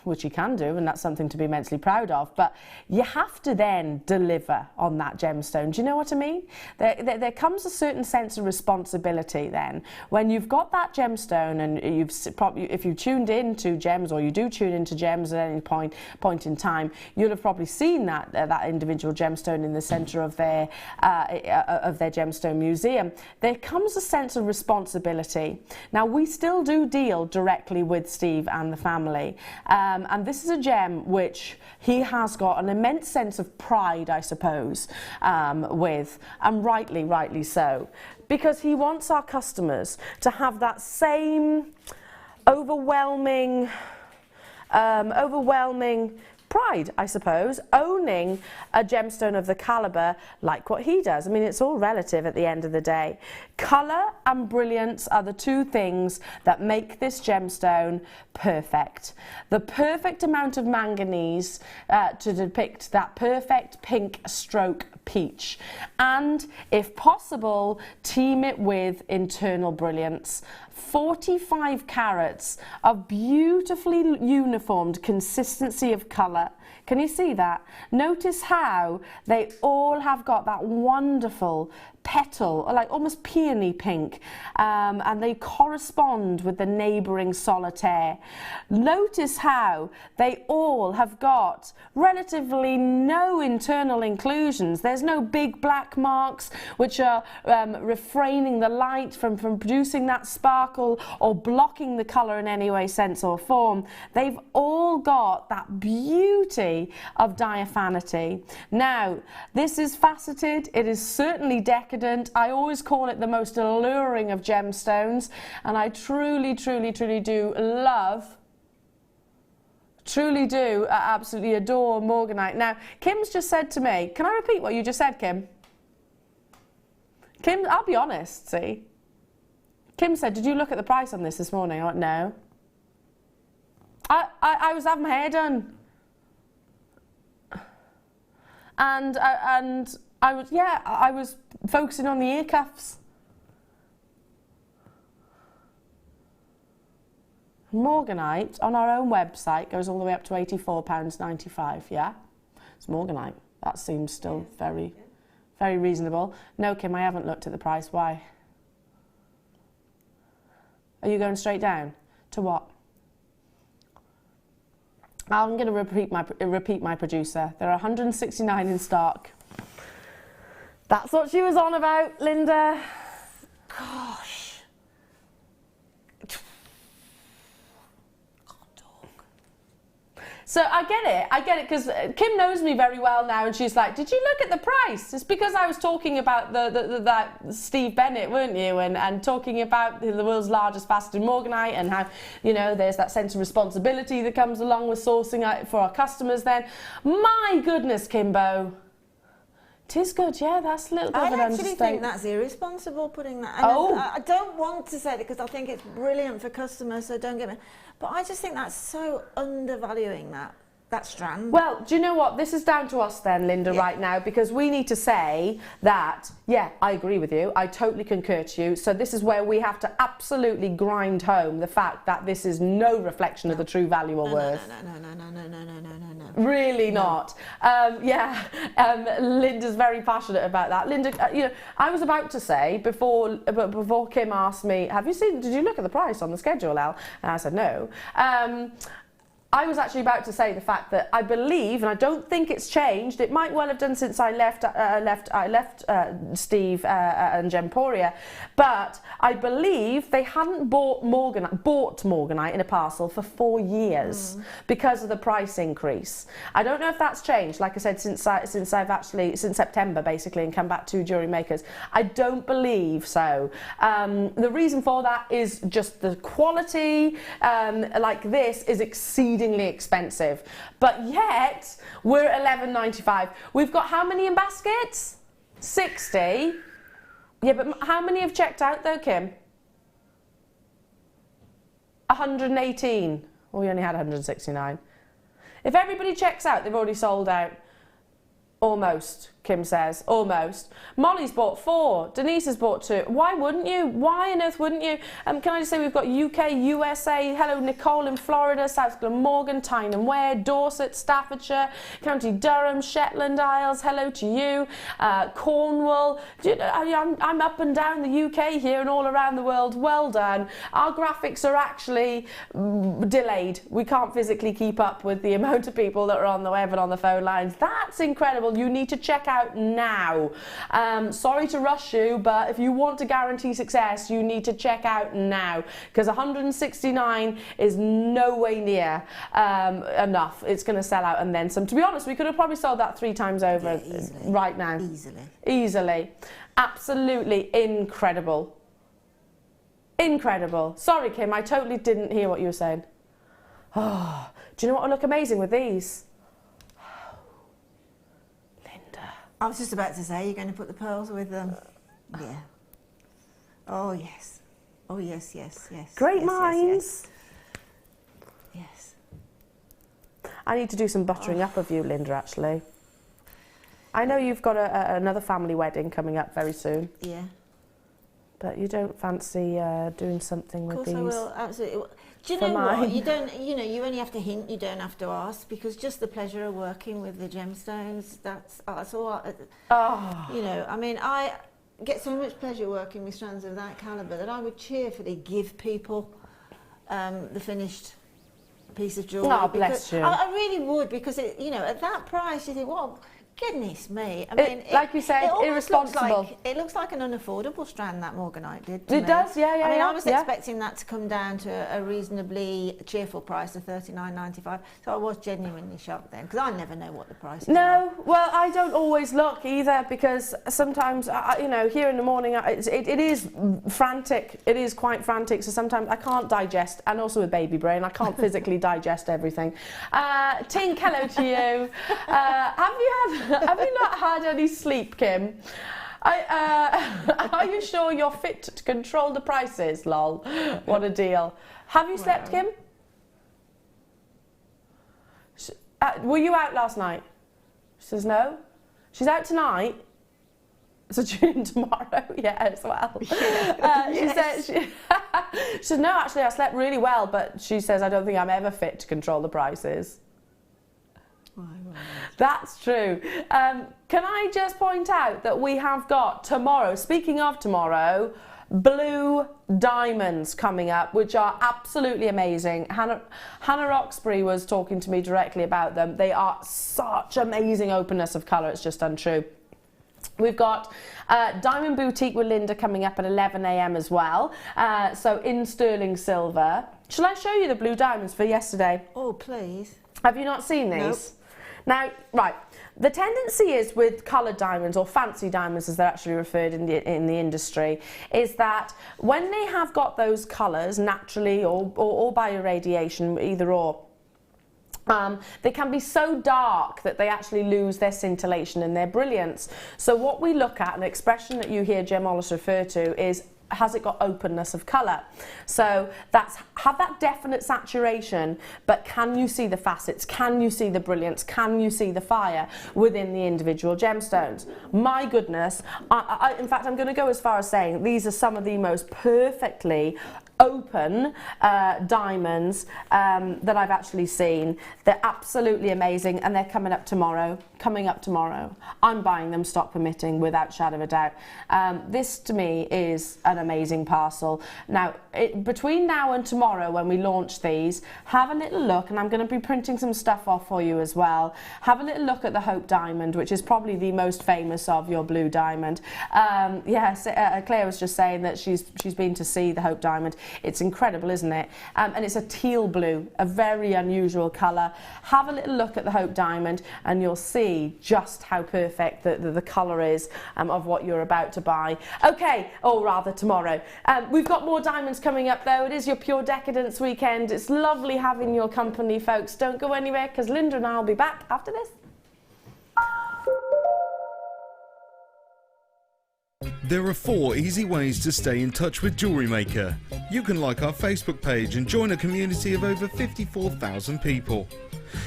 which you can do, and that's something to be immensely proud of, but you have to then deliver on that gemstone. Do you know what I mean? There comes a certain sense of responsibility then. When you've got that gemstone, and you've probably, if you've tuned into gems, or you do tune into gems at any point in time, you'll have probably seen that individual gemstone in the centre of their gemstone museum. There comes a sense of responsibility. Now, we still do deal directly with Steve and the family. And this is a gem which he has got an immense sense of pride, I suppose, with, and rightly so, because he wants our customers to have that same overwhelming pride, I suppose, owning a gemstone of the calibre like what he does. I mean, it's all relative at the end of the day. Colour and brilliance are the two things that make this gemstone perfect. The perfect amount of manganese to depict that perfect pink stroke peach, and if possible, team it with internal brilliance. 45 carats of beautifully uniformed consistency of colour. Can you see that? Notice how they all have got that wonderful petal, like almost peony pink, and they correspond with the neighbouring solitaire. Notice how they all have got relatively no internal inclusions. There's no big black marks which are refraining the light from producing that sparkle or blocking the colour in any way, sense or form. They've all got that beauty of diaphanity. Now, this is faceted, it is certainly decadent. I always call it the most alluring of gemstones, and I truly do absolutely adore Morganite. Now, Kim's just said to me, can I repeat what you just said, Kim? Kim, I'll be honest, see? Kim said, did you look at the price on this morning? I went, no. I was having my hair done. And I was focusing on the ear cuffs. Morganite on our own website goes all the way up to £84.95, yeah? It's Morganite. That seems still very, very reasonable. No, Kim, I haven't looked at the price. Why? Are you going straight down? To what? I'm going to repeat my producer. There are 169 in stock. That's what she was on about, Linda. Gosh. So I get it, because Kim knows me very well now, and she's like, did you look at the price? It's because I was talking about that Steve Bennett, weren't you, and talking about the world's largest faceted Morganite, and how, you know, there's that sense of responsibility that comes along with sourcing for our customers then. My goodness, Kimbo. It is good, yeah, that's a little bit of an I actually understatement. think that's irresponsible, putting that. And I don't want to say it because I think it's brilliant for customers, so don't get me. But I just think that's so undervaluing that strand. Well, do you know what? This is down to us then, Linda, right now, because we need to say that, yeah, I agree with you. I totally concur to you. So this is where we have to absolutely grind home the fact that this is no reflection of the true value or worth. No. Really not. Linda's very passionate about that. Linda, you know, I was about to say before Kim asked me, did you look at the price on the schedule, Elle? And I said no. I was actually about to say the fact that I believe, and I don't think it's changed, it might well have done since I left Steve and Gemporia, but I believe they hadn't bought Morganite in a parcel for 4 years because of the price increase. I don't know if that's changed, like I said, since September basically, and come back to Jewellery Makers. I don't believe so. The reason for that is just the quality, like this, is exceedingly expensive, but yet we're at £11.95. We've got how many in baskets? 60. Yeah, but how many have checked out though, Kim? 118. Well, we only had 169. If everybody checks out, they've already sold out. Almost, Kim says, almost. Molly's bought 4, Denise has bought 2. Why wouldn't you? Why on earth wouldn't you? Can I just say we've got UK, USA, hello Nicole in Florida, South Glamorgan, Tyne and Ware, Dorset, Staffordshire, County Durham, Shetland Isles, hello to you, Cornwall. I'm up and down the UK here and all around the world, well done. Our graphics are actually delayed. We can't physically keep up with the amount of people that are on the web and on the phone lines. That's incredible. You need to check out now. Sorry to rush you, but if you want to guarantee success, you need to check out now, because 169 is no way near enough. It's going to sell out and then some. To be honest, we could have probably sold that 3 times over right now. Easily. Absolutely incredible. Incredible. Sorry, Kim, I totally didn't hear what you were saying. Oh, do you know what will look amazing with these? I was just about to say, you're going to put the pearls with them. Yeah. Oh, yes. Oh, yes. Great minds. Yes. I need to do some buttering up of you, Linda, actually. I know you've got another family wedding coming up very soon. Yeah. But you don't fancy doing something with these? Of course I will, absolutely. Do you know what? You don't. You know, you only have to hint. You don't have to ask, because just the pleasure of working with the gemstones. That's all. You know, I mean, I get so much pleasure working with strands of that calibre that I would cheerfully give people the finished piece of jewellery. Oh, bless you. I really would, because you know, at that price, you think, well, goodness me. I mean, like you said, irresponsible. It looks like an unaffordable strand, that Morganite did. It does, yeah. I mean, I was expecting that to come down to a reasonably cheerful price of $39.95. So I was genuinely shocked then, because I never know what the price is. No, well, I don't always look either, because sometimes, you know, here in the morning, it is frantic. It is quite frantic. So sometimes I can't digest, and also with baby brain, I can't physically digest everything. Tink, hello to you. Have you not had any sleep, Kim? Are you sure you're fit to control the prices? Lol. What a deal. Have you slept, Kim? Were you out last night? She says no. She's out tonight. So tune tomorrow, yeah, as well. Yeah. She said She said, no, actually, I slept really well, but she says, I don't think I'm ever fit to control the prices. That's true. Can I just point out that we have got tomorrow, speaking of tomorrow, blue diamonds coming up, which are absolutely amazing. Hannah Roxbury was talking to me directly about them. They are such amazing openness of colour, it's just untrue. We've got Diamond Boutique with Linda coming up at 11 a.m. as well, so in sterling silver. Shall I show you the blue diamonds for yesterday? Oh, please. Have you not seen these? Nope. Now, right, the tendency is with coloured diamonds, or fancy diamonds as they're actually referred in the industry, is that when they have got those colours naturally or by irradiation, either or, they can be so dark that they actually lose their scintillation and their brilliance. So what we look at, an expression that you hear gemologists refer to, is has it got openness of colour? So that's have that definite saturation, but can you see the facets? Can you see the brilliance? Can you see the fire within the individual gemstones? My goodness, in fact, I'm going to go as far as saying these are some of the most perfectly open diamonds that I've actually seen. They're absolutely amazing, and they're coming up tomorrow. I'm buying them, stock permitting, without shadow of a doubt. This to me is an amazing parcel. Now, between now and tomorrow when we launch these, have a little look, and I'm going to be printing some stuff off for you as well. Have a little look at the Hope Diamond, which is probably the most famous of your blue diamond. Yes, Claire was just saying that she's been to see the Hope Diamond. It's incredible, isn't it? And it's a teal blue, a very unusual colour. Have a little look at the Hope Diamond and you'll see just how perfect the colour is of what you're about to buy. Okay, or rather tomorrow. We've got more diamonds coming up though. It is your Pure Decadence weekend. It's lovely having your company, folks. Don't go anywhere because Linda and I will be back after this. There are 4 easy ways to stay in touch with Jewellery Maker. You can like our Facebook page and join a community of over 54,000 people.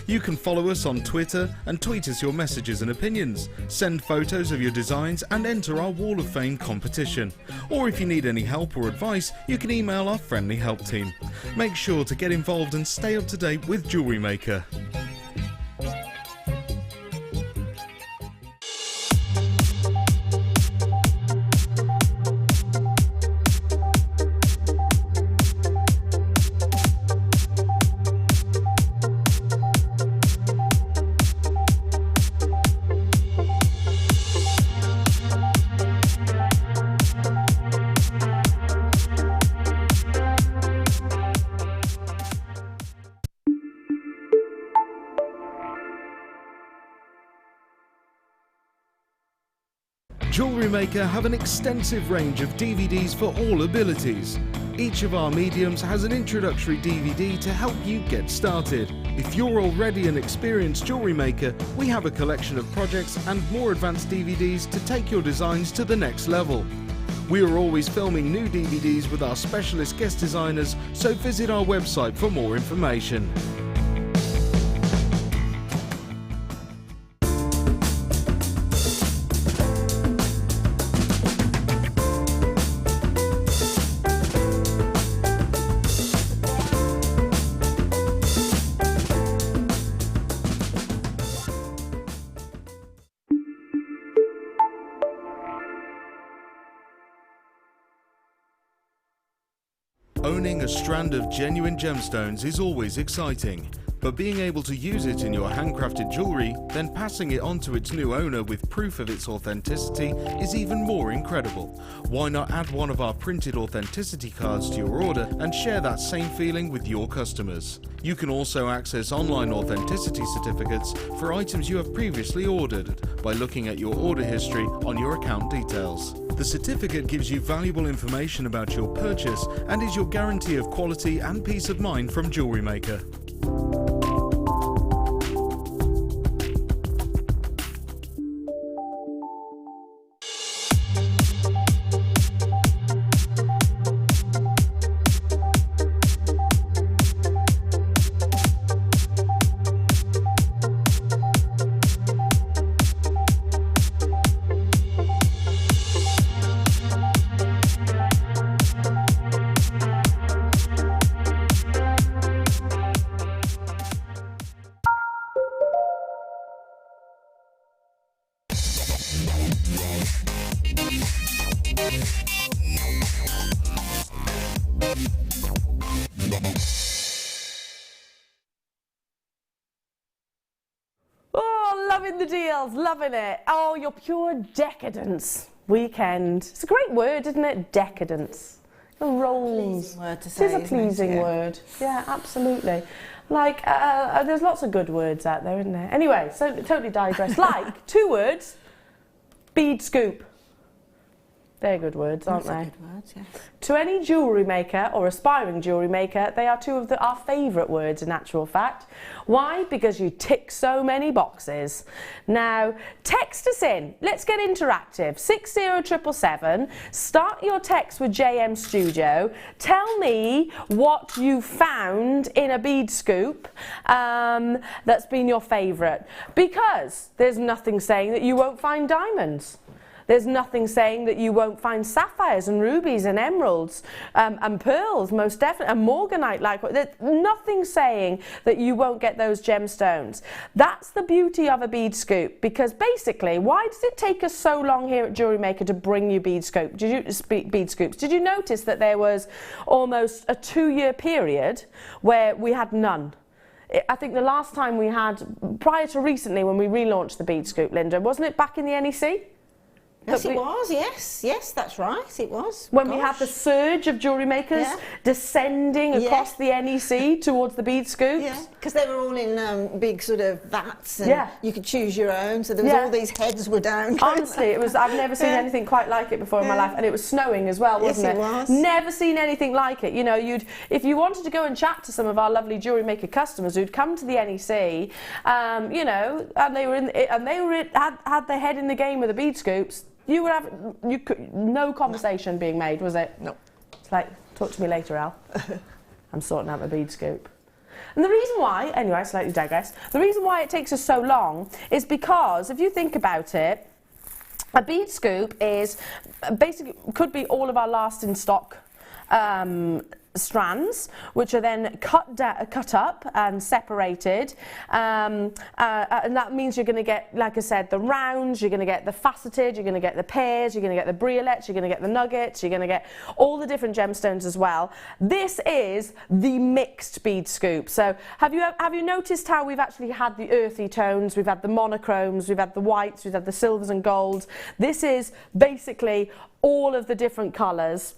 You can follow us on Twitter and tweet us your messages and opinions, send photos of your designs and enter our Wall of Fame competition. Or if you need any help or advice, you can email our friendly help team. Make sure to get involved and stay up to date with Jewellery Maker. Jewellery Maker have an extensive range of DVDs for all abilities. Each of our mediums has an introductory DVD to help you get started. If you're already an experienced jewellery maker, we have a collection of projects and more advanced DVDs to take your designs to the next level. We are always filming new DVDs with our specialist guest designers, so visit our website for more information. Owning a strand of genuine gemstones is always exciting, but being able to use it in your handcrafted jewellery, then passing it on to its new owner with proof of its authenticity is even more incredible. Why not add one of our printed authenticity cards to your order and share that same feeling with your customers? You can also access online authenticity certificates for items you have previously ordered by looking at your order history on your account details. The certificate gives you valuable information about your purchase and is your guarantee of quality and peace of mind from Jewellery Maker. Oh, loving the deals, loving it. Oh, your pure decadence weekend. It's a great word, isn't it? Decadence. It rolls. Word to say, It is a pleasing word. Yeah, absolutely. Like, there's lots of good words out there, isn't there? Anyway, so totally digress. Like, 2 words, bead scoop. They're good words, aren't they? Good words, yes. To any jewellery maker or aspiring jewellery maker, they are 2 of our favourite words in actual fact. Why? Because you tick so many boxes. Now, text us in. Let's get interactive. 60777. Start your text with JM Studio. Tell me what you found in a bead scoop that's been your favourite. Because there's nothing saying that you won't find diamonds. There's nothing saying that you won't find sapphires and rubies and emeralds and pearls, most definitely, and Morganite. There's nothing saying that you won't get those gemstones. That's the beauty of a bead scoop, because basically, why does it take us so long here at Jewellery Maker to bring you bead scoops? Did you notice that there was almost a 2-year period where we had none? I think the last time we had, prior to recently when we relaunched the bead scoop, Linda, wasn't it back in the NEC? Yes, it was, yes, that's right, it was. When we had the surge of jewellery makers descending across the NEC towards the bead scoops. Yeah, because they were all in big sort of vats and you could choose your own, so there was all these heads were down. Honestly, I've never seen anything quite like it before in my life, and it was snowing as well, wasn't it? Yes, it was. Never seen anything like it. You know, if you wanted to go and chat to some of our lovely jewellery maker customers who'd come to the NEC, you know, and they had their head in the game with the bead scoops, no conversation being made, was it? No. It's like, talk to me later, Elle. I'm sorting out my bead scoop. And the reason why, anyway, I slightly digress, the reason why it takes us so long is because, if you think about it, a bead scoop is basically, could be all of our last in stock strands, which are then cut up and separated, and that means you're going to get, like I said, the rounds, you're going to get the faceted, you're going to get the pairs, you're going to get the briolets, you're going to get the nuggets, you're going to get all the different gemstones as well. This is the mixed bead scoop. So have you noticed how we've actually had the earthy tones, we've had the monochromes, we've had the whites, we've had the silvers and golds. This is basically all of the different colours.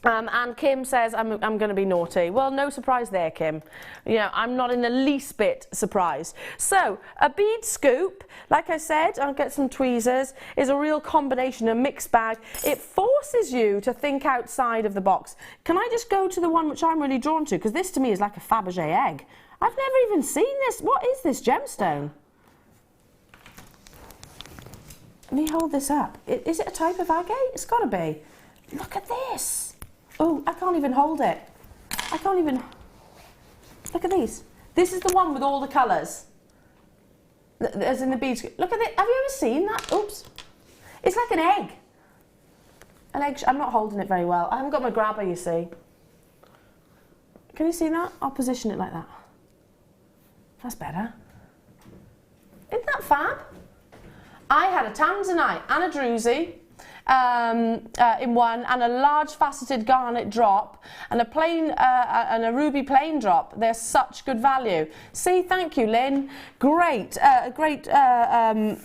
And Kim says, I'm going to be naughty. Well, no surprise there, Kim. You know, I'm not in the least bit surprised. So, a bead scoop, like I said, I'll get some tweezers, is a real combination, a mixed bag. It forces you to think outside of the box. Can I just go to the one which I'm really drawn to? Because this, to me, is like a Fabergé egg. I've never even seen this. What is this gemstone? Let me hold this up. Is it a type of agate? It's got to be. Look at this. Oh, I can't even hold it. I can't even... Look at these. This is the one with all the colours. As in the beads. Look at it. Have you ever seen that? Oops. It's like an egg. An egg. I'm not holding it very well. I haven't got my grabber, you see. Can you see that? I'll position it like that. That's better. Isn't that fab? I had a Tanzanite and a druzy in one, and a large faceted garnet drop, and a plain and a ruby plain drop. They're such good value. See, thank you, Lynn. Great, great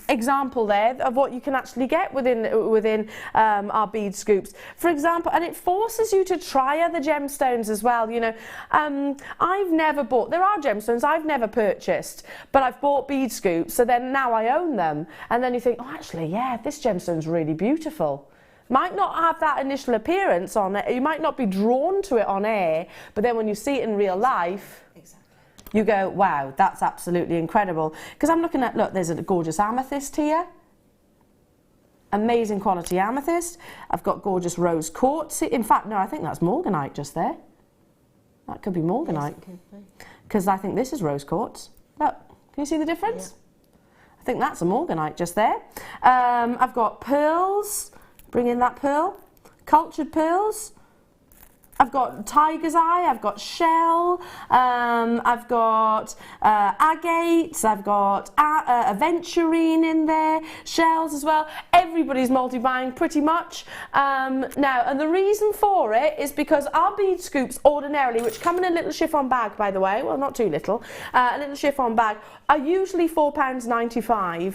example there of what you can actually get within our bead scoops. For example, and it forces you to try other gemstones as well. You know, I've never bought. There are gemstones I've never purchased, but I've bought bead scoops. So then now I own them, and then you think, oh, actually, yeah, this gemstone's really beautiful. Might not have that initial appearance on it, you might not be drawn to it on air, but then when you see it in real life, you go, wow, that's absolutely incredible. Because I'm looking at, look, there's a gorgeous amethyst here. Amazing quality amethyst. I've got gorgeous rose quartz. In fact, no, I think that's Morganite just there. That could be Morganite. Because I think this is rose quartz. Look, can you see the difference? Yeah. I think that's a Morganite just there. I've got pearls. Bring in that pearl. Cultured pearls. I've got tiger's eye, I've got shell, I've got agates, I've got aventurine in there, shells as well. everybody's multi-buying pretty much now, and the reason for it is because our bead scoops ordinarily, which come in a little chiffon bag, by the way, well, not too little, a little chiffon bag, are usually £4.95.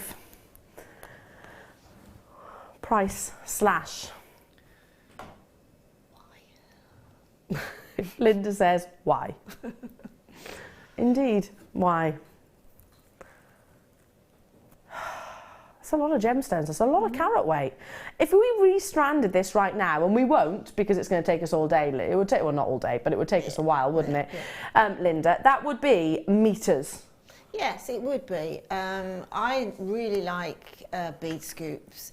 Price slash. Why? Linda says, why? Indeed, why? It's a lot of gemstones, it's a lot of carat weight. If we re-stranded this right now, and we won't because it's going to take us all day, it would take, well, not all day, but it would take us a while, wouldn't it? Linda, that would be metres. Yes, it would be. I really like bead scoops.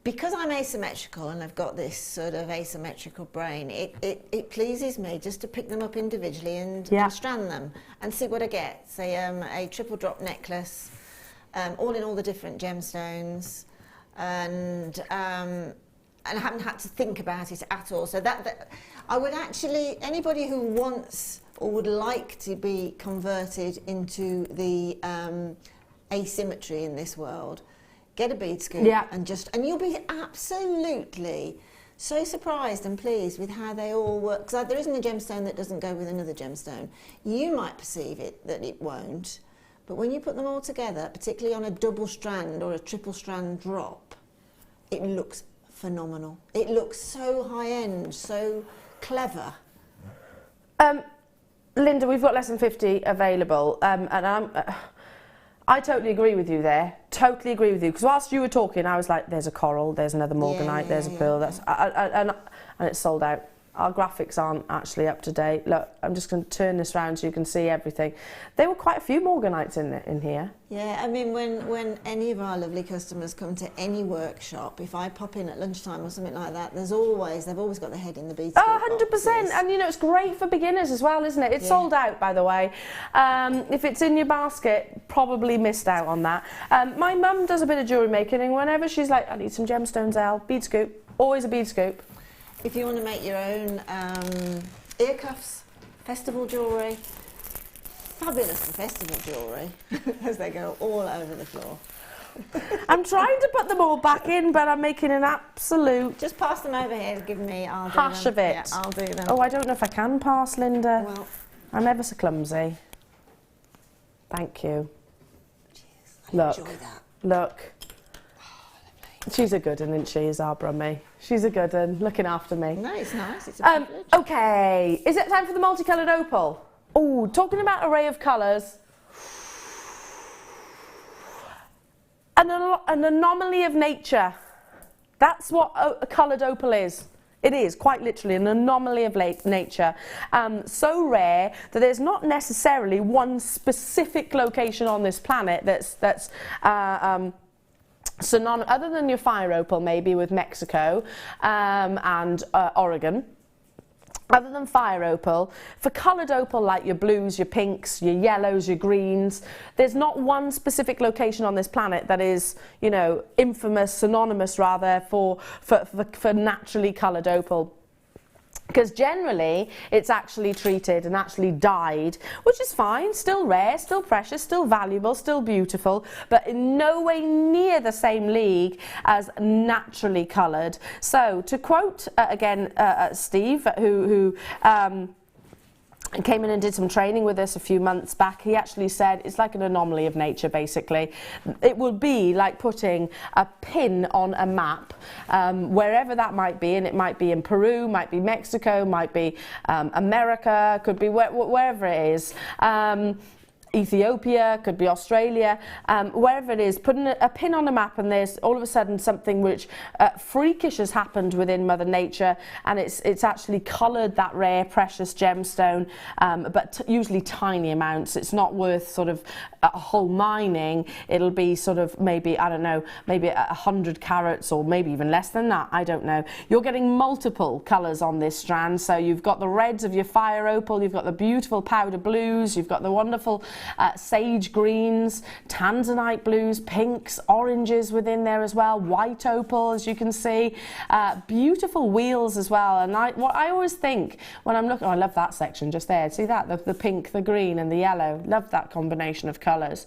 Because I'm asymmetrical and I've got this sort of asymmetrical brain, it pleases me just to pick them up individually and strand them and see what I get. Say a triple drop necklace, all in all the different gemstones, and I haven't had to think about it at all. So that I would actually, anybody who wants or would like to be converted into the asymmetry in this world, get a bead scoop and you'll be absolutely so surprised and pleased with how they all work. Because there isn't a gemstone that doesn't go with another gemstone. You might perceive it that it won't, but when you put them all together, particularly on a double strand or a triple strand drop, it looks phenomenal. It looks so high end, so clever. Linda, we've got less than 50 available, and I totally agree with you there. Totally agree with you. Because whilst you were talking, I was like, there's a coral, there's another Morganite, there's a pearl, and it's sold out. Our graphics aren't actually up to date. Look, I'm just going to turn this round so you can see everything. There were quite a few Morganites in here. Yeah, I mean, when any of our lovely customers come to any workshop, if I pop in at lunchtime or something like that, they've always got their head in the bead scoop. 100%, boxes. and you know, it's great for beginners as well, isn't it? It's sold out, by the way. If it's in your basket, probably missed out on that. My mum does a bit of jewellery making, and whenever she's like, I need some gemstones, Elle, bead scoop, always a bead scoop. If you want to make your own ear cuffs, festival jewellery, fabulous for festival jewellery, as they go all over the floor. I'm trying to put them all back in, but I'm making an absolute... Just pass them over here, give me, I'll do hash them. of it. Yeah, I'll do them. Oh, I don't know if I can pass, Linda. Well, I'm ever so clumsy. Thank you. cheers. Look. Enjoy that. Look. She's a good one, isn't she, is our Brummie? She's a good one, looking after me. No, it's nice. It's a privilege. Okay, is it time for the multicoloured opal? Oh, talking about array of colours. An anomaly of nature. That's what a coloured opal is. It is, quite literally, an anomaly of nature. So rare that there's not necessarily one specific location on this planet that's other than your fire opal, maybe with Mexico and Oregon. Other than fire opal, for coloured opal like your blues, your pinks, your yellows, your greens, there's not one specific location on this planet that is, you know, infamous, synonymous rather, for naturally coloured opal. Because generally it's actually treated and actually dyed, which is fine, still rare, still precious, still valuable, still beautiful, but in no way near the same league as naturally coloured. So to quote again Steve, who came in and did some training with us a few months back, he actually said it's like an anomaly of nature, basically. It will be like putting a pin on a map, wherever that might be, and it might be in Peru, might be Mexico, might be America, could be wherever it is. Ethiopia, could be Australia, wherever it is, putting a pin on a map, and there's all of a sudden something which freakish has happened within Mother Nature, and it's actually coloured that rare precious gemstone, but usually tiny amounts. It's not worth sort of a whole mining. It'll be sort of maybe, I don't know, maybe 100 carats or maybe even less than that, I don't know. You're getting multiple colours on this strand, so you've got the reds of your fire opal, you've got the beautiful powder blues, you've got the wonderful sage greens, Tanzanite blues, pinks, oranges within there as well, white opal, as you can see, beautiful wheels as well. And what I always think when I'm looking, oh, I love that section just there. See that, the pink, the green and the yellow. Love that combination of colours.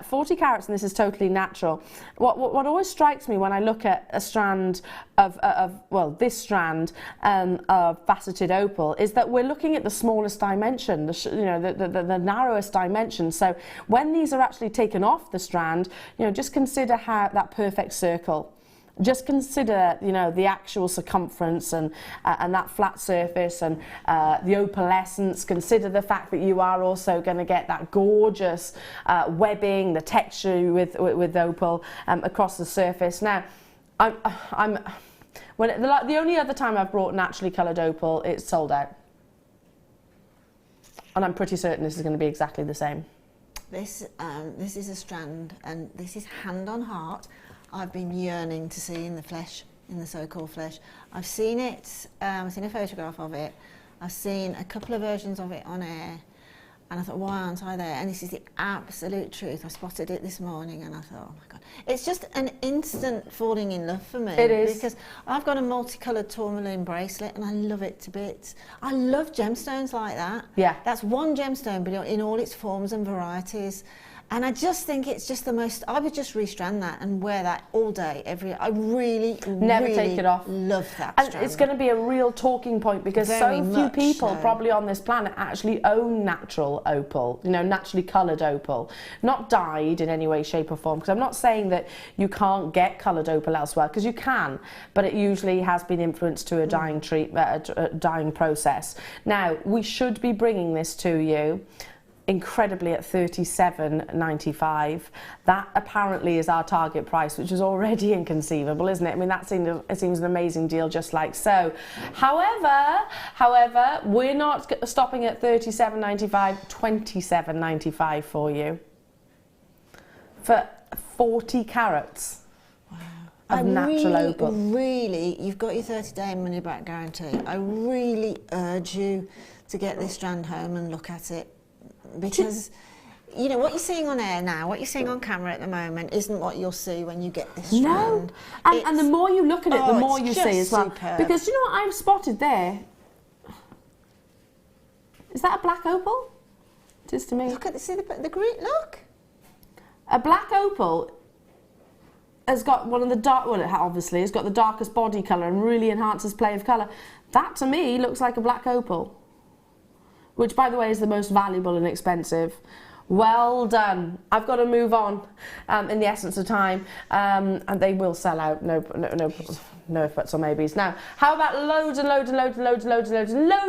40 carats, and this is totally natural. What always strikes me when I look at a strand of this strand of faceted opal is that we're looking at the smallest dimension, the narrowest dimension. So when these are actually taken off the strand, just consider how that perfect circle. Just consider, the actual circumference and that flat surface and the opalescence. Consider the fact that you are also going to get that gorgeous webbing, the texture with opal across the surface. Now, the only other time I've brought naturally coloured opal, it's sold out. And I'm pretty certain this is going to be exactly the same. This is a strand, and this is hand on heart. I've been yearning to see in the flesh, in the so-called flesh. I've seen it, I've seen a photograph of it, I've seen a couple of versions of it on air, and I thought, why aren't I there? And this is the absolute truth. I spotted it this morning and I thought, oh my God. It's just an instant falling in love for me. It is. Because I've got a multicoloured tourmaline bracelet and I love it to bits. I love gemstones like that. Yeah. That's one gemstone, but in all its forms and varieties. And I just think it's just the most, I would just restrand that and wear that all day, I really, Never really take it off. love that And strand. it's going to be a real talking point because Very so few much people so. probably on this planet actually own natural opal, naturally coloured opal, not dyed in any way, shape or form. Because I'm not saying that you can't get coloured opal elsewhere, because you can, but it usually has been influenced to a dyeing dyeing process. Now, we should be bringing this to you incredibly at $37.95. That apparently is our target price, which is already inconceivable, isn't it? I mean, it seems an amazing deal just like so. However, we're not stopping at $37.95, $27.95 for you for 40 carats of natural opal. Really, you've got your 30-day money back guarantee. I really urge you to get this strand home and look at it. Because, what you're seeing on air now, what you're seeing on camera at the moment isn't what you'll see when you get this strand. No, and the more you look at it, the more you see as well. Superb. Because do you know what I've spotted there? Is that a black opal? It is to me. Look at see the green, look. A black opal has got one of the dark, well, it obviously has got the darkest body colour and really enhances play of colour. That to me looks like a black opal, which by the way is the most valuable and expensive. Well done. I've got to move on in the essence of time, and they will sell out. No if buts or maybes. Now, how about loads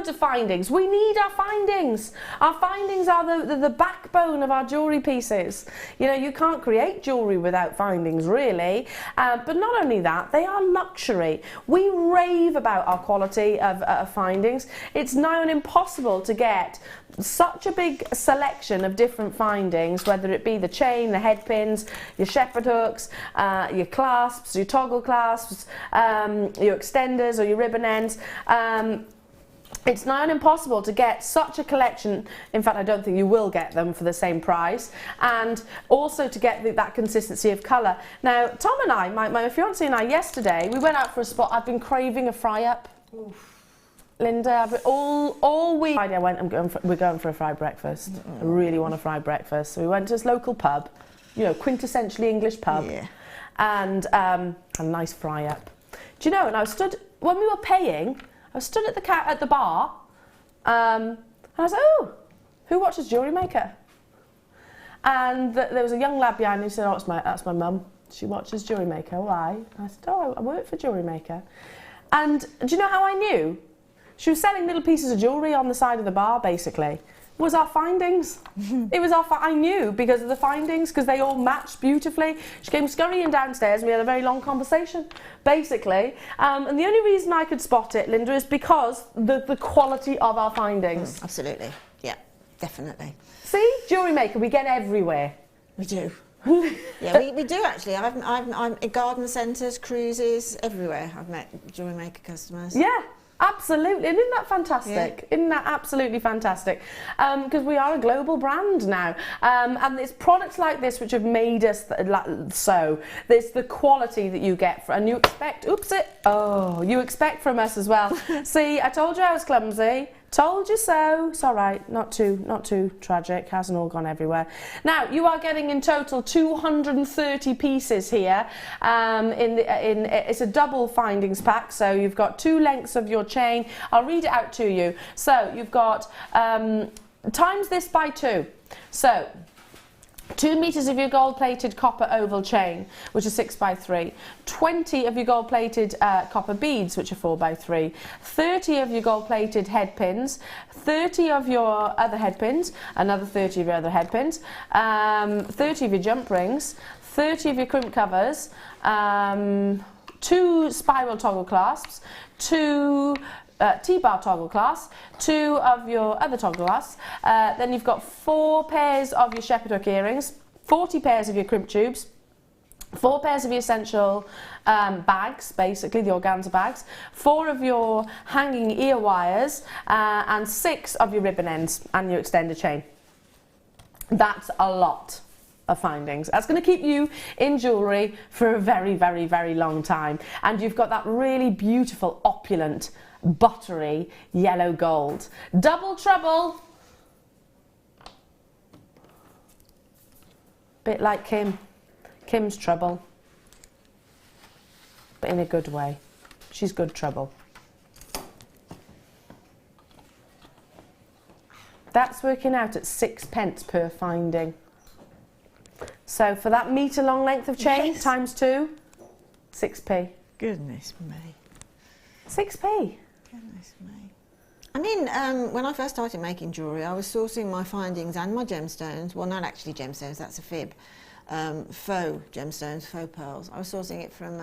of findings? We need our findings. Our findings are the backbone of our jewellery pieces. You can't create jewellery without findings, really. But not only that, they are luxury. We rave about our quality of findings. It's nigh on impossible to get such a big selection of different findings, whether it be the chain, the head pins, your shepherd hooks, your clasps, your toggle clasps, your extenders or your ribbon ends. It's nigh on impossible to get such a collection. In fact, I don't think you will get them for the same price, and also to get that consistency of colour. Now, Tom and I, my fiancé and I, yesterday, we went out for a spot. I've been craving a fry-up. Linda, all week Friday I went, we're going for a fried breakfast. I really want a fried breakfast. So we went to this local pub, quintessentially English pub, and a nice fry-up. Do you know, and I was stood, when we were paying, I was stood at the bar, and I was like, oh, who watches Jewellery Maker? And there was a young lad behind me who said, oh, that's my mum. She watches Jewellery Maker. Why? And I said, oh, I work for Jewellery Maker. And do you know how I knew? She was selling little pieces of jewellery on the side of the bar, basically. It was our findings. It was I knew because of the findings, because they all matched beautifully. She came scurrying downstairs and we had a very long conversation, basically. And the only reason I could spot it, Linda, is because the quality of our findings. Absolutely. Yeah, definitely. See? Jewellery Maker, we get everywhere. We do. Yeah, we do actually. I'm in garden centres, cruises, everywhere. I've met Jewellery Maker customers. Yeah. Absolutely, and isn't that fantastic? Yeah. Isn't that absolutely fantastic? Because we are a global brand now, and it's products like this which have made us so. There's the quality that you get, and you expect. You expect from us as well. See, I told you I was clumsy. Told you so. It's all right. Not too tragic. Hasn't all gone everywhere. Now you are getting in total 230 pieces here. It's a double findings pack, so you've got 2 lengths of your chain. I'll read it out to you. So you've got times this by 2. So 2 meters of your gold-plated copper oval chain, which is 6 by 3. 20 of your gold-plated copper beads, which are 4 by 3. 30 of your gold-plated head pins. 30 of your other head pins. Another 30 of your other head pins. 30 of your jump rings. 30 of your crimp covers. 2 spiral toggle clasps. 2 T-bar toggle clasp, 2 of your other toggle clasps, then you've got 4 pairs of your shepherd hook earrings, 40 pairs of your crimp tubes, 4 pairs of your essential bags, basically the organza bags, 4 of your hanging ear wires, and 6 of your ribbon ends and your extended chain. That's a lot of findings. That's going to keep you in jewellery for a very, very, very long time. And you've got that really beautiful, opulent, buttery yellow gold. Double trouble. Bit like Kim's trouble, but in a good way. She's good trouble. That's working out at 6p per finding. So for that metre long length of chain, Yes. times 2, 6p. Goodness me. 6p. Goodness me. I mean, when I first started making jewellery, I was sourcing my findings and my gemstones. Well, not actually gemstones, that's a fib. Faux gemstones, faux pearls. I was sourcing it from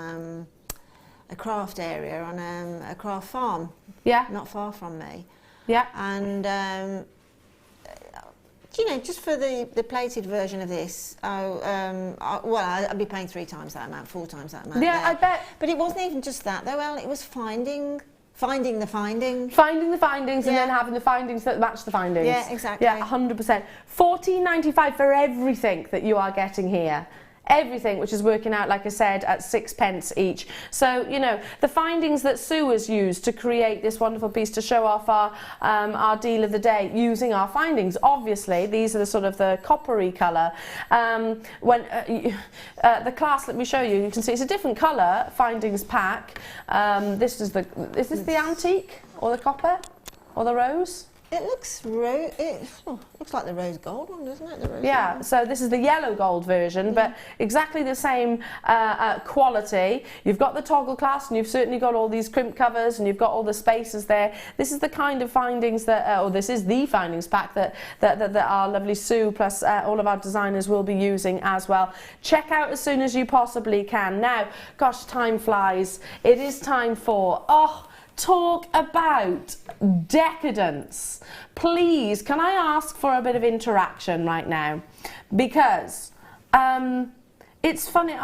a craft area on a craft farm. Yeah. Not far from me. Yeah. And, you know, just for the plated version of this, I'd be paying 3 times that amount, 4 times that amount. Yeah, there. I bet. But it wasn't even just that, though, Elle. It was finding the finding. Finding the findings and Yeah. then having the findings that match the findings. Yeah, exactly. Yeah, 100%. $14.95 for everything that you are getting here. Everything, which is working out, like I said, at 6p each. So, you know, the findings that Sue has used to create this wonderful piece to show off our deal of the day using our findings. Obviously, these are the sort of the coppery colour. The class, let me show you, you can see it's a different colour findings pack. Is this the antique or the copper or the rose? It looks looks like the rose gold one, doesn't it? The rose Yeah, gold. so this is the yellow gold version, but exactly the same quality. You've got the toggle clasp, and you've certainly got all these crimp covers, and you've got all the spaces there. This is the kind of findings that, or this is the findings pack that our lovely Sue plus all of our designers will be using as well. Check out as soon as you possibly can. Now, gosh, time flies. It is time for talk about decadence. Please, can I ask for a bit of interaction right now? Because it's funny.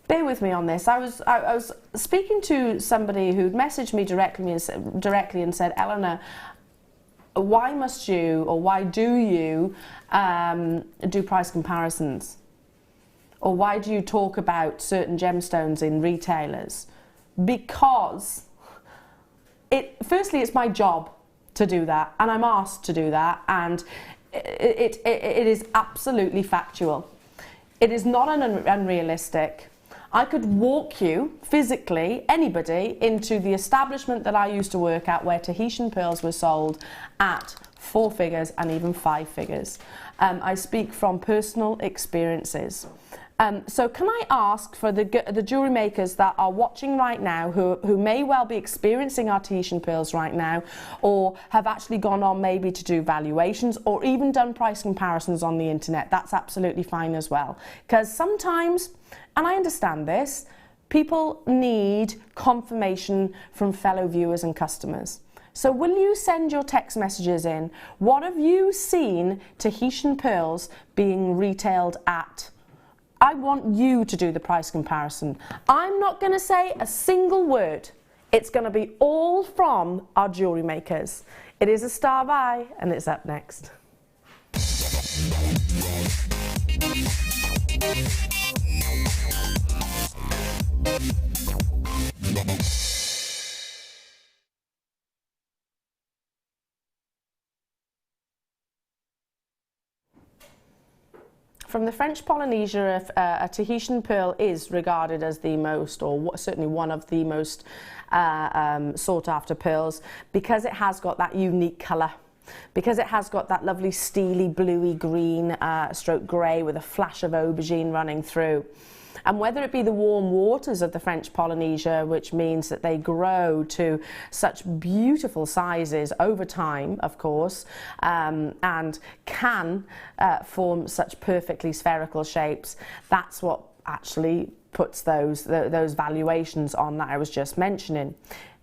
Bear with me on this. I was speaking to somebody who'd messaged me directly and said, Eleanor, why must you or why do you do price comparisons? Or why do you talk about certain gemstones in retailers? Because firstly, it's my job to do that, and I'm asked to do that, and it is absolutely factual. It is not unrealistic. I could walk you, physically, anybody, into the establishment that I used to work at where Tahitian pearls were sold at 4 figures and even 5 figures. I speak from personal experiences. So can I ask for the jewellery makers that are watching right now who may well be experiencing our Tahitian pearls right now, or have actually gone on maybe to do valuations or even done price comparisons on the internet, that's absolutely fine as well. Because sometimes, and I understand this, people need confirmation from fellow viewers and customers. So will you send your text messages in? What have you seen Tahitian pearls being retailed at? I want you to do the price comparison. I'm not going to say a single word It's going to be all from our jewellery makers. It is a star buy, and it's up next. From the French Polynesia, a Tahitian pearl is regarded as the most, or certainly one of the most sought after pearls, because it has got that unique colour. Because it has got that lovely steely bluey green stroke grey with a flash of aubergine running through. And whether it be the warm waters of the French Polynesia, which means that they grow to such beautiful sizes over time, of course, and can form such perfectly spherical shapes, that's what actually puts those valuations on that I was just mentioning.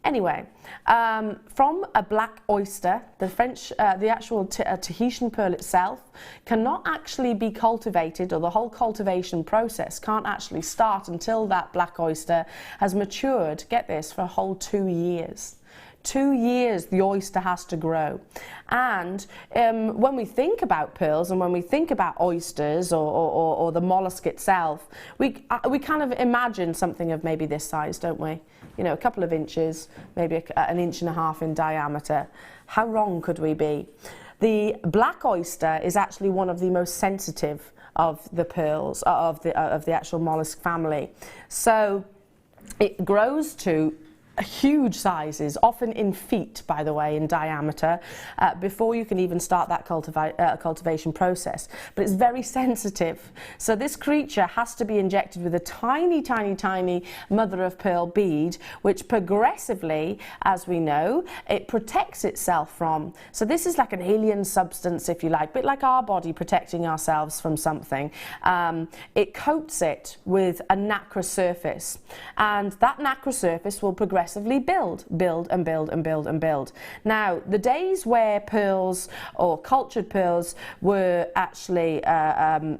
Anyway, from a black oyster, the actual Tahitian pearl itself cannot actually be cultivated, or the whole cultivation process can't actually start until that black oyster has matured, get this, for a whole 2 years. 2 years the oyster has to grow. And when we think about pearls and when we think about oysters or the mollusk itself, we kind of imagine something of maybe this size, don't we? You know, a couple of inches, maybe 1.5 inches in diameter. How wrong could we be? The black oyster is actually one of the most sensitive of the pearls, of the actual mollusk family. So it grows to huge sizes, often in feet, by the way, in diameter, before you can even start that cultivation process. But it's very sensitive. So this creature has to be injected with a tiny, tiny, tiny mother of pearl bead, which progressively, as we know, it protects itself from. So this is like an alien substance, if you like, a bit like our body protecting ourselves from something. It coats it with a nacre surface, and that nacre surface will progressively build and build and build and build. Now, the days where pearls or cultured pearls were actually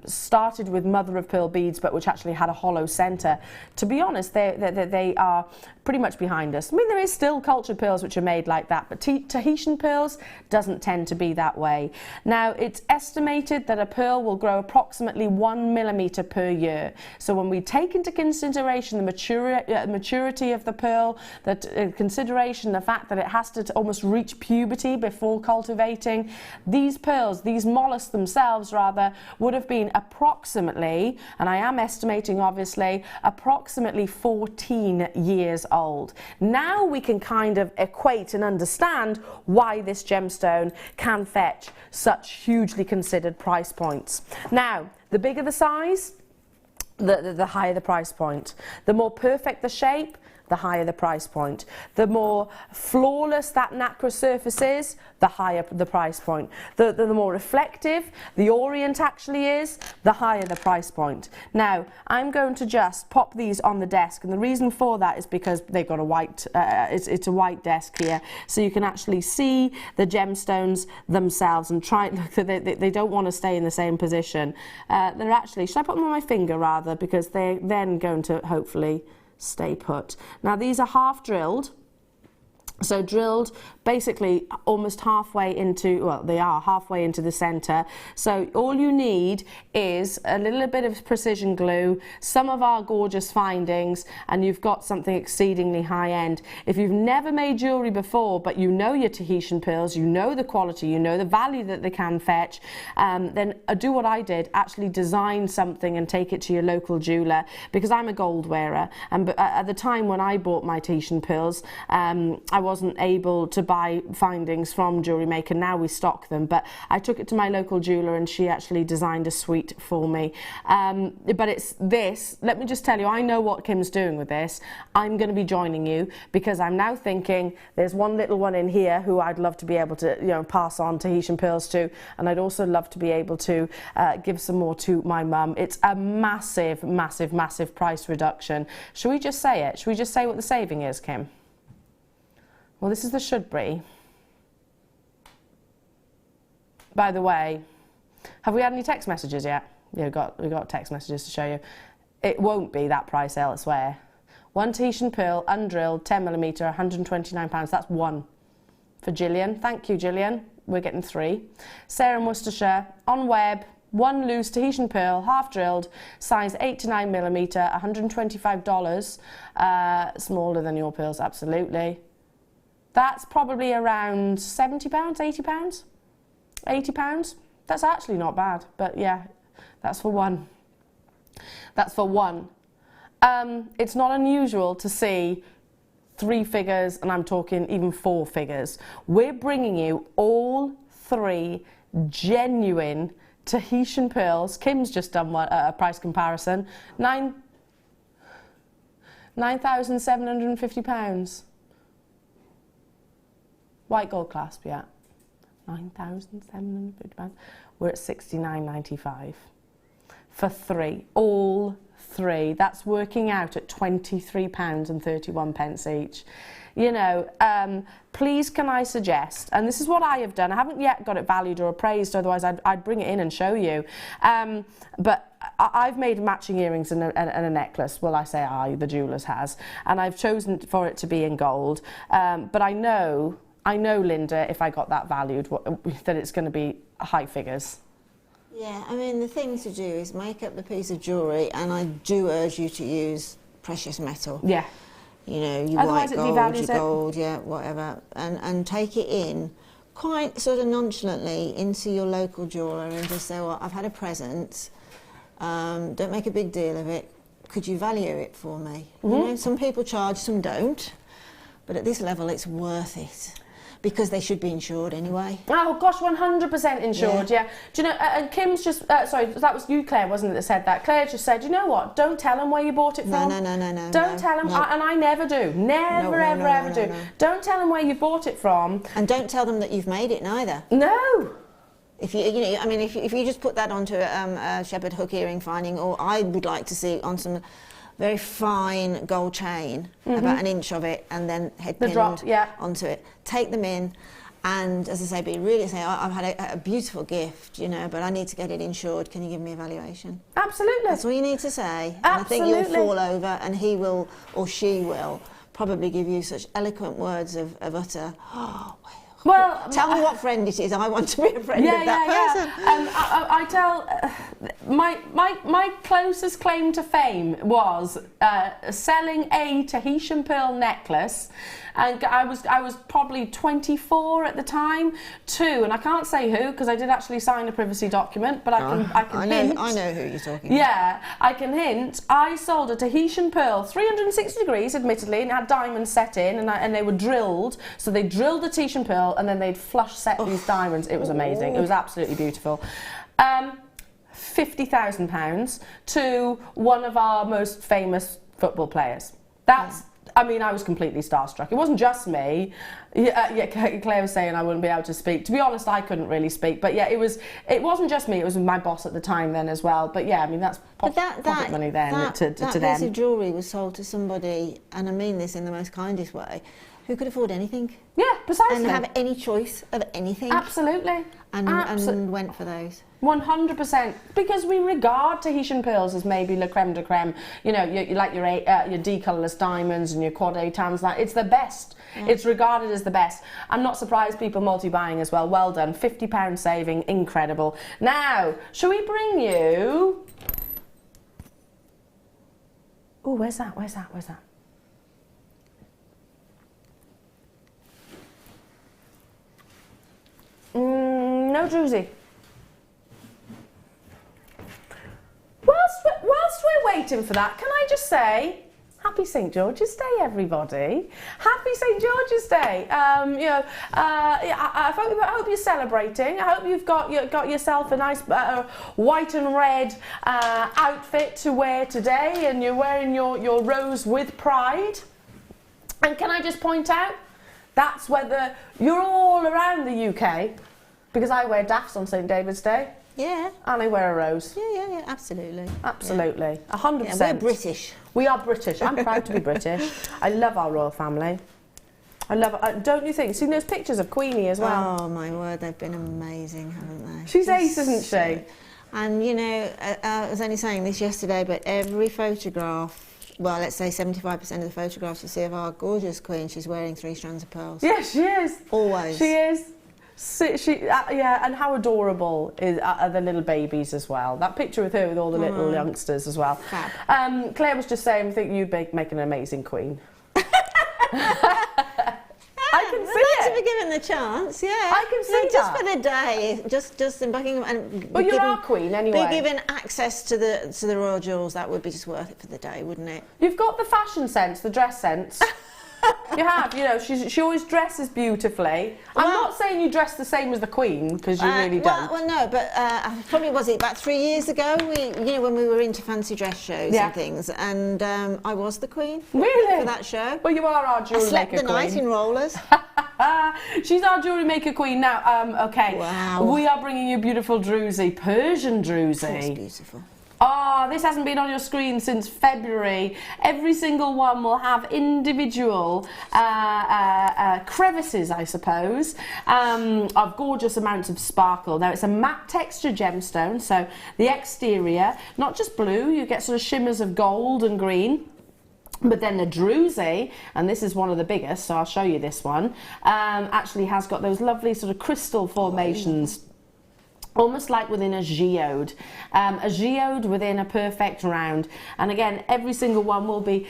started with mother of pearl beads, but which actually had a hollow center, to be honest, they are pretty much behind us. I mean, there is still cultured pearls which are made like that, but Tahitian pearls doesn't tend to be that way. Now, it's estimated that a pearl will grow approximately 1 millimeter per year. So when we take into consideration the maturity of the pearl, that consideration the fact that it has to almost reach puberty before cultivating, these pearls, these mollusks themselves rather, would have been approximately, and I am estimating obviously, approximately 14 years old. Now we can kind of equate and understand why this gemstone can fetch such hugely considered price points. Now, the bigger the size, the higher the price point. The more perfect the shape, the higher the price point. The more flawless that nacre surface is, the higher the price point. The more reflective the orient actually is, the higher the price point. Now, I'm going to just pop these on the desk, and the reason for that is because they've got a white, it's a white desk here, so you can actually see the gemstones themselves and try, they don't want to stay in the same position. They're actually, should I put them on my finger rather, because they're then going to hopefully stay put. Now these are half drilled, so drilled basically almost halfway into, well, they are halfway into the center. So all you need is a little bit of precision glue, some of our gorgeous findings, and you've got something exceedingly high end. If you've never made jewelry before, but you know your Tahitian pearls, you know the quality, you know the value that they can fetch, then do what I did, actually design something and take it to your local jeweler, because I'm a gold wearer, and at the time when I bought my Tahitian pearls, I wasn't able to buy findings from Jewellery Maker. Now we stock them, but I took it to my local jeweler and she actually designed a suite for me. But it's this, let me just tell you, I know what Kim's doing with this. I'm going to be joining you, because I'm now thinking there's one little one in here who I'd love to be able to, you know, pass on Tahitian pearls to, and I'd also love to be able to give some more to my mum. It's a massive, massive, massive price reduction. Should we just say it? Should we just say what the saving is, Kim? Well, this is the Sudbury. By the way, have we had any text messages yet? Yeah, we got text messages to show you. It won't be that price elsewhere. One Tahitian pearl, undrilled, 10mm, £129. That's one. For Gillian. Thank you, Gillian. We're getting 3. Sarah in Worcestershire, on web, one loose Tahitian pearl, half drilled, size 8 to 9mm, $125. Smaller than your pearls, absolutely. That's probably around £70, £80? £80. That's actually not bad, but yeah, that's for one. That's for one. It's not unusual to see 3 figures, and I'm talking even 4 figures. We're bringing you all 3 genuine Tahitian pearls. Kim's just done a price comparison. £9,750. White gold clasp, yeah. £9,750. We're at £69.95 for 3. All 3. That's working out at £23.31 each. You know, please can I suggest, and this is what I have done, I haven't yet got it valued or appraised, otherwise I'd bring it in and show you, but I've made matching earrings and a necklace. Well, I say the jewellers has, and I've chosen for it to be in gold, but I know, Linda, if I got that valued, that it's going to be high figures. Yeah, I mean, the thing to do is make up the piece of jewellery, and I do urge you to use precious metal. Yeah. You know, your Otherwise white gold, your gold, yeah, whatever, and take it in quite sort of nonchalantly into your local jeweller and just say, well, I've had a present, don't make a big deal of it, could you value it for me? You know, some people charge, some don't, but at this level it's worth it. Because they should be insured anyway. Oh gosh, 100% insured, yeah. Do you know, and Kim's just, sorry, that was you, Claire, wasn't it, that said that? Claire just said, you know what, don't tell them where you bought it from. No. Don't tell them, and I never do. Never, ever do. No. Don't tell them where you bought it from. And don't tell them that you've made it neither. No. If you know, I mean, if you just put that onto a shepherd hook earring finding, or I would like to see on some very fine gold chain, about an inch of it, and then head pinned onto it. Take them in, and as I say, be really say, I've had a beautiful gift, you know, but I need to get it insured. Can you give me a valuation? Absolutely. That's all you need to say. Absolutely. And I think you'll fall over, and he will, or she will, probably give you such eloquent words of utter, oh, well, tell me what friend it is. I want to be a friend of that person. I tell my closest claim to fame was selling a Tahitian pearl necklace, and I was probably 24 at the time. And I can't say who because I did actually sign a privacy document, but I can hint. I know who you're talking about. Yeah, I can hint. I sold a Tahitian pearl, 360 degrees, admittedly, and it had diamonds set in, and they were drilled. So they drilled the Tahitian pearl, and then they'd flush set these diamonds. It was amazing. It was absolutely beautiful. £50,000 to one of our most famous football players. That's. I mean, I was completely starstruck. It wasn't just me. Claire was saying I wouldn't be able to speak. To be honest, I couldn't really speak. But yeah, it wasn't just me. It was my boss at the time then as well. But yeah, I mean, that's pocket money then to them. That piece of jewellery was sold to somebody, and I mean this in the most kindest way, who could afford anything. Yeah, precisely. And have any choice of anything. Absolutely. And went for those. 100%, because we regard Tahitian pearls as maybe la creme de creme. You know, you like your D-colourless diamonds and your quad A Tanzanite. It's the best. Yeah. It's regarded as the best. I'm not surprised people multi-buying as well. Well done. £50 saving. Incredible. Now, shall we bring you... Oh, where's that? No druzy. Whilst we're waiting for that, can I just say, Happy St George's Day, everybody! Happy St George's Day! I hope you're celebrating. I hope you've got yourself a nice white and red outfit to wear today, and you're wearing your rose with pride. And can I just point out, that's whether you're all around the UK, because I wear daffs on St David's Day. Yeah. And I wear a rose. Yeah, absolutely. Absolutely. 100%. Yeah, we're British. We are British. I'm proud to be British. I love our royal family. I love it. Don't you think? Seen those pictures of Queenie as well? Oh, my word, they've been amazing, haven't they? She's ace, isn't she? And, you know, I was only saying this yesterday, but every photograph well, let's say 75% of the photographs you see of our gorgeous queen, she's wearing 3 strands of pearls. Yes, she is. Always. She is. Yeah, and how adorable are the little babies as well. That picture with her with all the little youngsters as well. Fab. Claire was just saying, I think you'd make an amazing queen. I can see I'd like it. to be given the chance, yeah. I can see just that. for the day, just in Buckingham, and Well, you're our queen anyway. Be given access to the royal jewels. That would be just worth it for the day, wouldn't it? You've got the fashion sense, the dress sense. You have, you know, she always dresses beautifully. I'm not saying you dress the same as the Queen, because you really don't. Well, no, but probably was it about 3 years ago? When we were into fancy dress shows and things, and I was the Queen for that show. Well, you are our Jewellery Maker Queen. I slept the night in rollers. She's our Jewellery Maker Queen now. Okay, wow. We are bringing you beautiful druzy, Persian druzy. That's beautiful. Oh, this hasn't been on your screen since February. Every single one will have individual crevices, I suppose, of gorgeous amounts of sparkle. Now, it's a matte texture gemstone, so the exterior, not just blue, you get sort of shimmers of gold and green. But then the druzy, and this is one of the biggest, so I'll show you this one, actually has got those lovely sort of crystal formations. Almost like within a geode within a perfect round. And again, every single one will be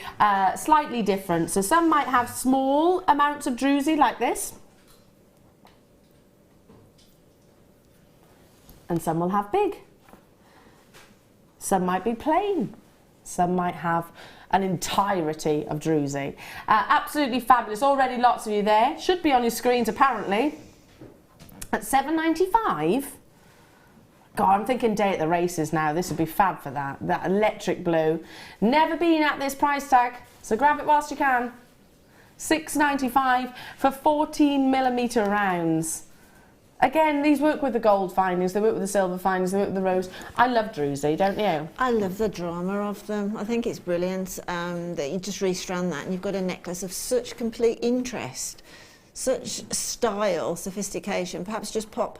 slightly different. So some might have small amounts of druzy like this, and some will have big. Some might be plain. Some might have an entirety of druzy. Absolutely fabulous. Already lots of you there. Should be on your screens apparently. At $7.95. God, I'm thinking day at the races now. This would be fab for that. That electric blue. Never been at this price tag, so grab it whilst you can. $6.95 for 14mm rounds. Again, these work with the gold findings, they work with the silver findings, they work with the rose. I love druzy, don't you? I love the drama of them. I think it's brilliant that you just restrand that and you've got a necklace of such complete interest, such style, sophistication. Perhaps just pop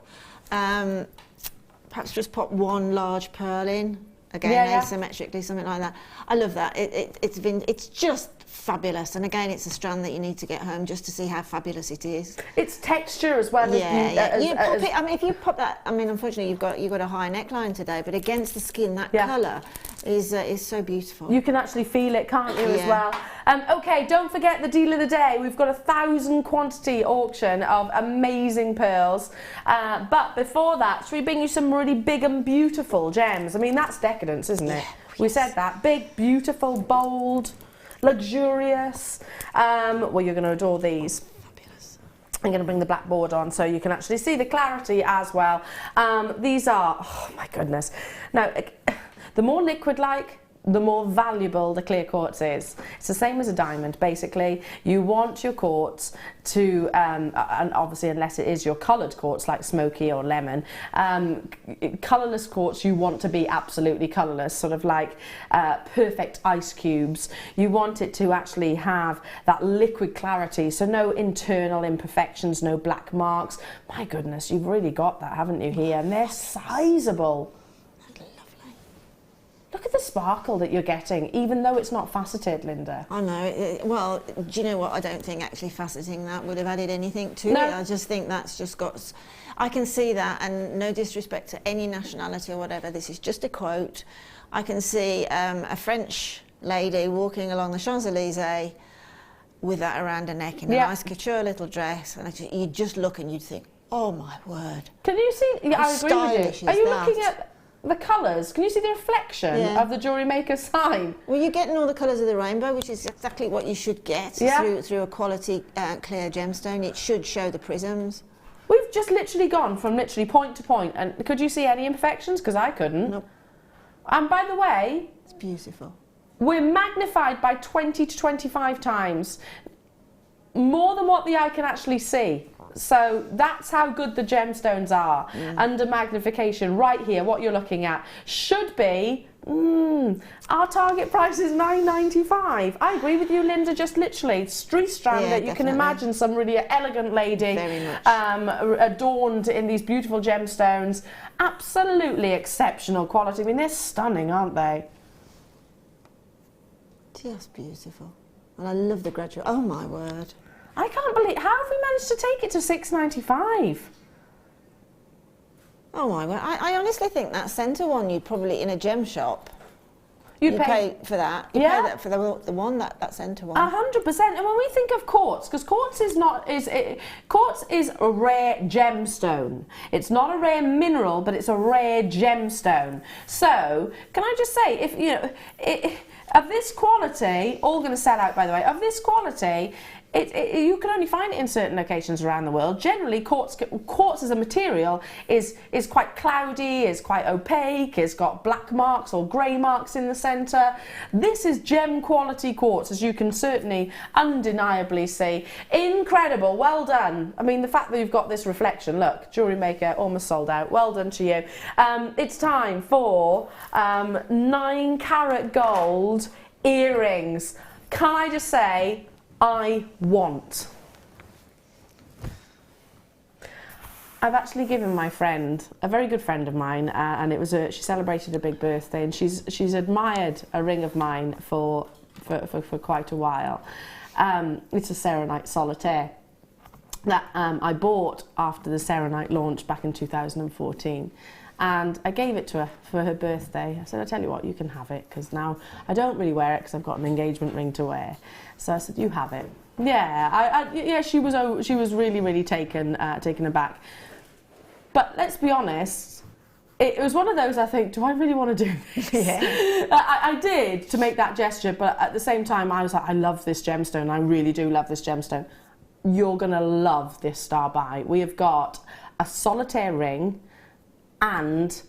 one large pearl in, again, asymmetrically, something like that. I love that. It's just fabulous, and again, it's a strand that you need to get home just to see how fabulous it is. It's texture as well. If you pop that, I mean, unfortunately, you've got a high neckline today, but against the skin, that colour is so beautiful. You can actually feel it, can't you, as well? Okay, don't forget the deal of the day. We've got a 1,000 quantity auction of amazing pearls. But before that, should we bring you some really big and beautiful gems? I mean, that's decadence, isn't it? We said that. Big, beautiful, bold, luxurious. Well, you're going to adore these. Fabulous. I'm going to bring the black board on so you can actually see the clarity as well. These are, oh my goodness. Now, the more liquid-like, the more valuable the clear quartz is. It's the same as a diamond, basically. You want your quartz to, and obviously unless it is your coloured quartz like smoky or lemon, colourless quartz you want to be absolutely colourless, sort of like perfect ice cubes. You want it to actually have that liquid clarity, so no internal imperfections, no black marks. My goodness, you've really got that, haven't you, here? And they're sizable. Look at the sparkle that you're getting, even though it's not faceted, Linda. I know. Well, do you know what? I don't think actually faceting that would have added anything to it. I just think that's just got... I can see that, and no disrespect to any nationality or whatever, this is just a quote. I can see a French lady walking along the Champs-Elysees with that around her neck in a nice couture little dress, and you just look and you'd think, oh my word. Can you see... Yeah, I agree with you. Are you looking at the colours? Can you see the reflection of the Jewellery Maker sign? Well, you're getting all the colours of the rainbow, which is exactly what you should get through a quality clear gemstone. It should show the prisms. We've just literally gone from literally point to point, and could you see any imperfections? Because I couldn't. Nope. And by the way, it's beautiful. We're magnified by 20 to 25 times, more than what the eye can actually see. So that's how good the gemstones are. Under magnification, right here, what you're looking at should be, our target price is $9.95. I agree with you, Linda, just literally street strand that you can imagine some really elegant lady adorned in these beautiful gemstones. Absolutely exceptional quality. I mean, they're stunning, aren't they? Just beautiful. And I love the graduate. Oh my word. I can't believe, how have we managed to take it to $6.95? Oh my word. I honestly think that centre one you'd probably, in a gem shop, You'd you pay for that. You Yeah. pay that for the one, that centre one. 100%. And when we think of quartz, because quartz is a rare gemstone. It's not a rare mineral, but it's a rare gemstone. So, can I just say, if you know, of this quality, all going to sell out, by the way. Of this quality, you can only find it in certain locations around the world. Generally, quartz as a material is quite cloudy, is quite opaque, it's got black marks or grey marks in the centre. This is gem quality quartz, as you can certainly undeniably see. Incredible, well done. I mean, the fact that you've got this reflection, look, Jewellery Maker almost sold out. Well done to you. It's time for 9 carat gold earrings. Can I just say, I want. I've actually given my friend, a very good friend of mine, and it was she celebrated a big birthday, and she's admired a ring of mine for quite a while. It's a Serenite solitaire that I bought after the Serenite launch back in 2014. And I gave it to her for her birthday. I said, I tell you what, you can have it, because now I don't really wear it because I've got an engagement ring to wear. So I said, you have it. Yeah, she was really taken aback. But let's be honest, it was one of those, I think, do I really want to do this? Yeah. I did, to make that gesture, but at the same time I was like, I love this gemstone. I really do love this gemstone. You're going to love this star buy. We have got a solitaire ring and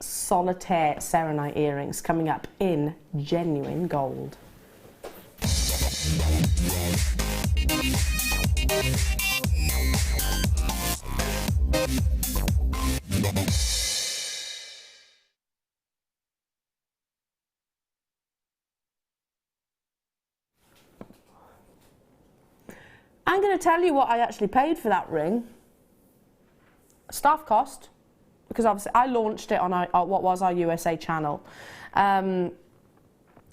solitaire Serenite earrings coming up in genuine gold. I'm going to tell you what I actually paid for that ring. Staff cost, because obviously I launched it on what was our USA channel, and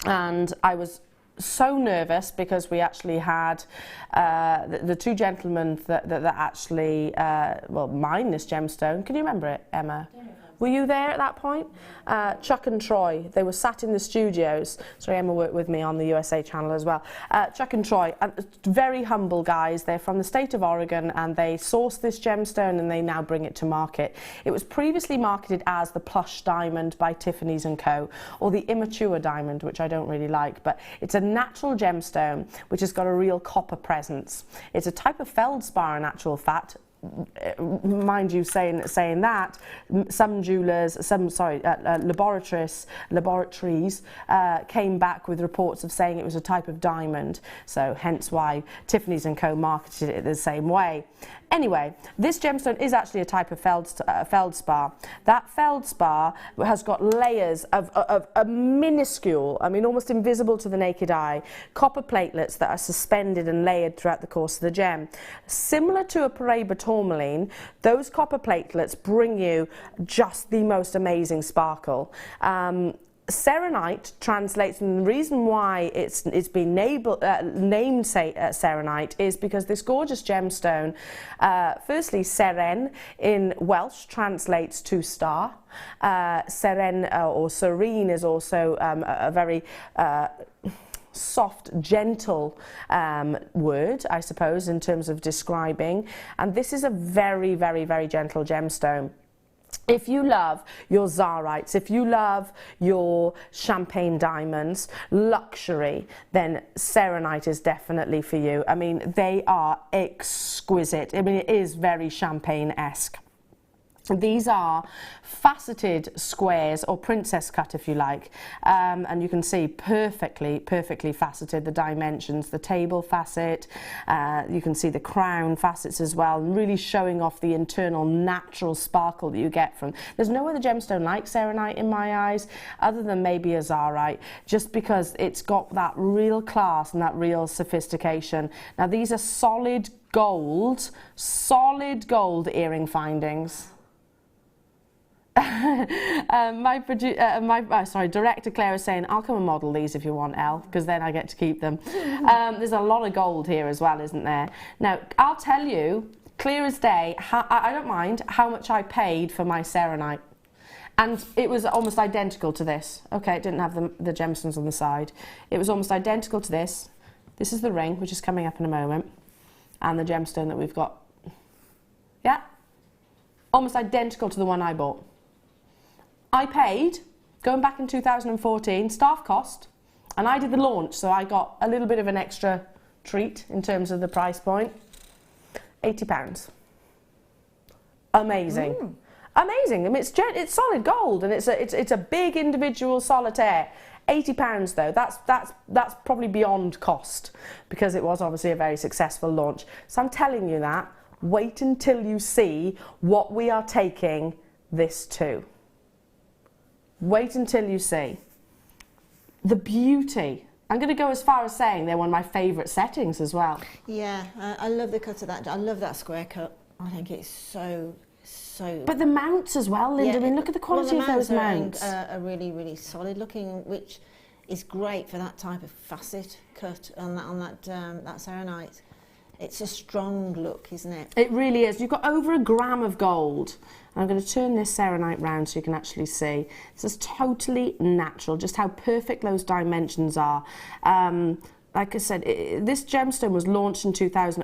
I was so nervous because we actually had the two gentlemen that actually mined this gemstone. Can you remember it, Emma? Yeah. Were you there at that point? Chuck and Troy, they were sat in the studios. Sorry, Emma worked with me on the USA channel as well. Chuck and Troy, very humble guys. They're from the state of Oregon, and they sourced this gemstone and they now bring it to market. It was previously marketed as the plush diamond by Tiffany's & Co, or the immature diamond, which I don't really like, but it's a natural gemstone which has got a real copper presence. It's a type of feldspar in actual fact. Mind you, saying that, some jewelers, laboratories came back with reports of saying it was a type of diamond, so hence why Tiffany's & Co marketed it the same way. Anyway, this gemstone is actually a type of feldspar. That feldspar has got layers of a minuscule, I mean almost invisible to the naked eye, copper platelets that are suspended and layered throughout the course of the gem. Similar to a paraiba tourmaline, those copper platelets bring you just the most amazing sparkle. Serenite translates, and the reason why it's been named Serenite is because this gorgeous gemstone, firstly Seren in Welsh translates to star. Seren or serene is also a very soft, gentle word, I suppose, in terms of describing, and this is a very gentle gemstone. If you love your Zarites, if you love your champagne diamonds, luxury, then Serenite is definitely for you. I mean, they are exquisite. I mean, it is very champagne-esque. These are faceted squares, or princess cut if you like, and you can see perfectly faceted, the dimensions, the table facet, you can see the crown facets as well, and really showing off the internal natural sparkle that you get from. There's no other gemstone like Serenite in my eyes, other than maybe a Zarite, just because it's got that real class and that real sophistication. Now these are solid gold earring findings. Director Claire is saying, I'll come and model these if you want, Elle, because then I get to keep them. There's a lot of gold here as well, isn't there? Now, I'll tell you, clear as day, I don't mind how much I paid for my Serenite. And it was almost identical to this. Okay, it didn't have the gemstones on the side. It was almost identical to this. This is the ring, which is coming up in a moment. And the gemstone that we've got. Yeah? Almost identical to the one I bought. I paid, going back in 2014, staff cost, and I did the launch, so I got a little bit of an extra treat in terms of the price point. £80. Amazing. Mm. Amazing. I mean, it's solid gold, and it's a big individual solitaire. £80 though. That's probably beyond cost, because it was obviously a very successful launch. So I'm telling you that. Wait until you see what we are taking this to. Wait until you see the beauty. I'm going to go as far as saying they're one of my favourite settings as well. Yeah, I love the cut of that. I love that square cut. I think it's so. But the mounts as well, Linda. Yeah, I mean, look at the quality of those mounts. Are really, really solid looking, which is great for that type of facet cut on that Serenite. It's a strong look, isn't it? It really is. You've got over a gram of gold. I'm going to turn this Serenite round so you can actually see. This is totally natural, just how perfect those dimensions are. Like I said, this gemstone was launched in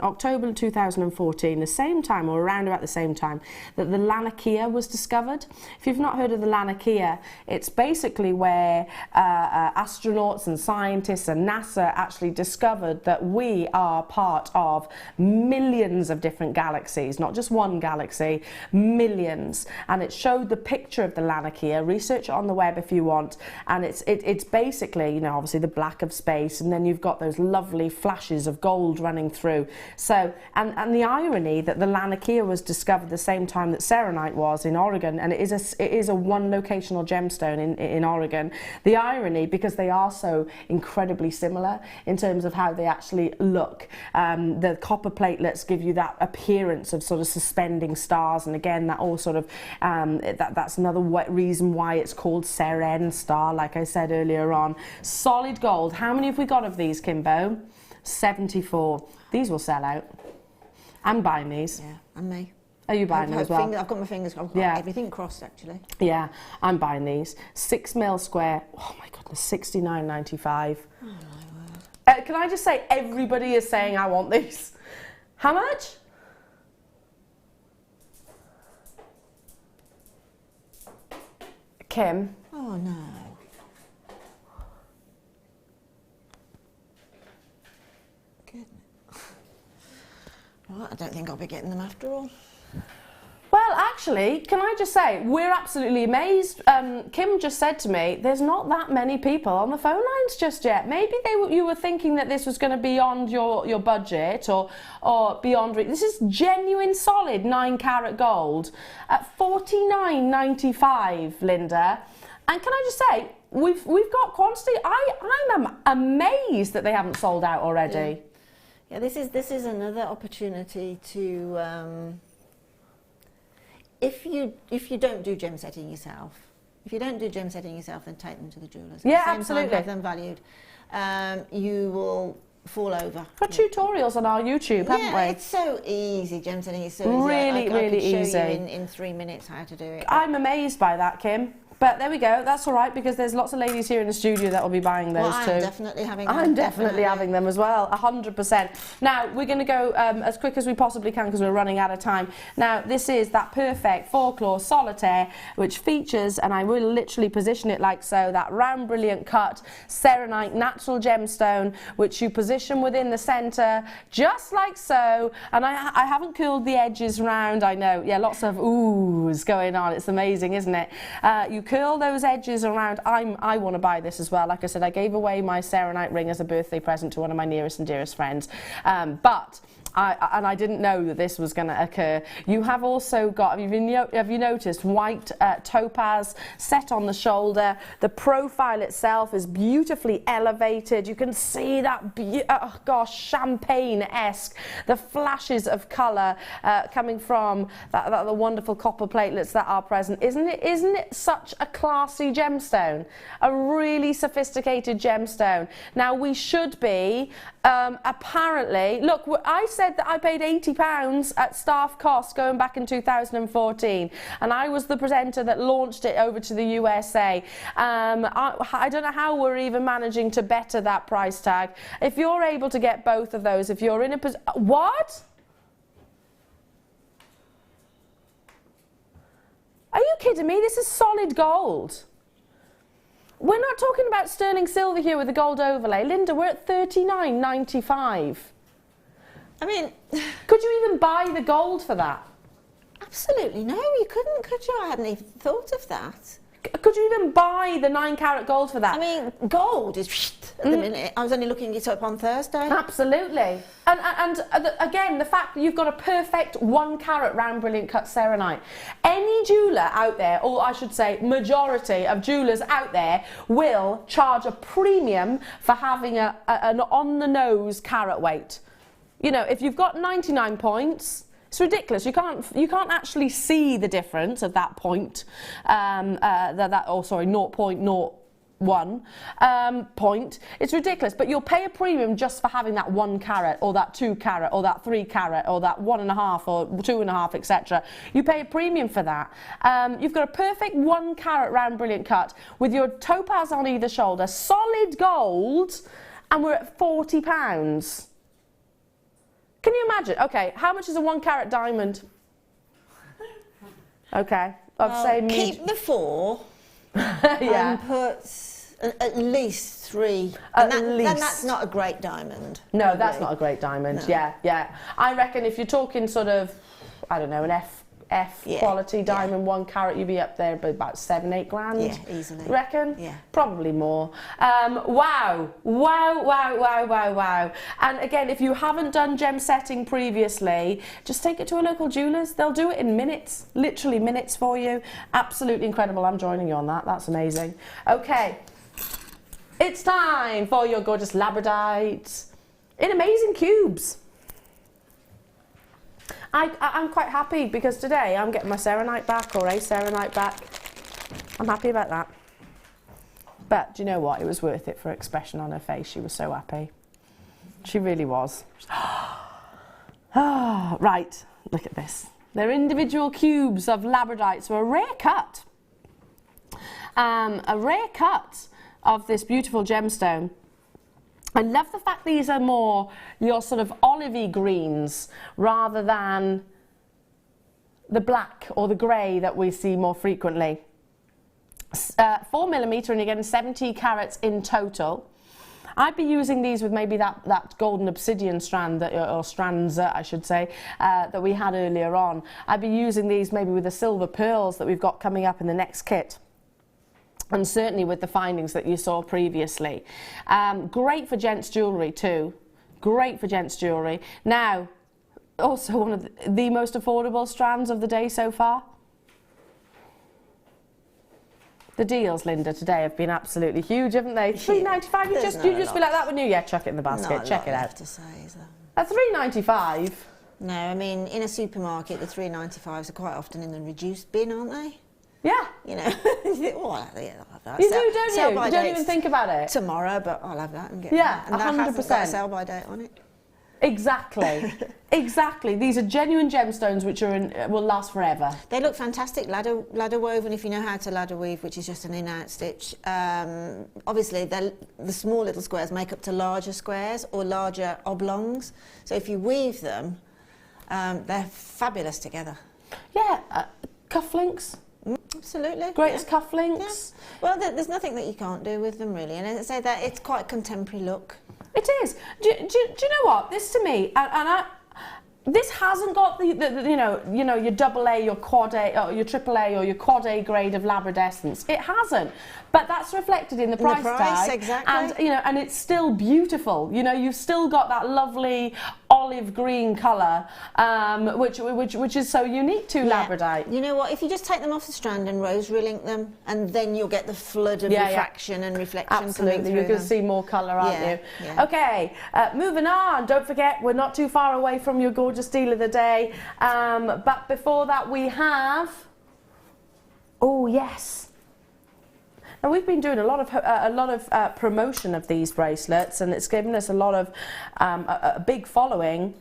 October 2014, the same time, or around about the same time, that the Laniakea was discovered. If you've not heard of the Laniakea, it's basically where astronauts and scientists and NASA actually discovered that we are part of millions of different galaxies, not just one galaxy, millions. And it showed the picture of the Laniakea. Research it on the web if you want. And it's basically, you know, obviously the black of space, and then you've got those lovely flashes of gold running through. So, and the irony that the Laniakea was discovered the same time that Serenite was in Oregon, and it is a one locational gemstone in Oregon. The irony, because they are so incredibly similar in terms of how they actually look. The copper platelets give you that appearance of sort of suspending stars, and again, that all sort of that's another reason why it's called Seren star, like I said earlier on. Solid gold. How many have we got of these, Kimbo? 74. These will sell out. I'm buying these. Yeah, and me. Are you buying them as well? I've got my fingers, I've got everything crossed actually. Yeah, I'm buying these. 6mm square. Oh my goodness, £69.95. Oh my word. Can I just say, everybody is saying I want these. How much? Kim? Oh no. Well, I don't think I'll be getting them after all. Well, actually, can I just say, we're absolutely amazed. Kim just said to me, there's not that many people on the phone lines just yet. Maybe you were thinking that this was going to be beyond your budget or beyond. This is genuine, solid 9 carat gold at $49.95, Linda. And can I just say, we've got quantity. I'm amazed that they haven't sold out already. Yeah. Yeah, this is another opportunity to, if you don't do gem setting yourself, then take them to the jewellers. Yeah, At the same absolutely. time, have them valued. You will fall over. Got tutorials on our YouTube, haven't we? Yeah, it's so easy. Gem setting is so easy. Really, I really could show easy. you in 3 minutes how to do it. I'm amazed by that, Kim. But there we go, that's all right, because there's lots of ladies here in the studio that will be buying those too. I'm definitely having them. I'm definitely having them as well, 100%. Now, we're going to go as quick as we possibly can because we're running out of time. Now, this is that perfect 4-claw solitaire, which features, and I will literally position it like so, that round brilliant cut Serenite natural gemstone, which you position within the centre, just like so. And I haven't curled the edges round, I know. Yeah, lots of oohs going on. It's amazing, isn't it? You curl those edges around. I want to buy this as well. Like I said, I gave away my Serenite ring as a birthday present to one of my nearest and dearest friends. But and I didn't know that this was going to occur. You have also got, have you noticed, white topaz set on the shoulder. The profile itself is beautifully elevated. You can see that, oh gosh, champagne-esque, the flashes of colour coming from the wonderful copper platelets that are present. Isn't it such a classy gemstone? A really sophisticated gemstone. Now, we should be, apparently, look, I said that I paid £80 at staff cost going back in 2014, and I was the presenter that launched it over to the USA. I don't know how we're even managing to better that price tag. If you're able to get both of those, if you're in a position... What? Are you kidding me? This is solid gold. We're not talking about sterling silver here with the gold overlay. Linda, we're at $39.95. I mean... Could you even buy the gold for that? Absolutely no, you couldn't, could you? I hadn't even thought of that. Could you even buy the 9-carat gold for that? I mean, gold is at the minute. I was only looking it up on Thursday. Absolutely. And again, the fact that you've got a perfect 1-carat round brilliant cut serenite. Any jeweller out there, or I should say majority of jewellers out there, will charge a premium for having an on-the-nose carat weight. You know, if you've got 99 points, it's ridiculous. You can't actually see the difference at that point. 0.01 point. It's ridiculous. But you'll pay a premium just for having that 1 carat, or that 2 carat, or that 3 carat, or that 1.5 or 2.5, etc. You pay a premium for that. You've got a perfect 1 carat round brilliant cut with your topaz on either shoulder, solid gold, and we're at £40. Can you imagine? Okay, how much is a 1-carat diamond? Okay, I'd say keep the 4 yeah. and put at least 3. At least. Then that's not a great diamond. No, probably. that's not a great diamond. No. Yeah. I reckon if you're talking sort of, I don't know, an F quality diamond, 1 carat, you'd be up there by about 7-8 grand. Yeah, easily. Reckon? Yeah. Probably more. Wow. And again, if you haven't done gem setting previously, just take it to a local jeweller's. They'll do it in minutes, literally minutes for you. Absolutely incredible. I'm joining you on that. That's amazing. Okay. It's time for your gorgeous Labradorite in amazing cubes. I'm quite happy because today I'm getting my serenite back, or a serenite back. I'm happy about that. But do you know what? It was worth it for her expression on her face. She was so happy. She really was. Oh, right, look at this. They're individual cubes of Labradorite, so a rare cut. A rare cut of this beautiful gemstone. I love the fact these are more your sort of olivey greens rather than the black or the grey that we see more frequently. 4mm, and you're getting 70 carats in total. I'd be using these with maybe that golden obsidian strand, or strands, I should say, that we had earlier on. I'd be using these maybe with the silver pearls that we've got coming up in the next kit. And certainly with the findings that you saw previously. Great for gents jewellery too. Great for gents jewellery. Now, also one of the most affordable strands of the day so far. The deals, Linda, today have been absolutely huge, haven't they? $3.95. You just be like that, wouldn't you? Yeah, chuck it in the basket. Check it out. To say, is there? At $3.95. No, I mean in a supermarket, the $3.95s are quite often in the reduced bin, aren't they? Yeah. You know, you think, oh, I'll have that. You do, don't you? You don't even think about it. Tomorrow, but I'll have that and get that. And 100%. that hasn't got a sell-by date on it. Exactly. Exactly. These are genuine gemstones which are will last forever. They look fantastic, ladder woven, if you know how to ladder weave, which is just an in-out stitch. Obviously, the small little squares make up to larger squares or larger oblongs. So if you weave them, they're fabulous together. Yeah. Cufflinks. Absolutely. Greatest cufflinks. Yeah. Well, there's nothing that you can't do with them, really. And as I say, that it's quite a contemporary look. It is. Do you know what? This to me, this hasn't got the your double A, your quad A, or your triple A, or your quad A grade of labradescence. It hasn't, but that's reflected in the price tag. Exactly. And and it's still beautiful. You know, you've still got that lovely olive olive green colour, which is so unique to Labradorite. You know what? If you just take them off the strand and rosary link them, and then you'll get the flood of refraction and reflection coming through. Absolutely, you're going to see more colour, aren't you? Yeah. Okay, moving on. Don't forget, we're not too far away from your gorgeous deal of the day. But before that, we have. Oh yes. Now we've been doing a lot of promotion of these bracelets, and it's given us a lot of a big following.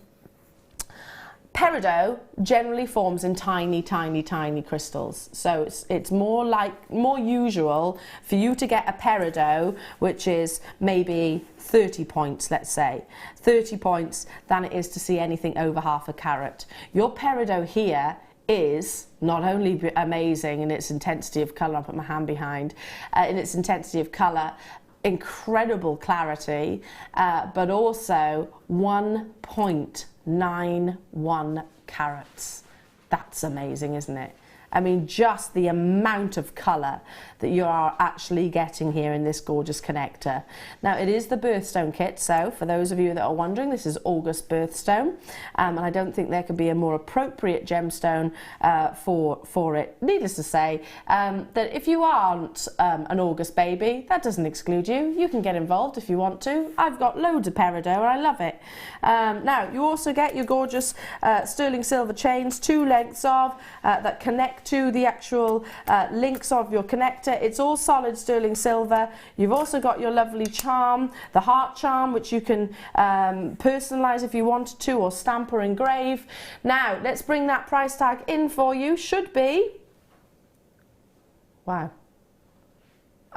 Peridot generally forms in tiny, tiny, tiny crystals. So it's more usual for you to get a peridot, which is maybe 30 points, let's say, 30 points, than it is to see anything over half a carat. Your peridot here is not only amazing in its intensity of colour, I'll put my hand behind, in its intensity of colour, incredible clarity, but also 1.91 carats. That's amazing, isn't it? I mean, just the amount of colour that you are actually getting here in this gorgeous connector. Now, it is the birthstone kit, so for those of you that are wondering, this is August birthstone, and I don't think there could be a more appropriate gemstone for it. Needless to say, that if you aren't an August baby, that doesn't exclude you. You can get involved if you want to. I've got loads of peridot, I love it. Now, you also get your gorgeous sterling silver chains, 2 lengths of, that connect to the actual links of your connector. It's all solid sterling silver. You've also got your lovely charm, the heart charm, which you can personalize if you wanted to, or stamp or engrave. Now, let's bring that price tag in for you. Should be, wow.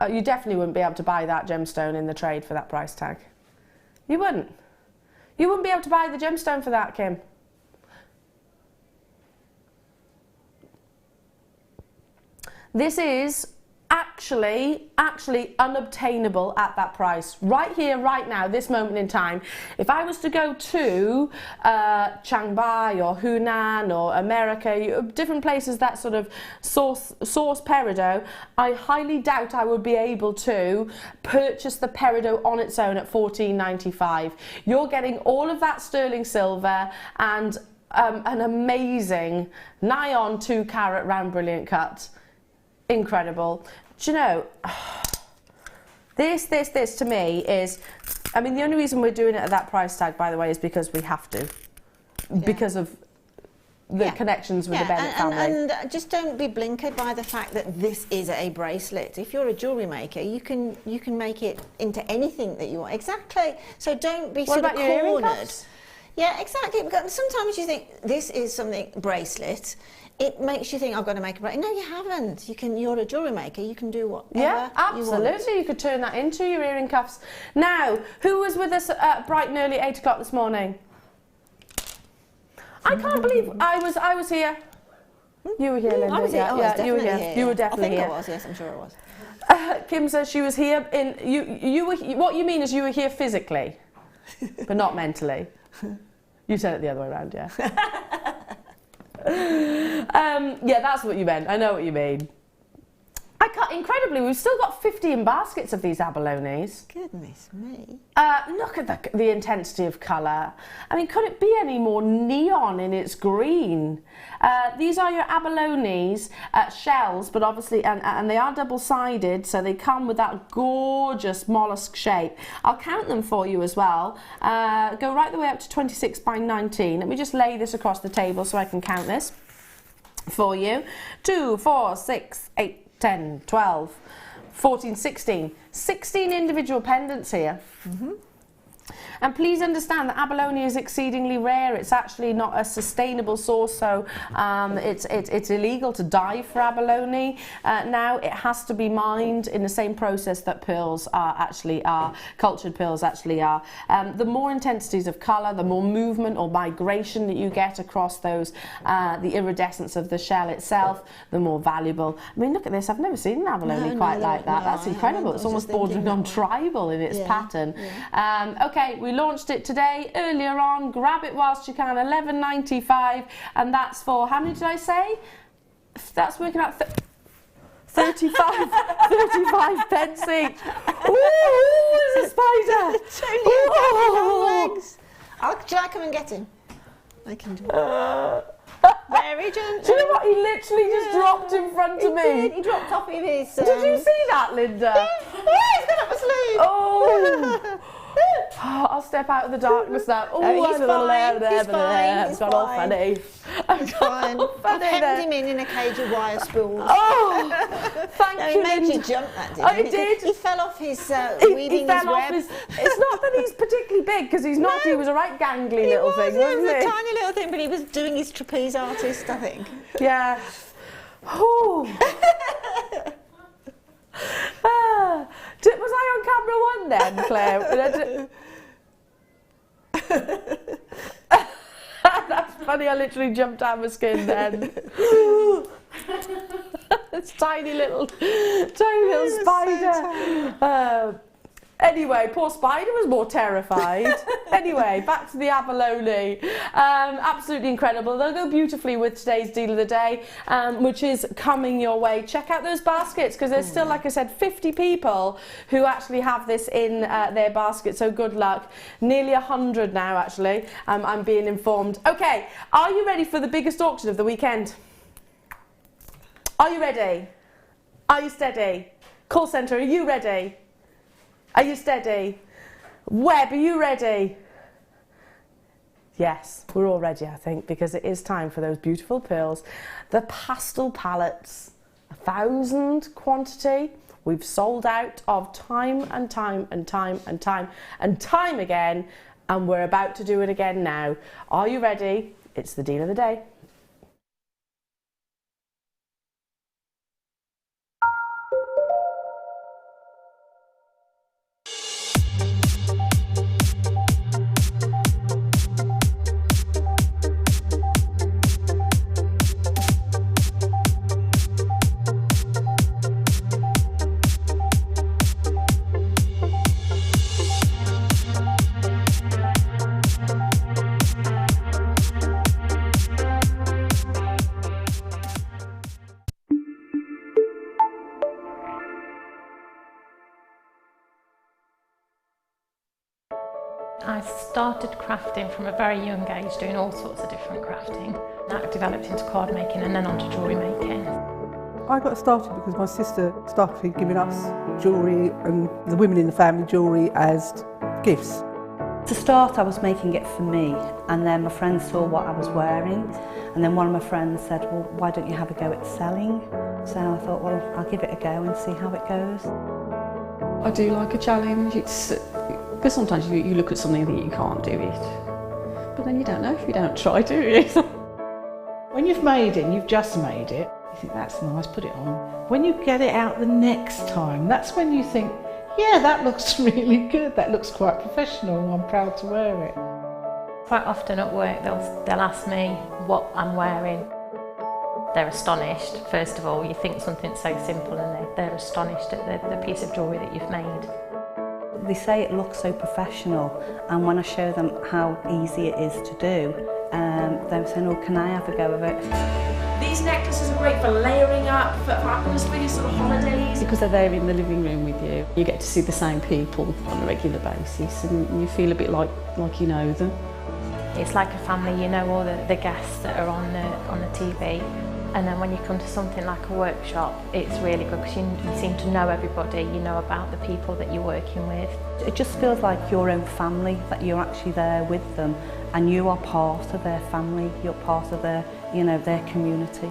You definitely wouldn't be able to buy that gemstone in the trade for that price tag. You wouldn't. You wouldn't be able to buy the gemstone for that, Kim. This is actually unobtainable at that price. Right here, right now, this moment in time. If I was to go to Chiang Mai or Hunan or America, different places that sort of source peridot, I highly doubt I would be able to purchase the peridot on its own at $14.95. You're getting all of that sterling silver and an amazing nigh on 2 carat round brilliant cut. Incredible. Do you know, this to me is, I mean, the only reason we're doing it at that price tag, by the way, is because we have to, because of the connections with the Bennett family. And just don't be blinkered by the fact that this is a bracelet. If you're a jewellery maker, you can make it into anything that you want. Exactly. So don't be sort of cornered. Yeah, exactly. Because sometimes you think this is something bracelet. It makes you think, I've got to make a bracelet. No, you haven't. You're a jewellery maker. You can do whatever Yeah, absolutely. you want. You could turn that into your earring cuffs. Now, who was with us at bright and early 8 o'clock this morning? I can't believe I was here. You were here, Linda. I was here. You were here. You were definitely here. I think I was. Yes, I'm sure I was. Kim says she was here. You were. What you mean is you were here physically, but not mentally. You said it the other way around, yeah. Yeah, that's what you meant. I know what you mean. Incredibly, we've still got 50 in baskets of these abalones. Goodness me. Look at the intensity of colour. I mean, could it be any more neon in its green? These are your abalones shells, but obviously, and they are double-sided, so they come with that gorgeous mollusk shape. I'll count them for you as well. Go right the way up to 26 by 19. Let me just lay this across the table so I can count this for you. 2, 4, 6, 8, 10, 12, 14, 16. 16 individual pendants here. Mm-hmm. And please understand that abalone is exceedingly rare. It's actually not a sustainable source, so it's illegal to dive for abalone. Now it has to be mined in the same process that pearls are cultured pearls actually are. The more intensities of colour, the more movement or migration that you get across those, the iridescence of the shell itself, the more valuable. I mean, look at this. I've never seen an abalone quite like that. That's incredible. It's almost bordering on tribal in its pattern. Yeah. Okay, we launched it today, earlier on. Grab it whilst you can, $11.95, and that's for, how many did I say? That's working out 35 pence each. Ooh, there's a spider. Legs. Shall I come and get him? I can do it. Very gently. Do you know what? He literally just dropped in front of me. He dropped off of his... Did you see that, Linda? Yeah, he's gone up asleep. Oh! I'll step out of the darkness now. Oh, No, he's fine. He's fine. It's got all funny. He's fine. I've hemmed him in a cage of wire spools. Oh, thank No, you, he made Linda. you jump that, didn't he? I did. He fell off his He weaving fell his off web. It's not that he's particularly big, because he's not. No. He was a right gangly He little was, thing, yeah, wasn't he was he? a tiny little thing, but he was doing his trapeze artist, I think. Yeah. Oh. Was I on camera 1 then, Claire? That's funny, I literally jumped out of my skin then. It's tiny little spider. Anyway, poor Spider was more terrified. Anyway, back to the abalone. Absolutely incredible. They'll go beautifully with today's deal of the day, which is coming your way. Check out those baskets, because there's still, like I said, 50 people who actually have this in their basket, so good luck. Nearly 100 now, actually, I'm being informed. Okay, are you ready for the biggest auction of the weekend? Are you ready? Are you steady? Call centre, are you ready? Are you steady? Web, are you ready? Yes, we're all ready, I think, because it is time for those beautiful pearls. The pastel palettes, 1,000 quantity. We've sold out of time and time and time and time and time again, and we're about to do it again now. Are you ready? It's the deal of the day. I started crafting from a very young age, doing all sorts of different crafting. That developed into card making and then onto jewellery making. I got started because my sister started giving us jewellery and the women in the family jewellery as gifts. To start, I was making it for me, and then my friends saw what I was wearing, and then one of my friends said, well, why don't you have a go at selling? So I thought, well, I'll give it a go and see how it goes. I do like a challenge. Because sometimes you look at something and think you can't do it, but then you don't know if you don't try, do you? When you've made it and you've just made it, you think that's nice, put it on. When you get it out the next time, that's when you think, yeah, that looks really good, that looks quite professional, and I'm proud to wear it. Quite often at work they'll ask me what I'm wearing. They're astonished. First of all, you think something so simple and they're astonished at the piece of jewellery that you've made. They say it looks so professional, and when I show them how easy it is to do, they're saying, oh, can I have a go of it? These necklaces are great for layering up, for atmosphere, sort of holidays. Because they're there in the living room with you, you get to see the same people on a regular basis, and you feel a bit like you know them. It's like a family, you know all the guests that are on the TV. And then when you come to something like a workshop, it's really good because you seem to know everybody, you know about the people that you're working with. It just feels like your own family, that you're actually there with them, and you are part of their family, you're part of their, you know, their community.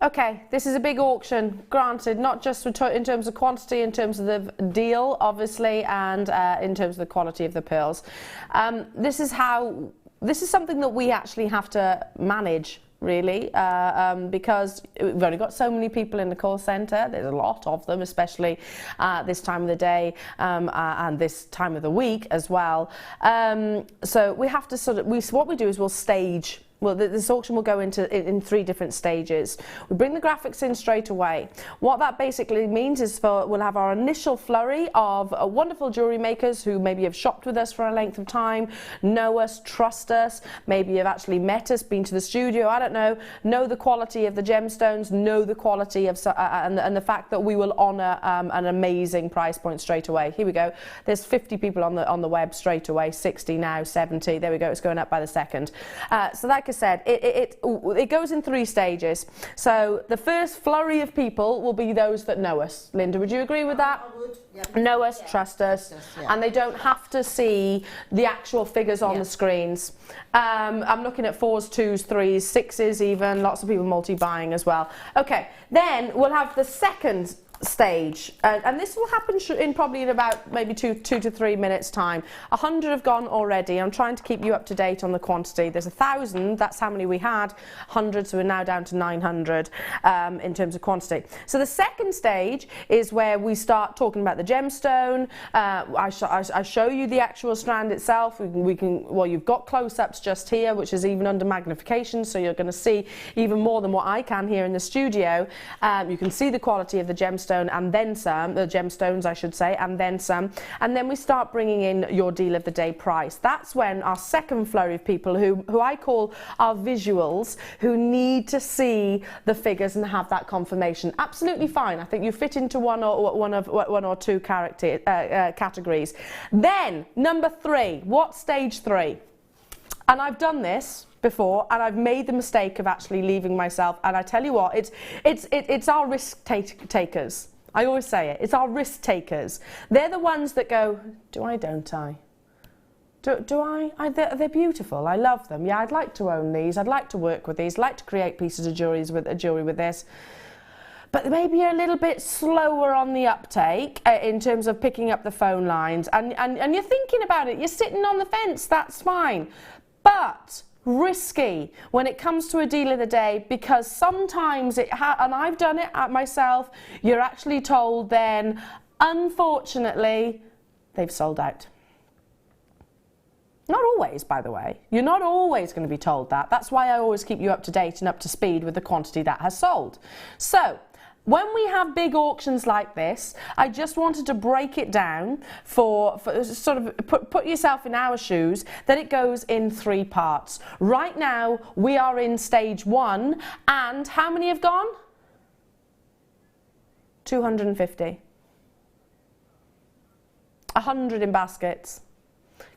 Okay, this is a big auction, granted, not just in terms of quantity, in terms of the deal, obviously, and in terms of the quality of the pearls. This is something that we actually have to manage, really, because we've only got so many people in the call centre. There's a lot of them, especially this time of the day and this time of the week as well. So we have to what we do is we'll stage. Well, this auction will go in 3 different stages. We bring the graphics in straight away. What that basically means is we'll have our initial flurry of wonderful jewellery makers who maybe have shopped with us for a length of time, know us, trust us, maybe have actually met us, been to the studio, I don't know the quality of the gemstones, know the quality of and the fact that we will honour an amazing price point straight away. Here we go. There's 50 people on the web straight away, 60 now, 70. There we go. It's going up by the second. So like I said, it goes in 3 stages. So the first flurry of people will be those that know us. Linda, would you agree with that? I would. Yeah. Know us, trust us, and they don't have to see the actual figures on the screens. I'm looking at 4s, 2s, 3s, 6s even, lots of people multi-buying as well. Okay, then we'll have the second stage, and this will happen probably in about maybe 2 to 3 minutes time. 100 have gone already. I'm trying to keep you up to date on the quantity. There's 1,000, that's how many we had, 100, so we're now down to 900 in terms of quantity. So the second stage is where we start talking about the gemstone. I show you the actual strand itself. Well, you've got close-ups just here, which is even under magnification, so you're going to see even more than what I can here in the studio. You can see the quality of the gemstone and then some, the gemstones I should say, and then some, and then we start bringing in your deal of the day price. That's when our second flurry of people who I call our visuals, who need to see the figures and have that confirmation. Absolutely fine. I think you fit into one or two categories. Then number 3, what stage 3? And I've done this before, and I've made the mistake of actually leaving myself. And I tell you what, it's our risk takers. I always say it. It's our risk takers. They're the ones that go, do I, don't I? Do I? They're beautiful. I love them. Yeah, I'd like to own these. I'd like to work with these. I'd like to create pieces of jewelry with this. But maybe you're a little bit slower on the uptake in terms of picking up the phone lines, and you're thinking about it. You're sitting on the fence. That's fine. But risky when it comes to a deal of the day, because sometimes and I've done it myself, you're actually told then, unfortunately, they've sold out. Not always, by the way. You're not always going to be told that. That's why I always keep you up to date and up to speed with the quantity that has sold. So when we have big auctions like this, I just wanted to break it down for sort of put yourself in our shoes, that it goes in 3 parts. Right now, we are in stage 1, and how many have gone? 250. 100 in baskets.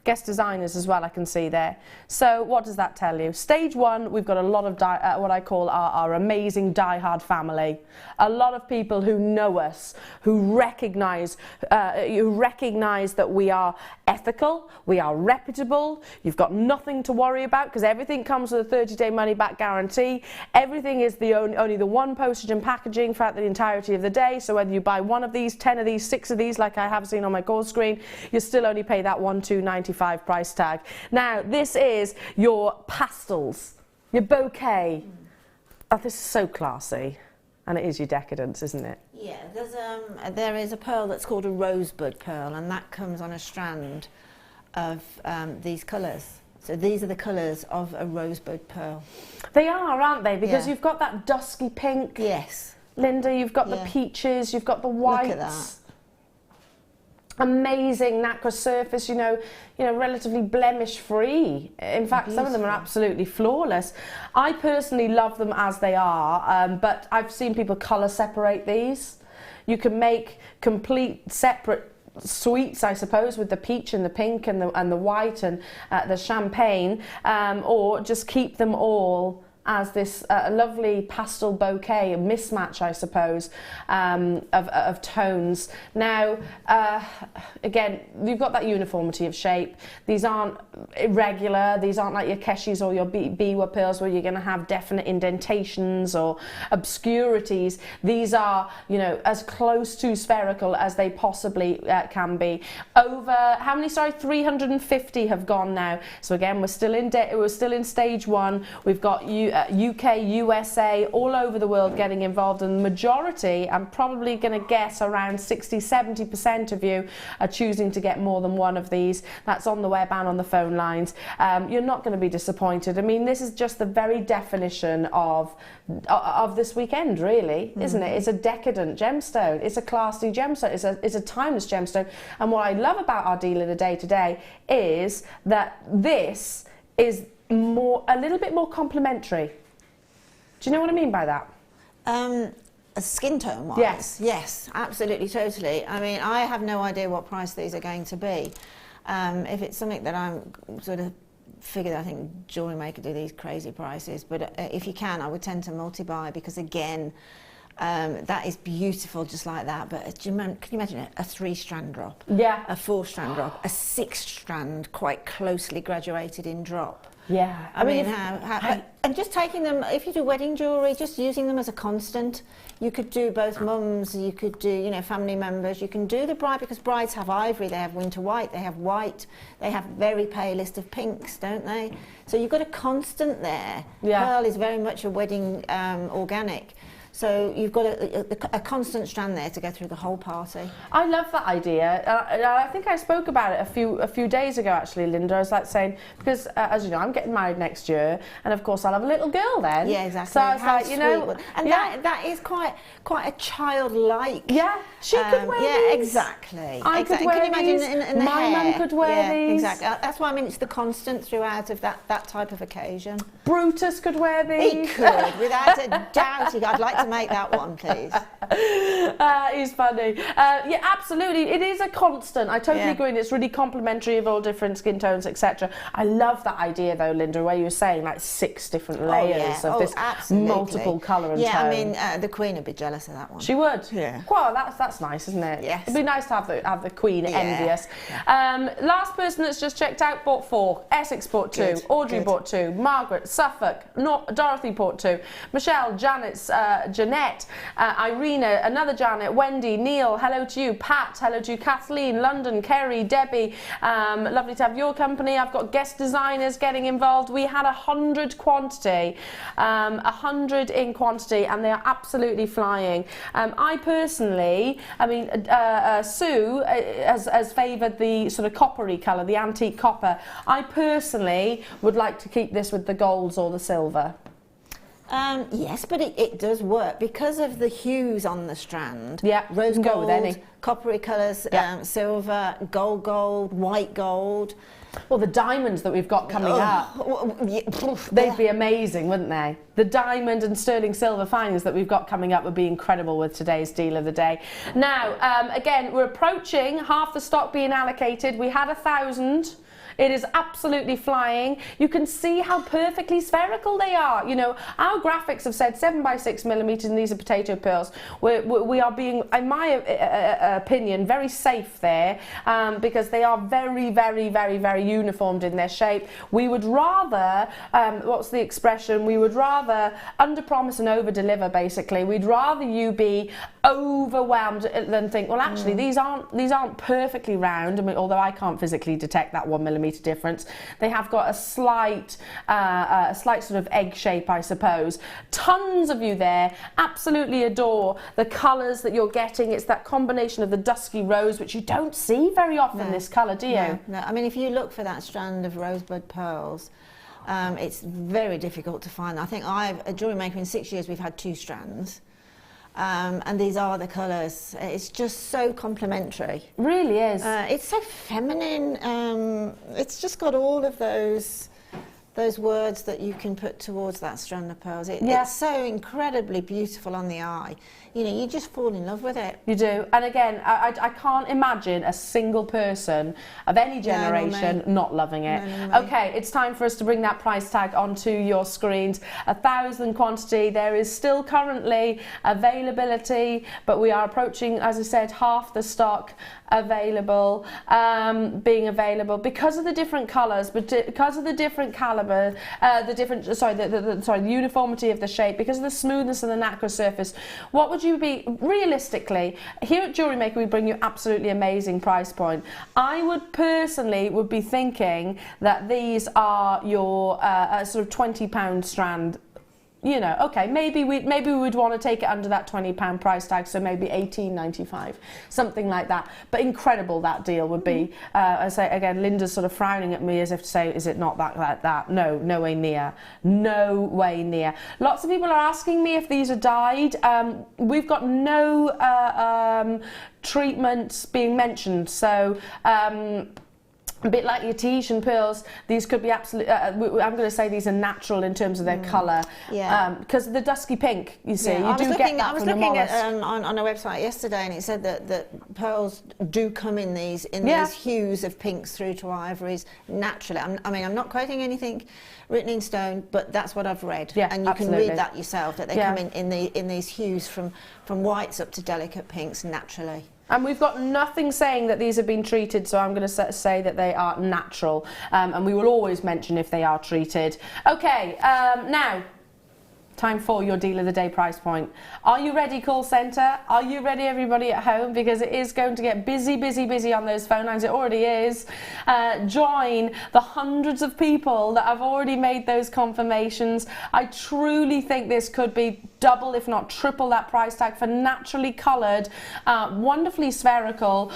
Guest designers as well, I can see there. So what does that tell you? Stage 1, we've got a lot of what I call our amazing die-hard family. A lot of people who know us, who recognise that we are ethical, we are reputable. You've got nothing to worry about because everything comes with a 30-day money-back guarantee. Everything is only the one postage and packaging throughout the entirety of the day. So whether you buy 1 of these, 10 of these, 6 of these, like I have seen on my call screen, you still only pay that $1,295 price tag. Now this is your pastels, your bouquet. Oh, this is so classy, and it is your decadence, isn't it? Yeah, there is a pearl that's called a rosebud pearl, and that comes on a strand of these colours. So these are the colours of a rosebud pearl. They are, aren't they? Because you've got that dusky pink. Yes. Linda, you've got the peaches, you've got the whites. Look at that. Amazing nacre surface, you know, relatively blemish-free. In fact, some of them are absolutely flawless. I personally love them as they are, but I've seen people colour separate these. You can make complete separate suites, I suppose, with the peach and the pink and the white and the champagne, or just keep them all as this lovely pastel bouquet, a mismatch, I suppose, of tones. Now, again, you've got that uniformity of shape. These aren't irregular. These aren't like your Keshis or your Biwa pearls where you're going to have definite indentations or obscurities. These are, you know, as close to spherical as they possibly can be. Over, how many, sorry, 350 have gone now. So again, we're still in stage 1. We've got UK, USA, all over the world getting involved, and the majority, I'm probably going to guess around 60-70% of you are choosing to get more than one of these. That's on the web and on the phone lines. You're not going to be disappointed. I mean, this is just the very definition of this weekend, really, isn't it? It's a decadent gemstone. It's a classy gemstone. It's a timeless gemstone. And what I love about our deal of the day today is that this is a little bit more complementary. Do you know what I mean by that? A skin tone wise? Yes. Yes, absolutely, totally. I mean, I have no idea what price these are going to be. If it's something that I'm sort of figured, I think Jewellery Maker do these crazy prices, but if you can, I would tend to multi-buy, because again, that is beautiful just like that. But can you imagine it? A 3-strand drop, yeah, a 4-strand drop, a 6-strand quite closely graduated in drop. Yeah, I mean, and just taking them, if you do wedding jewellery, just using them as a constant. You could do both mums, you could do, you know, family members. You can do the bride, because brides have ivory, they have winter white, they have white, they have very palest of pinks, don't they? So you've got a constant there. Yeah. Pearl is very much a wedding organic. So you've got a constant strand there to go through the whole party. I love that idea. I think I spoke about it a few days ago, actually, Linda. I was like saying, because as you know, I'm getting married next year, and of course I'll have a little girl then. Yeah, exactly. So I was like, you know, and yeah, that is quite a childlike. Yeah, she could wear yeah, these. Exactly. I could wear Can you these. imagine in the My hair? mum could wear these. Exactly. That's why I mean it's the constant throughout of that type of occasion. Brutus could wear these. He could, without a doubt. I'd like to make that one, please. He's funny. Yeah, absolutely. It is a constant. I totally agree. And it's really complimentary of all different skin tones, etc. I love that idea, though, Linda, where you were saying like 6 different layers of this multiple colour and tone. Yeah, I mean, the Queen would be jealous of that one. She would. Yeah. Well, that's nice, isn't it? Yes. It'd be nice to have the Queen envious. Yeah. Last person that's just checked out bought 4. Essex bought 2. Good. Audrey bought 2. Margaret, Suffolk, Dorothy bought 2. Michelle, Janet, Jeanette, Irina, another Janet, Wendy, Neil, hello to you. Pat, hello to you. Kathleen, London, Kerry, Debbie, lovely to have your company. I've got guest designers getting involved. We had 100 quantity, 100 in quantity, and they are absolutely flying. I personally, I mean, Sue has favoured the sort of coppery colour, the antique copper. I personally would like to keep this with the golds or the silver. Yes, but it does work because of the hues on the strand. Yeah, rose gold, gold, with any. Coppery colours, silver, gold, white gold. Well, the diamonds that we've got coming up, they'd be amazing, wouldn't they? The diamond and sterling silver finings that we've got coming up would be incredible with today's deal of the day. Now, again, we're approaching half the stock being allocated. We had 1,000. It is absolutely flying. You can see how perfectly spherical they are. You know, our graphics have said 7 by 6 millimeters, and these are potato pearls. We are being, in my opinion, very safe there because they are very, very, very, very uniformed in their shape. We would rather, what's the expression? We would rather under-promise and over-deliver, basically. We'd rather you be overwhelmed than think, well, actually, these aren't perfectly round. I mean, although I can't physically detect that 1 millimeter difference, they have got a slight sort of egg shape, I suppose. Tons of you there absolutely adore the colours that you're getting. It's that combination of the dusky rose, which you don't see very often, this colour, do you? No. I mean, if you look for that strand of rosebud pearls, it's very difficult to find. I think a Jewellery Maker in 6 years, we've had 2 strands. And these are the colours. It's just so complimentary. Really is. It's so feminine. It's just got all of those those words that you can put towards that strand of pearls. Yeah. It's so incredibly beautiful on the eye. You know, you just fall in love with it. You do. And again, I can't imagine a single person of any generation not loving it. No. Okay, it's time for us to bring that price tag onto your screens. 1,000 quantity. There is still currently availability, but we are approaching, as I said, half the stock available, being available because of the different colours, but because of the different calibre, the uniformity of the shape, because of the smoothness of the nacre surface. What would you be realistically here at Jewellery Maker? We bring you absolutely amazing price point. I would personally be thinking that these are your sort of £20 strand. You know, okay, maybe we would want to take it under that £20 price tag, so maybe £18.95, something like that. But incredible that deal would be. I say again, Linda's sort of frowning at me as if to say, is it not that like that? No, no way near, no way near. Lots of people are asking me if these are dyed. We've got no treatments being mentioned, so. A bit like your Tahitian pearls, these could be absolutely, I'm going to say these are natural in terms of their colour. Yeah. Because the dusky pink, you see, you do get that I was from the looking mollusk. at, on a website yesterday, and it said that pearls do come in these these hues of pinks through to ivories naturally. I'm not quoting anything written in stone, but that's what I've read. Yeah, and you can read that yourself, that they come in these hues from whites up to delicate pinks naturally. And we've got nothing saying that these have been treated, so I'm going to say that they are natural. And we will always mention if they are treated. Okay, now, time for your deal of the day price point. Are you ready, call centre? Are you ready, everybody at home? Because it is going to get busy, busy, busy on those phone lines. It already is. Join the hundreds of people that have already made those confirmations. I truly think this could be double, if not triple, that price tag for naturally coloured, wonderfully spherical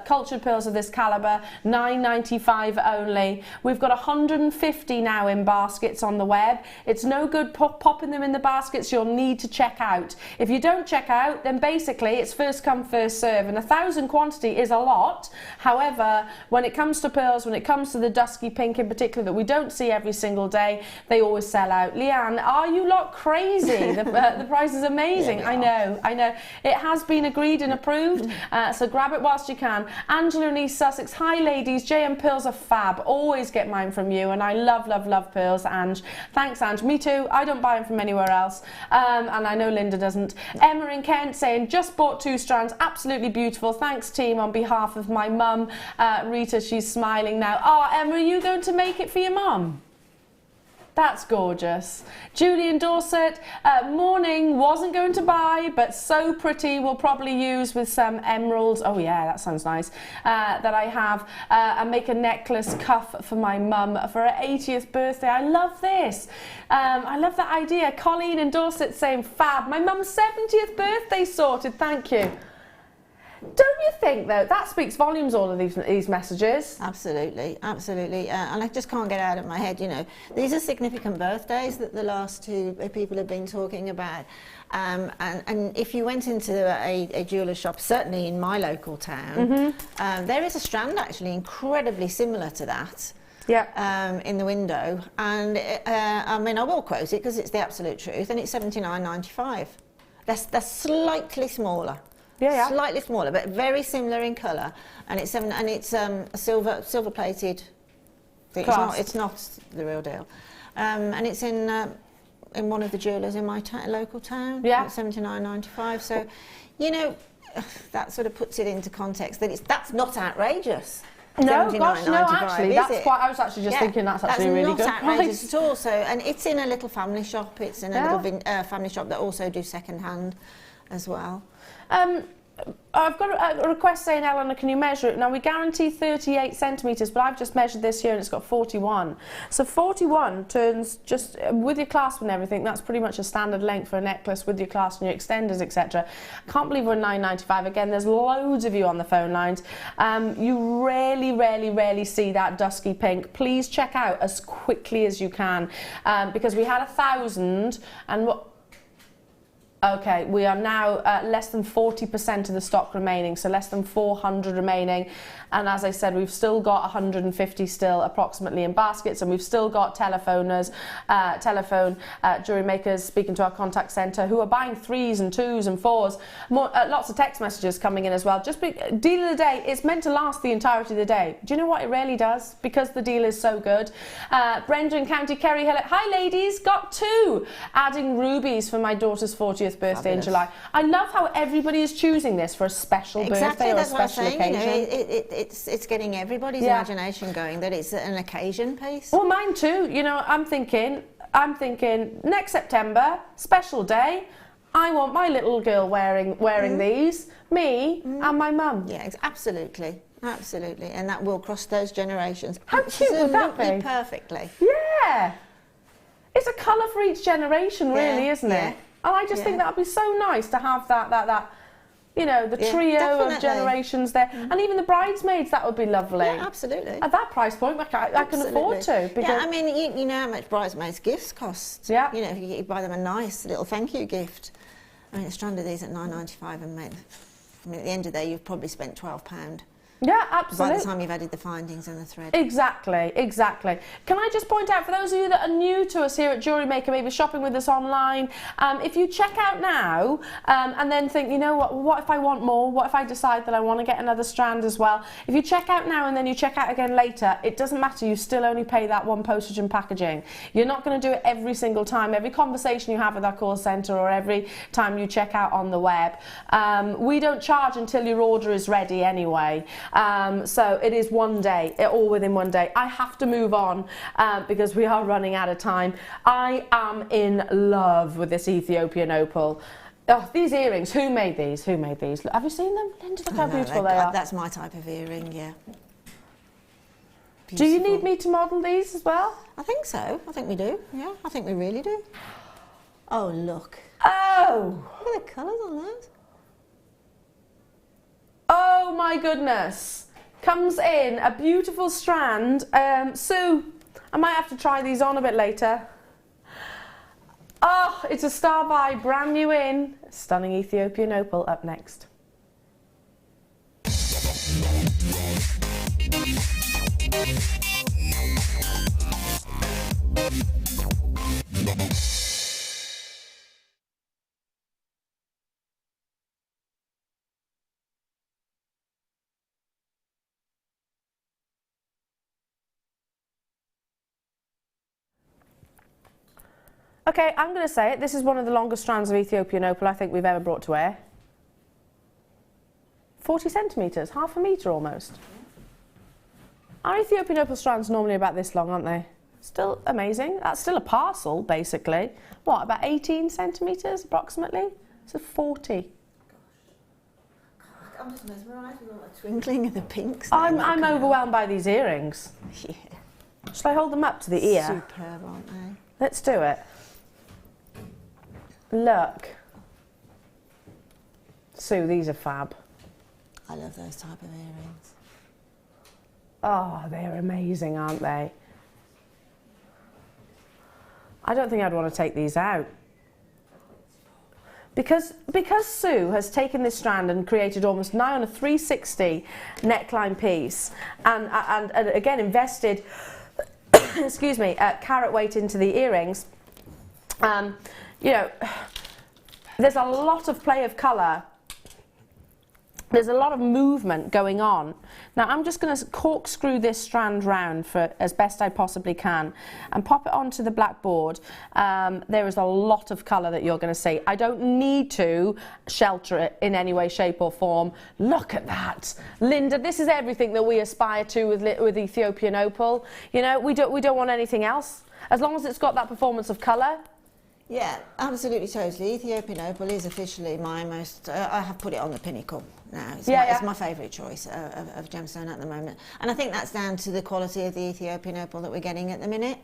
cultured pearls of this calibre. £9.95 only. We've got 150 now in baskets on the web. It's no good popping them in the baskets. You'll need to check out. If you don't check out, then basically it's first come, first serve, and 1,000 quantity is a lot. However, when it comes to pearls, when it comes to the dusky pink in particular that we don't see every single day, they always sell out. Leanne, are you lot crazy? The price is amazing. Yeah, I know. It has been agreed and approved, so grab it whilst you can. Angela in East Sussex, hi ladies, JM pearls are fab. Always get mine from you, and I love, love, love pearls, Ange. Thanks, Ange. Me too. I don't buy them from anywhere else, and I know Linda doesn't. Emma in Kent saying, just bought 2 strands, absolutely beautiful. Thanks, team, on behalf of my mum, Rita. She's smiling now. Oh, Emma, are you going to make it for your mum? That's gorgeous. Julie in Dorset, morning, wasn't going to buy, but so pretty, will probably use with some emeralds. Oh yeah, that sounds nice. That I have, and make a necklace cuff for my mum for her 80th birthday. I love this. I love that idea. Colleen in Dorset saying, fab, my mum's 70th birthday sorted, thank you. Don't you think, though, that speaks volumes, all of these messages? Absolutely, absolutely. And I just can't get out of my head, you know, these are significant birthdays that the last 2 people have been talking about. And if you went into a jeweller's shop, certainly in my local town, there is a strand actually incredibly similar to that. Yeah. In the window. And I mean, I will quote it because it's the absolute truth, and it's £79.95. That's slightly smaller. Yeah. Slightly smaller, but very similar in colour, and it's a silver plated. It's not the real deal, and it's in one of the jewellers in my local town. Yeah, £79.95. So, you know, that sort of puts it into context that that's not outrageous. No, gosh, no, actually, I was actually just thinking that's actually a really good price. That's not outrageous at all. So, and it's in a little family shop. It's in a little family shop that also do second hand as well. I've got a request saying, Eleanor, can you measure it? Now, we guarantee 38 centimetres, but I've just measured this here and it's got 41. So 41 turns, just with your clasp and everything, that's pretty much a standard length for a necklace with your clasp and your extenders, etc. I can't believe we're £9.95. Again, there's loads of you on the phone lines. You rarely see that dusky pink. Please check out as quickly as you can, because we had 1,000 and Okay, we are now less than 40% of the stock remaining, so less than 400 remaining. And as I said, we've still got 150 still approximately in baskets, and we've still got telephone jewellery makers speaking to our contact centre who are buying 3s and 2s and 4s. Lots of text messages coming in as well. Deal of the day, it's meant to last the entirety of the day. Do you know what? It really does, because the deal is so good. Brenda in County Kerry, hello. Hi ladies, got 2. Adding rubies for my daughter's 40th birthday in July. I love how everybody is choosing this for a special birthday or a special occasion. It's getting everybody's imagination going, that it's an occasion piece. Well, mine too. You know, I'm thinking next September, special day, I want my little girl wearing these, me and my mum. Yeah, absolutely. Absolutely. And that will cross those generations. How cute would that be? Perfectly. Yeah. It's a colour for each generation, really, isn't it? And I just think that would be so nice to have that you know, the trio of generations there. And even the bridesmaids, that would be lovely. Yeah, absolutely. At that price point, I can afford to. Because yeah, I mean, you know how much bridesmaids' gifts cost. Yeah. You know, if you buy them a nice little thank you gift. I mean, a strand of these at £9.95 and made, I mean, at the end of the day, you've probably spent £12. Yeah, absolutely. By the time you've added the findings and the thread. Exactly, exactly. Can I just point out, for those of you that are new to us here at Jewellery Maker, maybe shopping with us online, if you check out now and then think, you know what if I want more? What if I decide that I want to get another strand as well? If you check out now and then you check out again later, it doesn't matter, you still only pay that one postage and packaging. You're not going to do it every single time. Every conversation you have with our call centre or every time you check out on the web. We don't charge until your order is ready anyway. So it is one day, all within one day. I have to move on because we are running out of time. I am in love with this Ethiopian opal. Oh, these earrings, who made these? Who made these? Have you seen them? Linda, look how beautiful they are. That's my type of earring, yeah. Beautiful. Do you need me to model these as well? I think so. I think we do. Yeah, I think we really do. Oh, look. Oh! Look at the colours on those. Oh my goodness. Comes in a beautiful strand. Sue, I might have to try these on a bit later. Oh, it's a star buy, brand new in. Stunning Ethiopian opal up next. Okay, I'm going to say it. This is one of the longest strands of Ethiopian opal I think we've ever brought to air. 40 centimetres, half a metre almost. Our Ethiopian opal strands are normally about this long, aren't they? Still amazing. That's still a parcel, basically. What, about 18 centimetres approximately? So 40. God, I'm just mesmerised with all the twinkling of the pinks. I'm overwhelmed by these earrings. Yeah. Shall I hold them up to the ear? Superb, aren't they? Let's do it. Look. Sue, these are fab. I love those type of earrings. Oh, they're amazing, aren't they? I don't think I'd want to take these out. Because Sue has taken this strand and created almost nigh on a 360 neckline piece and again invested excuse me, carat weight into the earrings. You know, there's a lot of play of colour. There's a lot of movement going on. Now I'm just going to corkscrew this strand round for as best I possibly can and pop it onto the black board. There is a lot of colour that you're going to see. I don't need to shelter it in any way, shape or form. Look at that. Linda, this is everything that we aspire to with Ethiopian opal. You know, we don't want anything else. As long as it's got that performance of colour. Yeah, absolutely, totally. Ethiopian opal is officially my most... I have put it on the pinnacle now. It's my favourite choice of gemstone at the moment. And I think that's down to the quality of the Ethiopian opal that we're getting at the minute.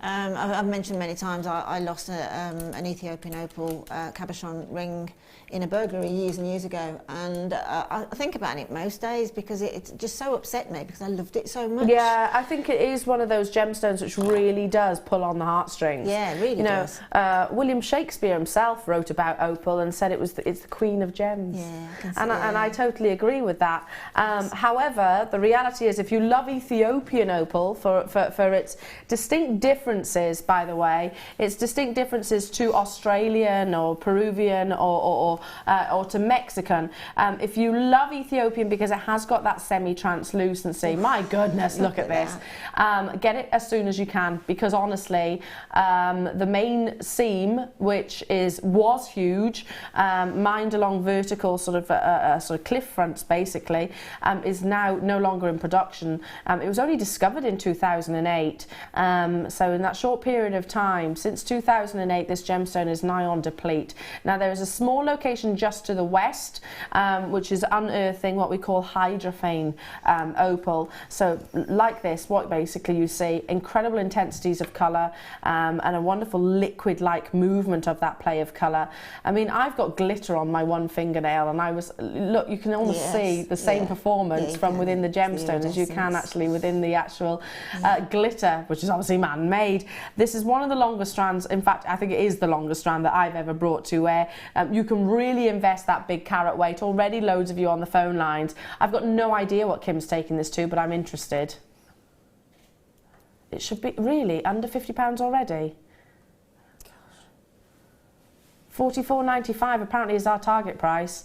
I've mentioned many times I lost an Ethiopian opal cabochon ring in a burglary years and years ago, and I think about it most days because it just so upset me because I loved it so much. Yeah, I think it is one of those gemstones which really does pull on the heartstrings. Yeah, it really does. William Shakespeare himself wrote about opal and said it's the queen of gems. Yeah, I can see and I totally agree with that. However, the reality is, if you love Ethiopian opal for its distinct differences, by the way, its distinct differences to Australian or Peruvian or to Mexican. If you love Ethiopian because it has got that semi-translucency, my goodness, look at this. Get it as soon as you can, because honestly, the main seam, which was huge, mined along vertical sort of cliff fronts basically, is now no longer in production. It was only discovered in 2008, so in that short period of time, since 2008, this gemstone is nigh on deplete. Now there is a small location just to the west, which is unearthing what we call hydrophane opal. So like this, what basically you see, incredible intensities of colour, and a wonderful liquid-like movement of that play of colour. I mean, I've got glitter on my one fingernail, and look, you can almost see the same performance from within the gemstone as you can actually within the actual glitter, which is obviously man-made. This is one of the longest strands. In fact, I think it is the longest strand that I've ever brought to where you can really invest that big carat weight. Already loads of you on the phone lines. I've got no idea what Kim's taking this to, but I'm interested. It should be really under £50 already. £44.95 apparently is our target price.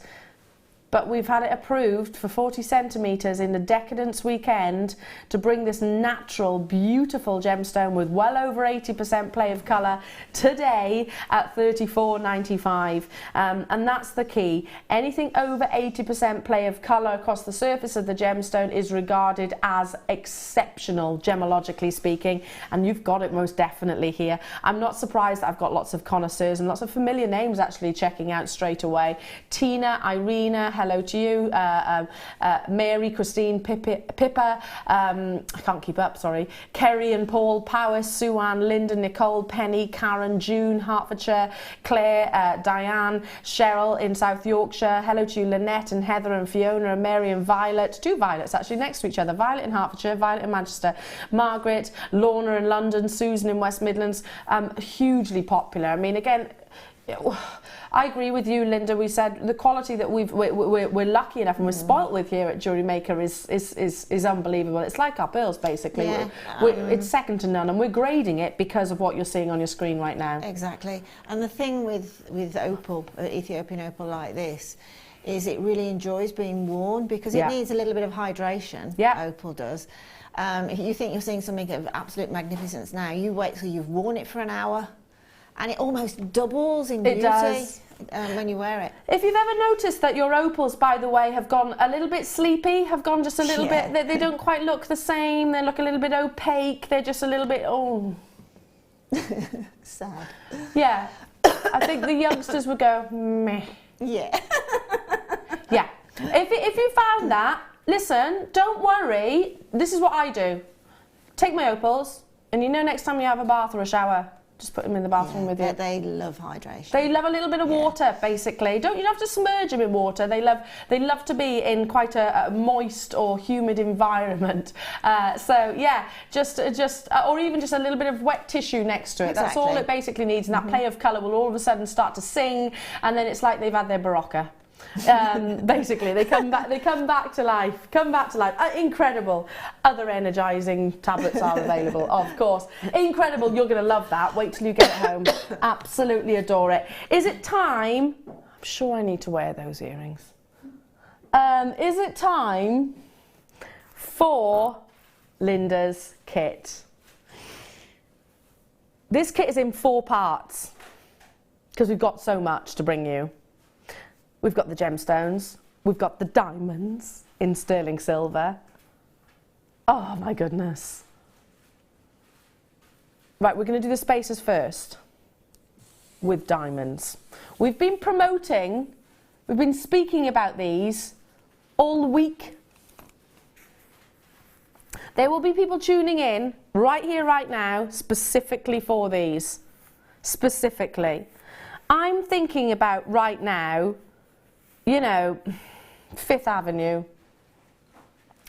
But we've had it approved for 40 centimetres in the Decadence weekend to bring this natural, beautiful gemstone with well over 80% play of colour today at $34.95. And that's the key. Anything over 80% play of colour across the surface of the gemstone is regarded as exceptional, gemologically speaking. And you've got it most definitely here. I'm not surprised that I've got lots of connoisseurs and lots of familiar names actually checking out straight away. Tina, Irina, hello to you. Mary, Christine, Pippa, I can't keep up, sorry. Kerry and Paul, Powis, Sue-Ann, Linda, Nicole, Penny, Karen, June, Hertfordshire, Claire, Diane, Cheryl in South Yorkshire. Hello to you, Lynette and Heather and Fiona and Mary and Violet. Two Violets actually next to each other. Violet in Hertfordshire, Violet in Manchester. Margaret, Lorna in London, Susan in West Midlands. Hugely popular. I mean, again, I agree with you, Linda. We said the quality that we're lucky enough and we're spoilt with here at Jewellery Maker is unbelievable. It's like our pearls, basically. Yeah. It's second to none, and we're grading it because of what you're seeing on your screen right now. Exactly. And the thing with opal, Ethiopian opal like this, is it really enjoys being worn because it needs a little bit of hydration. Yeah. Opal does. If you think you're seeing something of absolute magnificence now, you wait till you've worn it for an hour. And it almost doubles in beauty when you wear it. If you've ever noticed that your opals, by the way, have gone a little bit sleepy, have gone just a little bit, they don't quite look the same, they look a little bit opaque, they're just a little bit, sad. Yeah, I think the youngsters would go, meh. Yeah. Yeah. If you found that, listen, don't worry, this is what I do. Take my opals, and next time you have a bath or a shower, just put them in the bathroom with you. They love hydration. They love a little bit of water, basically. You don't have to submerge them in water. They love to be in quite a moist or humid environment. So yeah, just or even just a little bit of wet tissue next to it. Exactly. That's all it basically needs, and that play of colour will all of a sudden start to sing, and then it's like they've had their Barocca. Basically, they come back to life. Incredible. Other energising tablets are available, of course. Incredible. You're going to love that. Wait till you get it home. Absolutely adore it. Is it time? I'm sure I need to wear those earrings. Is it time for Linda's kit? This kit is in 4 parts because we've got so much to bring you. We've got the gemstones, we've got the diamonds in sterling silver. Oh my goodness. Right, we're going to do the spacers first with diamonds. We've been speaking about these all week. There will be people tuning in right here, right now, specifically for these. Specifically. I'm thinking about right now, you know, 5th Avenue,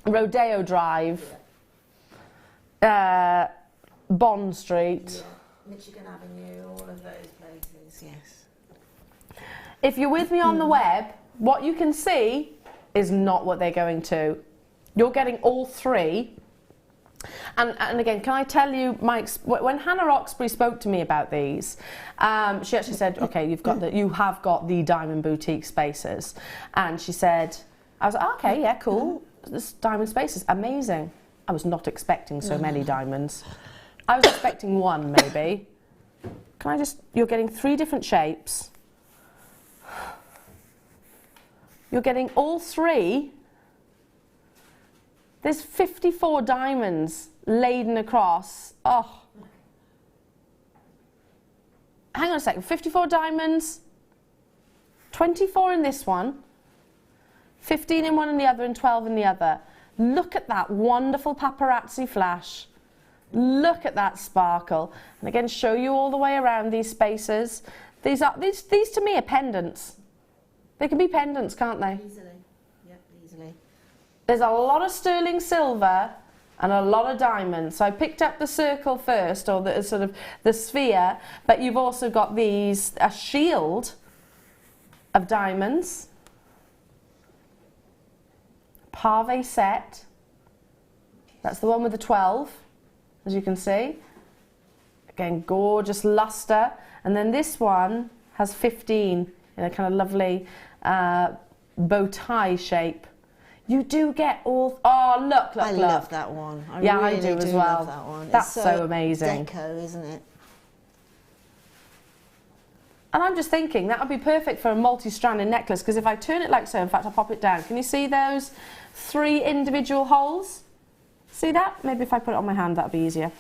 Rodeo Drive, Bond Street. Yeah. Michigan Avenue, all of those places, yes. If you're with me on the web, what you can see is not what they're going to. You're getting all three. And again, can I tell you, when Hannah Roxbury spoke to me about these, she actually said, okay, you have got the diamond boutique spaces. And she said, I was like, okay, yeah, cool. This diamond spaces, amazing. I was not expecting so many diamonds. I was expecting one, maybe. You're getting 3 different shapes. You're getting all 3. There's 54 diamonds laden across. Oh. Hang on a second. 54 diamonds. 24 in this one. 15 in one and the other and 12 in the other. Look at that wonderful paparazzi flash. Look at that sparkle. And again, show you all the way around these spaces. These to me are pendants. They can be pendants, can't they? Easily. Yep, easily. There's a lot of sterling silver and a lot of diamonds. So I picked up the circle first, or the sort of the sphere, but you've also got a shield of diamonds. Pave set. That's the one with the 12, as you can see. Again, gorgeous luster. And then this one has 15 in a kind of lovely bow tie shape. You do get all... Oh, look. I love that one. I really do as well. Love that one. That's it's so amazing. Deco, isn't it? And I'm just thinking that would be perfect for a multi-stranded necklace, because if I turn it like so, in fact, I'll pop it down. Can you see those 3 individual holes? See that? Maybe if I put it on my hand, that'd be easier.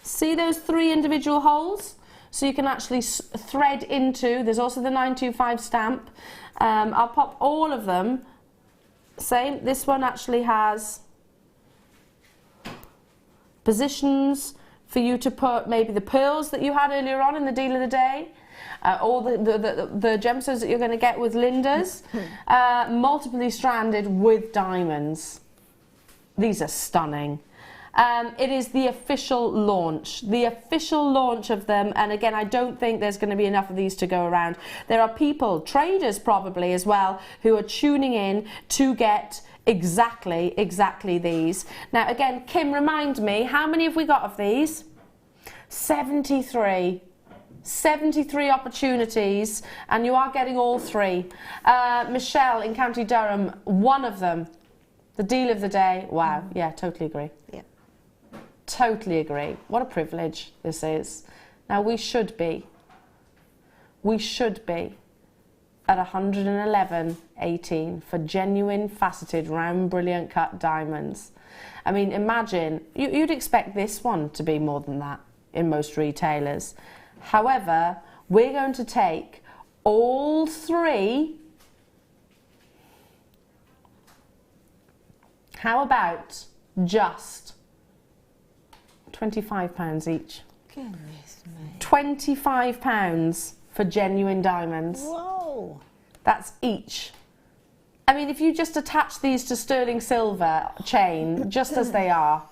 See those 3 individual holes? So you can actually thread into. There's also the 925 stamp. I'll pop all of them. Same. This one actually has positions for you to put maybe the pearls that you had earlier on in the deal of the day, all the gemstones that you're going to get with Linda's, multiply stranded with diamonds. These are stunning. It is the official launch of them, and again, I don't think there's going to be enough of these to go around. There are people, traders probably as well, who are tuning in to get exactly these. Now again, Kim, remind me, how many have we got of these? 73. 73 opportunities, and you are getting all 3. Michelle in County Durham, one of them. The deal of the day. Wow, yeah, totally agree. Yeah. Totally agree. What a privilege this is. Now we should be at 111.18 for genuine faceted round brilliant cut diamonds. I mean, imagine, you'd expect this one to be more than that in most retailers. However, we're going to take all 3. How about just £25 each? Goodness me. £25 for genuine diamonds. Whoa. That's each. I mean, if you just attach these to sterling silver chain, just as they are,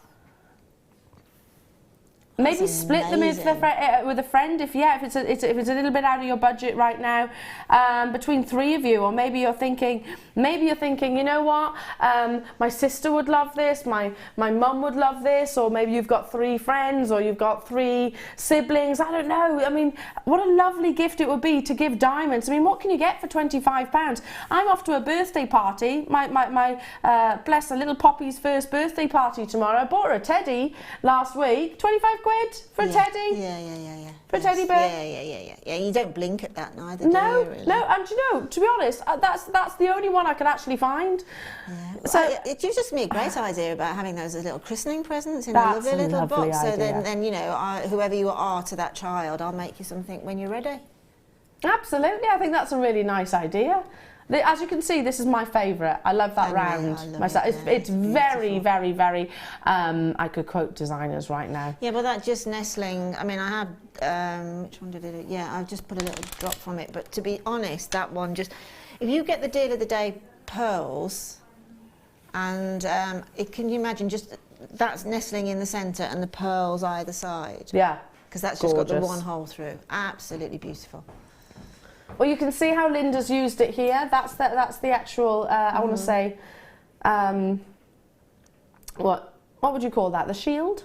maybe That's split them with a friend if it's a little bit out of your budget right now, between 3 of you. Or maybe you're thinking, you know what, my sister would love this, my mum would love this, or maybe you've got 3 friends, or you've got 3 siblings. I don't know. I mean, what a lovely gift it would be to give diamonds. I mean, what can you get for £25? I'm off to a birthday party. My bless her, little Poppy's first birthday party tomorrow. I bought her a teddy last week. 25 quid for a teddy? Yeah. For a teddy bear? Yeah. You don't blink at that neither, do No, you, really? no, and you know, to be honest, that's the only one I could actually find. Yeah. So it gives me a great idea about having those as little christening presents in a That's lovely a little lovely box. So idea. then you know, whoever you are to that child, I'll make you something when you're ready. absolutely, I think that's a really nice idea. As you can see, this is my favourite. I love that round. I love myself. it, It's very, very, very. I could quote designers right now. Yeah, but that just nestling. I mean, I had which one did I do? Yeah, I just put a little drop from it. But to be honest, that one just. If you get the deal of the day pearls, and can you imagine just that's nestling in the centre and the pearls either side? Yeah. Because that's just got the Gorgeous. one hole through. Absolutely beautiful. Well, you can see how Linda's used it here. That's the actual. I want to say, what would you call that? The shield.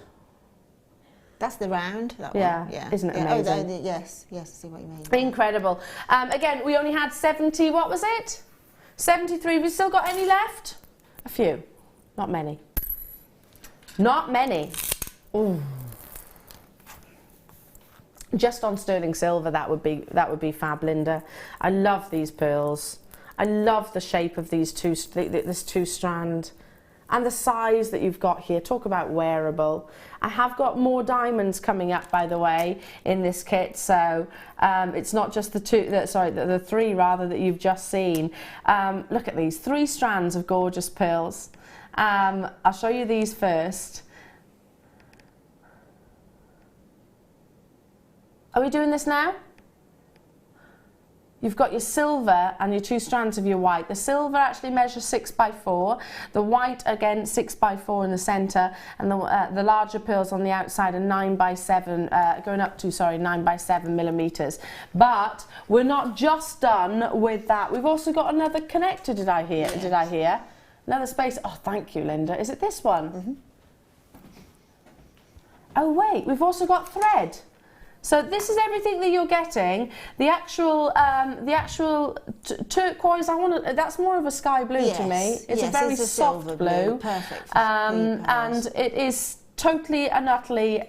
That's the round. That Yeah, one. Yeah. Isn't it Yeah. amazing? Oh, yes. I see what you mean. Incredible. Again, we only had 70. What was it? 73. Have we still got any left? A few. Not many. Not many. Ooh. Just on sterling silver, that would be fab, Linda. I love these pearls. I love the shape of these this two strand, and the size that you've got here. Talk about wearable. I have got more diamonds coming up, by the way, in this kit. So it's not just the three rather that you've just seen. Look at these 3 strands of gorgeous pearls. I'll show you these first. Are we doing this now? You've got your silver and your 2 strands of your white. The silver actually measures 6 by 4. The white, again, 6 by 4 in the centre. And the larger pearls on the outside are 9 by 7, going up to, 9 by 7 millimetres. But we're not just done with that. We've also got another connector, did I hear? Yes. Did I hear? Another space. Oh, thank you, Linda. Is it this one? Mm-hmm. Oh, wait, we've also got thread. So this is everything that you're getting. The actual turquoise. That's more of a sky blue to me. It's a very soft silver blue. Perfect. And it is totally and utterly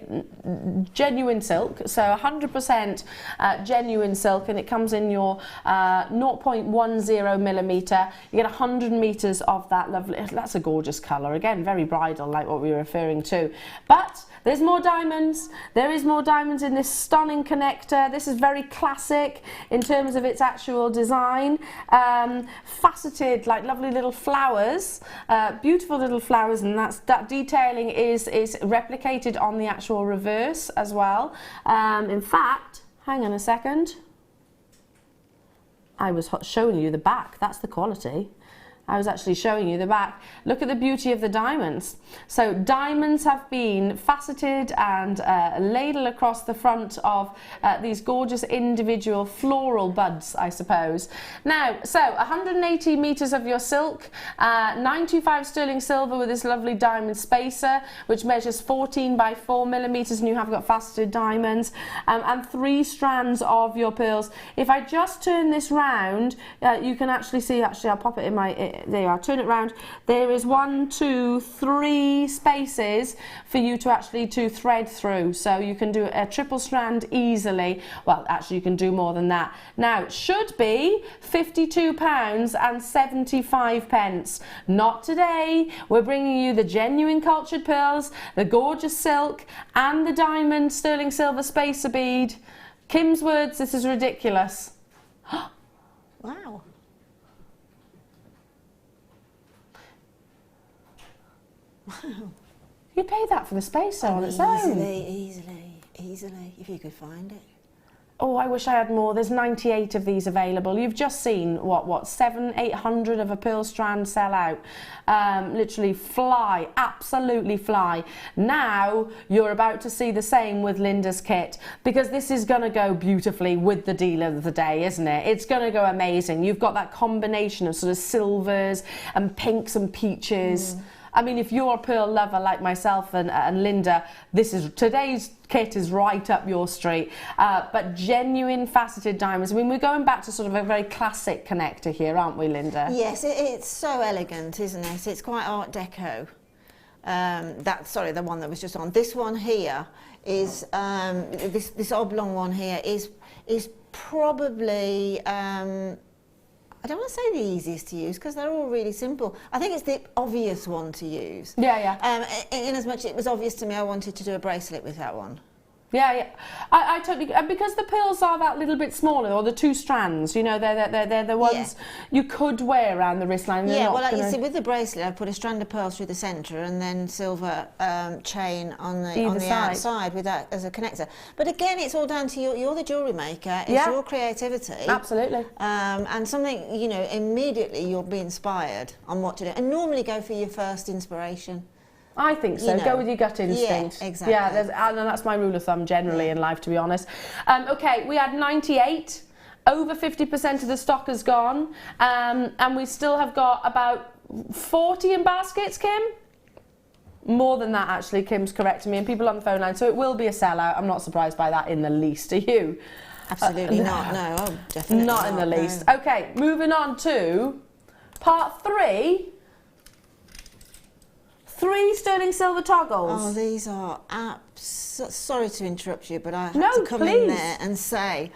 genuine silk, so 100% genuine silk, and it comes in your 0.10 millimetre. You get 100 metres of that lovely. That's a gorgeous colour. Again, very bridal, like what we were referring to. But there's more diamonds. There is more diamonds in this stunning connector. This is very classic in terms of its actual design. Faceted, like lovely little flowers, beautiful little flowers, and that detailing is replicated on the actual reverse as well. In fact, hang on a second. I was showing you the back. That's the quality. I was actually showing you the back. Look at the beauty of the diamonds. So diamonds have been faceted and ladled across the front of these gorgeous individual floral buds, I suppose. Now, so 180 metres of your silk, 925 sterling silver with this lovely diamond spacer, which measures 14 by 4 millimetres, and you have got faceted diamonds, and 3 strands of your pearls. If I just turn this round, you can actually see, I'll pop it in my... there you are, turn it round. There is 1, 2, 3 spaces for you to actually thread through, so you can do a triple strand easily. Well, actually you can do more than that. Now, it should be £52.75. Not today. We're bringing you the genuine cultured pearls, the gorgeous silk, and the diamond sterling silver spacer bead. Kim's words, this is ridiculous. Wow. You'd pay that for the spacer on its own. Easily, if you could find it. Oh, I wish I had more. There's 98 of these available. You've just seen, what, 700-800 of a pearl strand sell out. Literally fly, absolutely fly. Now, you're about to see the same with Linda's kit, because this is going to go beautifully with the deal of the day, isn't it? It's going to go amazing. You've got that combination of sort of silvers and pinks and peaches. I mean, if you're a pearl lover like myself and Linda, today's kit is right up your street. But genuine faceted diamonds. I mean, we're going back to sort of a very classic connector here, aren't we, Linda? Yes, it's so elegant, isn't it? It's quite Art Deco. The one that was just on. This one here is this oblong one here is probably. I don't want to say the easiest to use because they're all really simple. I think it's the obvious one to use. Yeah. In as much it was obvious to me I wanted to do a bracelet with that one. Yeah. I totally, and because the pearls are that little bit smaller, or the 2 strands, you know, they're the ones you could wear around the wristline. Yeah, well, like you see, with the bracelet, I put a strand of pearls through the centre and then silver chain on the outside with that as a connector. But again, it's all down to you're the jewellery maker. It's your creativity. Absolutely. And something, you know, immediately you'll be inspired on what to do. And normally go for your first inspiration. I think so. You know. Go with your gut instinct. Yeah, exactly. Yeah, and that's my rule of thumb generally in life, to be honest. Okay, we had 98. Over 50% of the stock has gone. And we still have got about 40 in baskets, Kim? More than that, actually. Kim's correcting me. And people on the phone line. So it will be a sellout. I'm not surprised by that in the least. Are you? Absolutely not. No, oh, definitely not in the least. No. Okay, moving on to part 3. 3 sterling silver toggles. Oh, these are sorry to interrupt you, but I have to come in there and say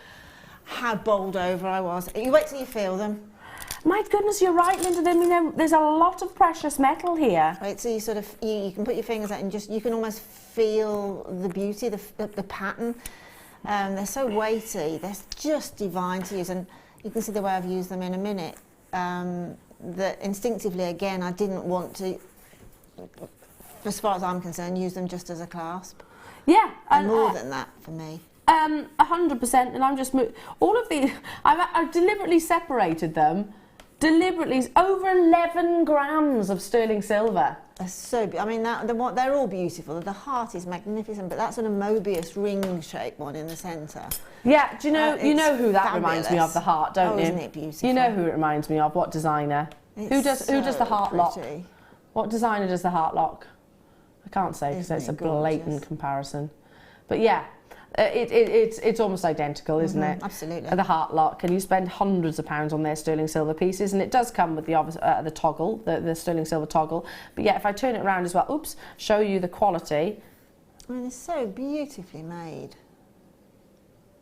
how bowled over I was. You wait till you feel them. My goodness, you're right, Linda. You know, there's a lot of precious metal here. Wait till you sort of you can put your fingers out and you can almost feel the beauty, the pattern. They're so weighty. They're just divine to use, and you can see the way I've used them in a minute. That instinctively, again, I didn't want to, as far as I'm concerned, use them just as a clasp. Yeah, and more than that for me. 100%, and I'm just all of these. I've deliberately separated them. Deliberately, over 11 grams of sterling silver. They're so. I mean, they're all beautiful. The heart is magnificent, but that's sort of Mobius ring-shaped one in the centre. Yeah, do you know? You know who that fabulous. Reminds me of, the heart, don't you? Isn't it beautiful? You know who it reminds me of? What designer? Who does the heart lock? What designer does the heart lock? I can't say because it's a blatant comparison. But yeah, it's almost identical, isn't it? Absolutely. The heart lock, and you spend hundreds of pounds on their sterling silver pieces, and it does come with the toggle, the sterling silver toggle. But yeah, if I turn it around as well, show you the quality. I mean, it's so beautifully made.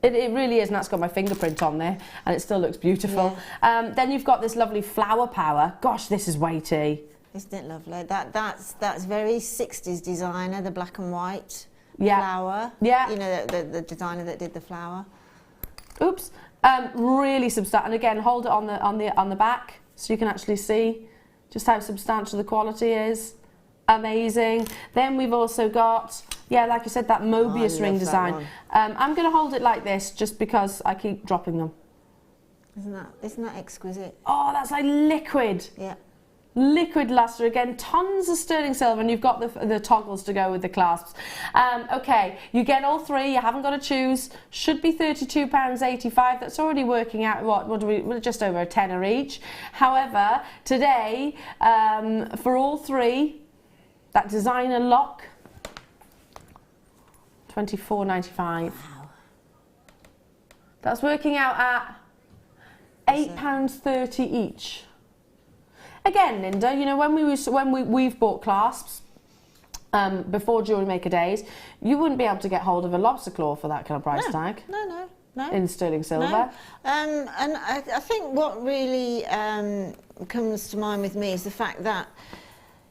It really is, and that's got my fingerprint on there, and it still looks beautiful. Yeah. Then you've got this lovely flower power. Gosh, this is weighty. Isn't it lovely? That's very 60s designer, the black and white flower. Yeah. You know, the designer that did the flower. Really substantial. And again, hold it on the back so you can actually see just how substantial the quality is. Amazing. Then we've also got, like you said, that Mobius ring design. I'm going to hold it like this just because I keep dropping them. Isn't that exquisite? Oh, that's like liquid. Yeah. Liquid luster, again, tons of sterling silver, and you've got the toggles to go with the clasps. Okay, you get all 3, you haven't got to choose. Should be £32.85. That's already working out, we're just over a tenner each. However, today, for all 3, that designer lock, £24.95. Wow. That's working out at £8.30 each. Again, Linda, you know, when we've bought clasps before Jewellery Maker days, you wouldn't be able to get hold of a lobster claw for that kind of price tag. No. In sterling silver. No. And I think what really comes to mind with me is the fact that,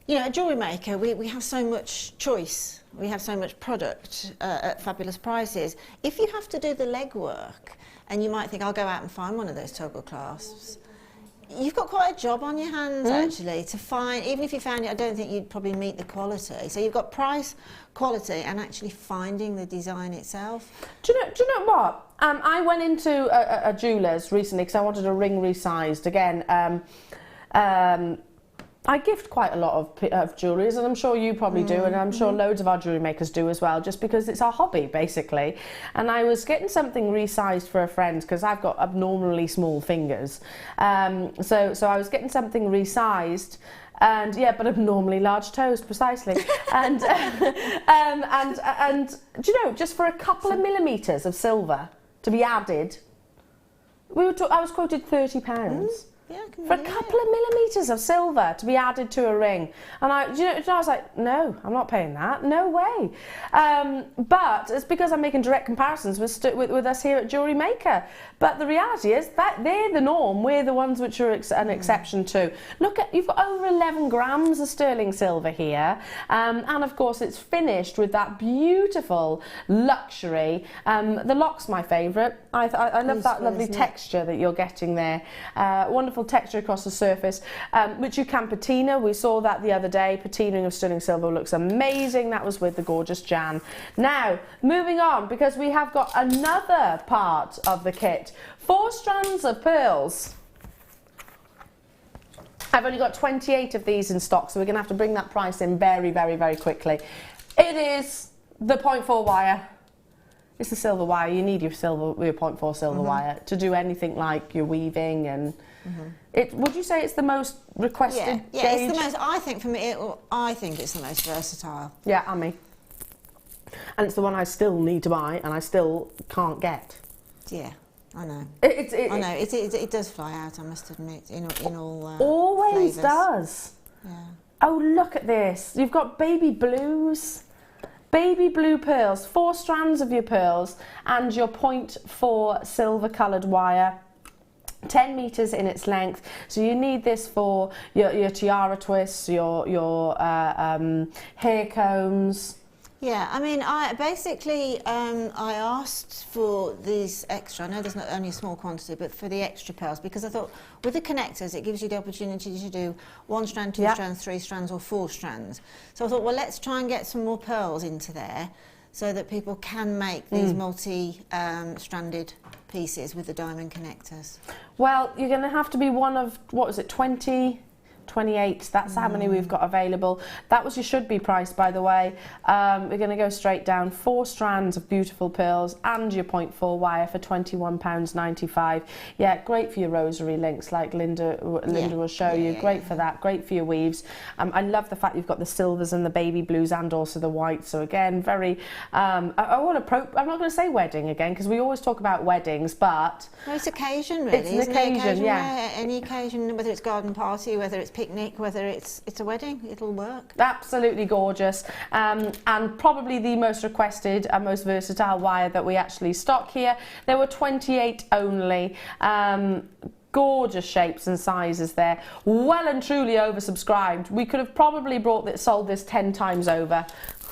you know, at Jewellery Maker, we have so much choice. We have so much product at fabulous prices. If you have to do the legwork, and you might think, I'll go out and find one of those toggle clasps, you've got quite a job on your hands, actually, to find. Even if you found it, I don't think you'd probably meet the quality. So you've got price, quality, and actually finding the design itself. Do you know what? I went into a jeweller's recently because I wanted a ring resized. Again, I gift quite a lot of jewelleries, and I'm sure you probably do, and I'm sure loads of our jewellery makers do as well, just because it's our hobby, basically. And I was getting something resized for a friend because I've got abnormally small fingers. So I was getting something resized, and but abnormally large toes, precisely. and do you know, just for a couple of millimetres of silver to be added, I was quoted £30. Yeah, I can for a believe couple of millimetres of silver to be added to a ring. And I was like, no, I'm not paying that. No way. But it's because I'm making direct comparisons with us here at Jewellery Maker. But the reality is that they're the norm. We're the ones which are an exception too. Look at, you've got over 11 grams of sterling silver here. And of course it's finished with that beautiful luxury. The lock's my favourite. I love that lovely texture that you're getting there. Wonderful texture across the surface, which you can patina. We saw that the other day. Patinaing of sterling silver looks amazing. That was with the gorgeous Jan. Now, moving on, because we have got another part of the kit. 4 strands of pearls. I've only got 28 of these in stock, so we're going to have to bring that price in very, very, very quickly. It is the 0.4 wire. It's the silver wire. You need your 0.4 silver wire to do anything like your weaving and. Would you say it's the most requested? Yeah, it's the most. I think for me, I think it's the most versatile. Yeah, and me. And it's the one I still need to buy, and I still can't get. Yeah, I know. I know it does fly out. I must admit, in all. Always flavours. does. Yeah. Oh, look at this! You've got baby blues. Baby blue pearls, 4 strands of your pearls, and your 0.4 silver coloured wire. 10 metres in its length, so you need this for your tiara twists, your hair combs. Yeah, I mean, I asked for these extra. I know there's not only a small quantity, but for the extra pearls, because I thought with the connectors it gives you the opportunity to do 1 strand, 2 strands, 3 strands, or 4 strands. So I thought, well, let's try and get some more pearls into there, so that people can make these multi-stranded pieces with the diamond connectors. Well, you're going to have to be one of, what was it, 20, 28, that's how many we've got available. That was your should be price, by the way. We're going to go straight down, 4 strands of beautiful pearls and your 0.4 wire for £21.95. Yeah, great for your rosary links, like Linda will show you. Great for that, great for your weaves. I love the fact you've got the silvers and the baby blues and also the whites. So again, very, I'm not going to say wedding again, because we always talk about weddings, but... No, it's occasion, really. It's an occasion, yeah. Any occasion, whether it's garden party, whether it's picnic, whether it's a wedding, it'll work. Absolutely gorgeous, and probably the most requested and most versatile wire that we actually stock here. There were 28 only. Gorgeous shapes and sizes there, well and truly oversubscribed. We could have probably sold this 10 times over.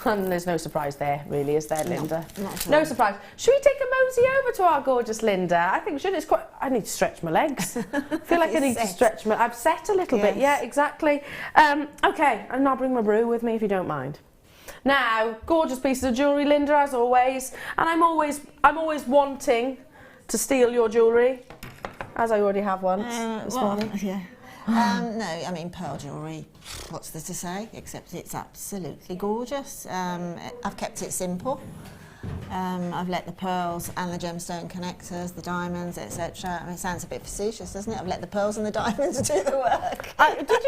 And there's no surprise there, really, is there, Linda? No surprise. Should we take a mosey over to our gorgeous Linda? I think it's quite. I need to stretch my legs. I feel like I need to stretch my. I've set a little bit. Yeah, exactly. Okay, and I'll bring my brew with me if you don't mind. Now, gorgeous pieces of jewellery, Linda, as always, and I'm always wanting to steal your jewellery, as I already have once this morning. Yeah. No, I mean, pearl jewellery, what's there to say, except it's absolutely gorgeous. I've kept it simple. I've let the pearls and the gemstone connectors, the diamonds, etc. I mean, it sounds a bit facetious, doesn't it? I've let the pearls and the diamonds do the work. Did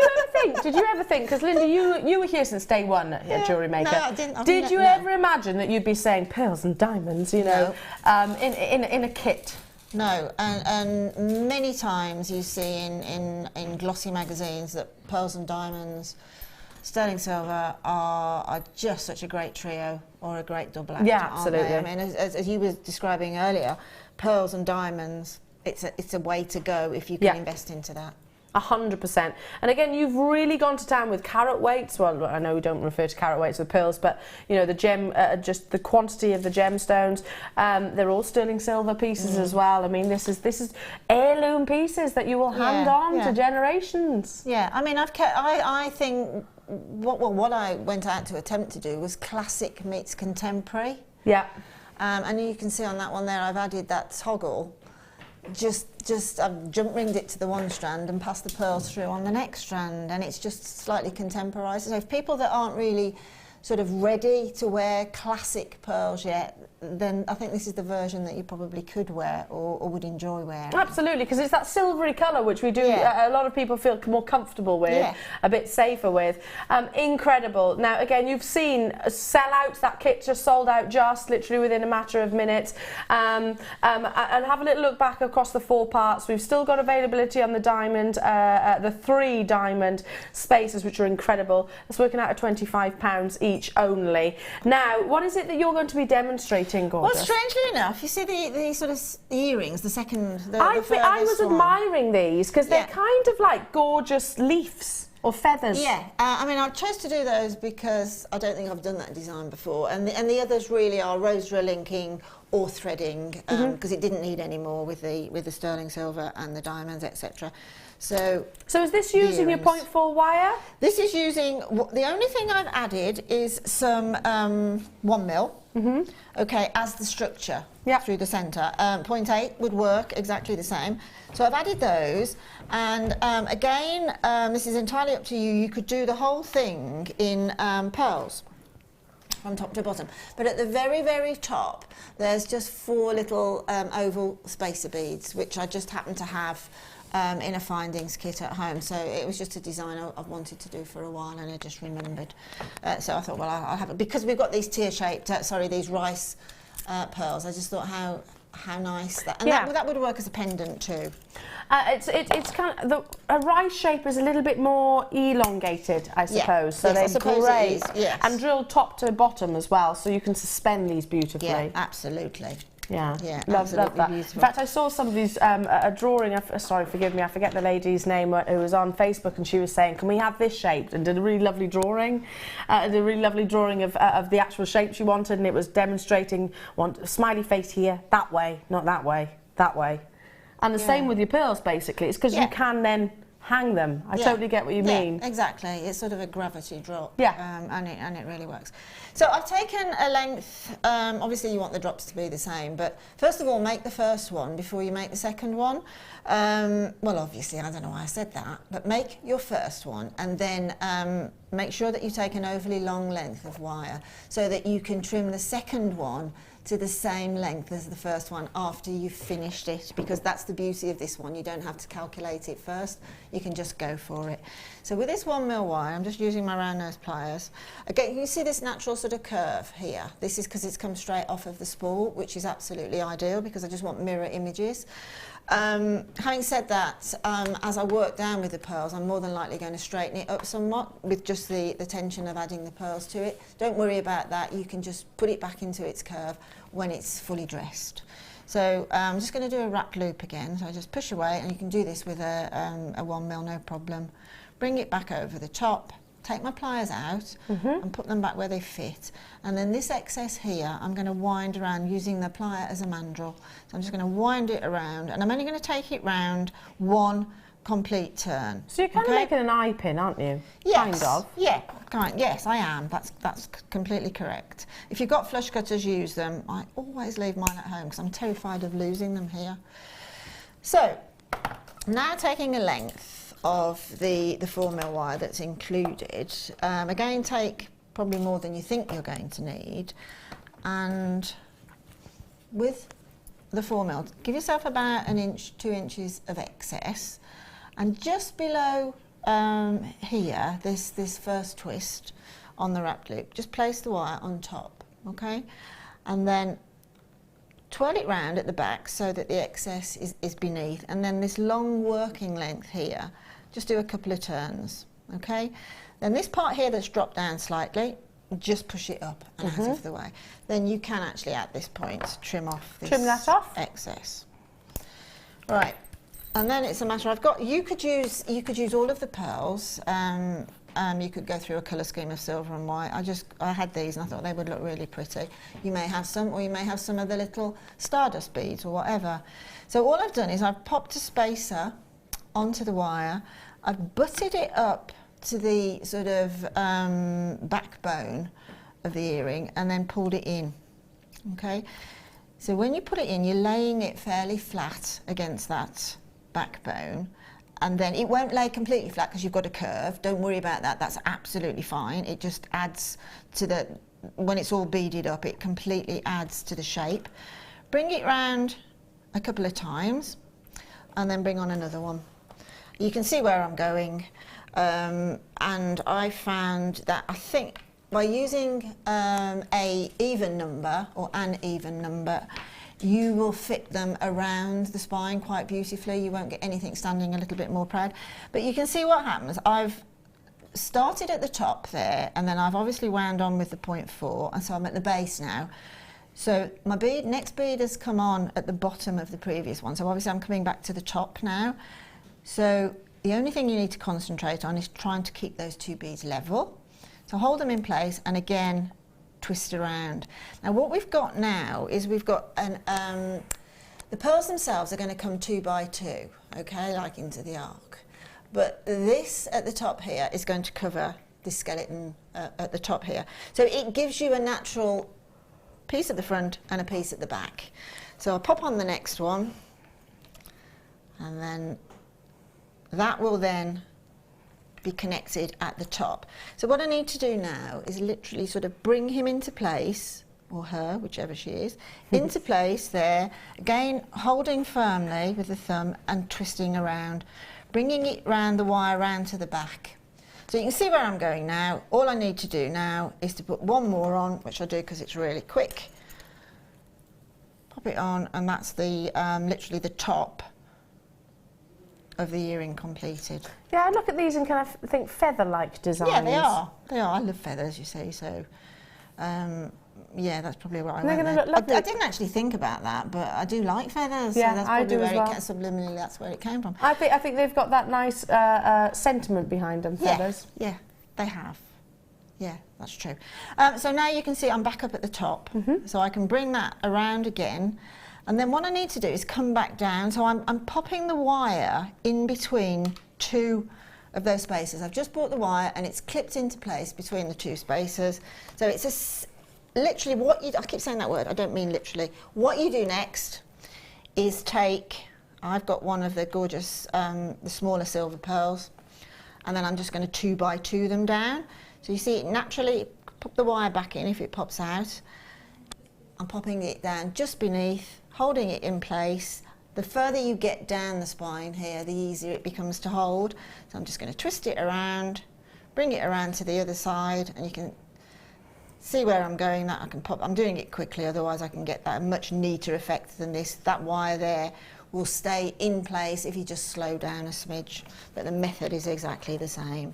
you ever think, because Linda, you were here since day one at Jewellery Maker. No, I didn't. Did you ever imagine that you'd be saying pearls and diamonds, you know, in a kit? No, and many times you see in glossy magazines that pearls and diamonds, sterling silver are just such a great trio or a great double act. Yeah, absolutely. I mean, as you were describing earlier, pearls and diamonds, it's a way to go if you can invest into that. 100%. And again, you've really gone to town with carat weights. Well, I know we don't refer to carat weights with pearls, but you know, the just the quantity of the gemstones. They're all sterling silver pieces as well. I mean, this is heirloom pieces that you will hand on to generations. Yeah, I mean, I think what I went out to attempt to do was classic meets contemporary. Yeah. And you can see on that one there, I've added that toggle. I've jump ringed it to the one strand and passed the pearls through on the next strand, and it's just slightly contemporised. So if people that aren't really sort of ready to wear classic pearls yet, then I think this is the version that you probably could wear or would enjoy wearing. Absolutely, because it's that silvery colour which we do, Yeah. a lot of people feel more comfortable with, Yeah. a bit safer with. Incredible. Now, again, you've seen sellouts. That kit just sold out just literally within a matter of minutes. And have a little look back across the 4 parts. We've still got availability on the diamond, the 3 diamond spaces, which are incredible. It's working out at £25 each only. Now, what is it that you're going to be demonstrating, gorgeous? Well, strangely enough, you see the sort of earrings, the second, the I was furthest one. admiring these because they're Yeah. kind of like gorgeous leaves or feathers. Yeah, I mean, I chose to do those because I don't think I've done that design before, and the others really are rose linking or threading, because it didn't need any more with the sterling silver and the diamonds, etc. So is this using your earrings. 0.4 wire? This is using, the only thing I've added is some 1mm, okay, as the structure through the centre. 0.8 would work exactly the same. So I've added those, and again, this is entirely up to you. You could do the whole thing in pearls from top to bottom, but at the very, very top, there's just 4 little oval spacer beads, which I just happen to have in a findings kit at home. So it was just a design I've wanted to do for a while, and I just remembered. So I thought, well, I'll have it, because we've got these tear-shaped, these rice pearls. I just thought how nice that, and that would work as a pendant too. It's kind of a rice shape is a little bit more elongated, I suppose. So yes, they're great, yes. and drilled top to bottom as well, so you can suspend these beautifully. Yeah, absolutely. Yeah, love that. Beautiful. In fact, I saw some of these, a drawing, sorry, forgive me, I forget the lady's name, who was on Facebook, and she was saying, can we have this shaped? And did a really lovely drawing, of the actual shape she wanted, and it was demonstrating, want a smiley face here, that way, not that way, that way. And the same with your pearls, basically. It's because you can then hang them. I totally get what you mean. Exactly. It's sort of a gravity drop. Yeah. And it really works. So I've taken a length, obviously you want the drops to be the same, but first of all, make the first one before you make the second one. Well, obviously, I don't know why I said that, but make your first one, and then make sure that you take an overly long length of wire so that you can trim the second one to the same length as the first one after you've finished it, because that's the beauty of this one. You don't have to calculate it first, you can just go for it. So with this 1mm wire, I'm just using my round nose pliers. Again, you see this natural sort of curve here. This is because it's come straight off of the spool, which is absolutely ideal because I just want mirror images. Having said that, as I work down with the pearls, I'm more than likely going to straighten it up somewhat with just the tension of adding the pearls to it. Don't worry about that, you can just put it back into its curve when it's fully dressed. So I'm just going to do a wrap loop again, so I just push away, and you can do this with a 1mm, no problem. Bring it back over the top, take my pliers out and put them back where they fit, and then this excess here I'm going to wind around using the plier as a mandrel. So I'm just going to wind it around, and I'm only going to take it round one complete turn. So you're kind of making an eye pin, aren't you? Yes. Kind of. Yeah, yes, I am. That's completely correct. If you've got flush cutters, use them. I always leave mine at home because I'm terrified of losing them here. So now taking a length of the 4mm wire that's included, again, take probably more than you think you're going to need, and with the 4mm, give yourself about 1 inch, 2 inches of excess, and just below here, this first twist on the wrap loop, just place the wire on top, okay, and then twirl it round at the back so that the excess is beneath, and then this long working length here, just do a couple of turns, okay? Then this part here that's dropped down slightly, just push it up and out of the way. Then you can actually at this point trim off this excess. Right, and then it's a matter, you could use all of the pearls, you could go through a colour scheme of silver and white. I had these and I thought they would look really pretty. You may have some, or you may have some of the little stardust beads or whatever. So all I've done is I've popped a spacer onto the wire, I've butted it up to the sort of backbone of the earring and then pulled it in, okay? So when you put it in, you're laying it fairly flat against that backbone, and then it won't lay completely flat because you've got a curve. Don't worry about that, that's absolutely fine. It just adds to the, when it's all beaded up, it completely adds to the shape. Bring it round a couple of times and then bring on another one. You can see where I'm going, and I found that I think by using a even number or an even number, you will fit them around the spine quite beautifully. You won't get anything standing a little bit more proud. But you can see what happens. I've started at the top there, and then I've obviously wound on with the 0.4, and so I'm at the base now. So my bead, next bead has come on at the bottom of the previous one. So obviously I'm coming back to the top now. So the only thing you need to concentrate on is trying to keep those two beads level. So hold them in place and again twist around. Now what we've got now is we've got an, the pearls themselves are going to come 2 by 2, okay, like into the arc. But this at the top here is going to cover this skeleton at the top here. So it gives you a natural piece at the front and a piece at the back. So I'll pop on the next one, and then that will then be connected at the top. So what I need to do now is literally sort of bring him into place, or her, whichever she is, into place there, again holding firmly with the thumb and twisting around, bringing it round the wire round to the back. So you can see where I'm going now. All I need to do now is to put one more on, which I do because it's really quick. Pop it on, and that's the literally the top of the earring completed. Yeah, I look at these and kind of think feather-like designs. Yeah, they are. They are. I love feathers, you see, so yeah, that's probably what I went They're there. gonna look lovely. I didn't actually think about that, but I do like feathers. Yeah, so that's I probably do where as it well. subliminally, that's where it came from. I think they've got that nice sentiment behind them, feathers. Yeah, they have. Yeah, that's true. So now you can see I'm back up at the top, so I can bring that around again. And then what I need to do is come back down. So I'm popping the wire in between 2 of those spaces. I've just brought the wire and it's clipped into place between the 2 spaces. So it's literally what you, I keep saying that word, I don't mean literally. What you do next is take, I've got one of the gorgeous, the smaller silver pearls, and then I'm just going to 2 by 2 them down. So you see it naturally, pop the wire back in if it pops out. I'm popping it down just beneath, holding it in place. The further you get down the spine here, the easier it becomes to hold. So I'm just going to twist it around, bring it around to the other side, and you can see where I'm going. That I can pop. I'm doing it quickly, otherwise I can get that much neater effect than this. That wire there will stay in place if you just slow down a smidge, but the method is exactly the same.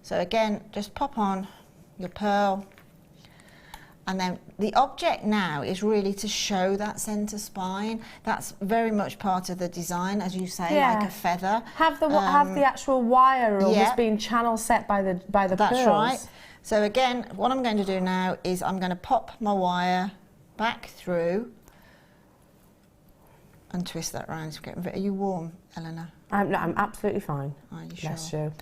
So again, just pop on your pearl. And then the object now is really to show that centre spine. That's very much part of the design, as you say, like a feather. Have the actual wire almost being channel set by the pearls. That's right. So again, what I'm going to do now is I'm going to pop my wire back through and twist that round. Are you warm, Eleanor? I'm absolutely fine. Are you sure? Bless you.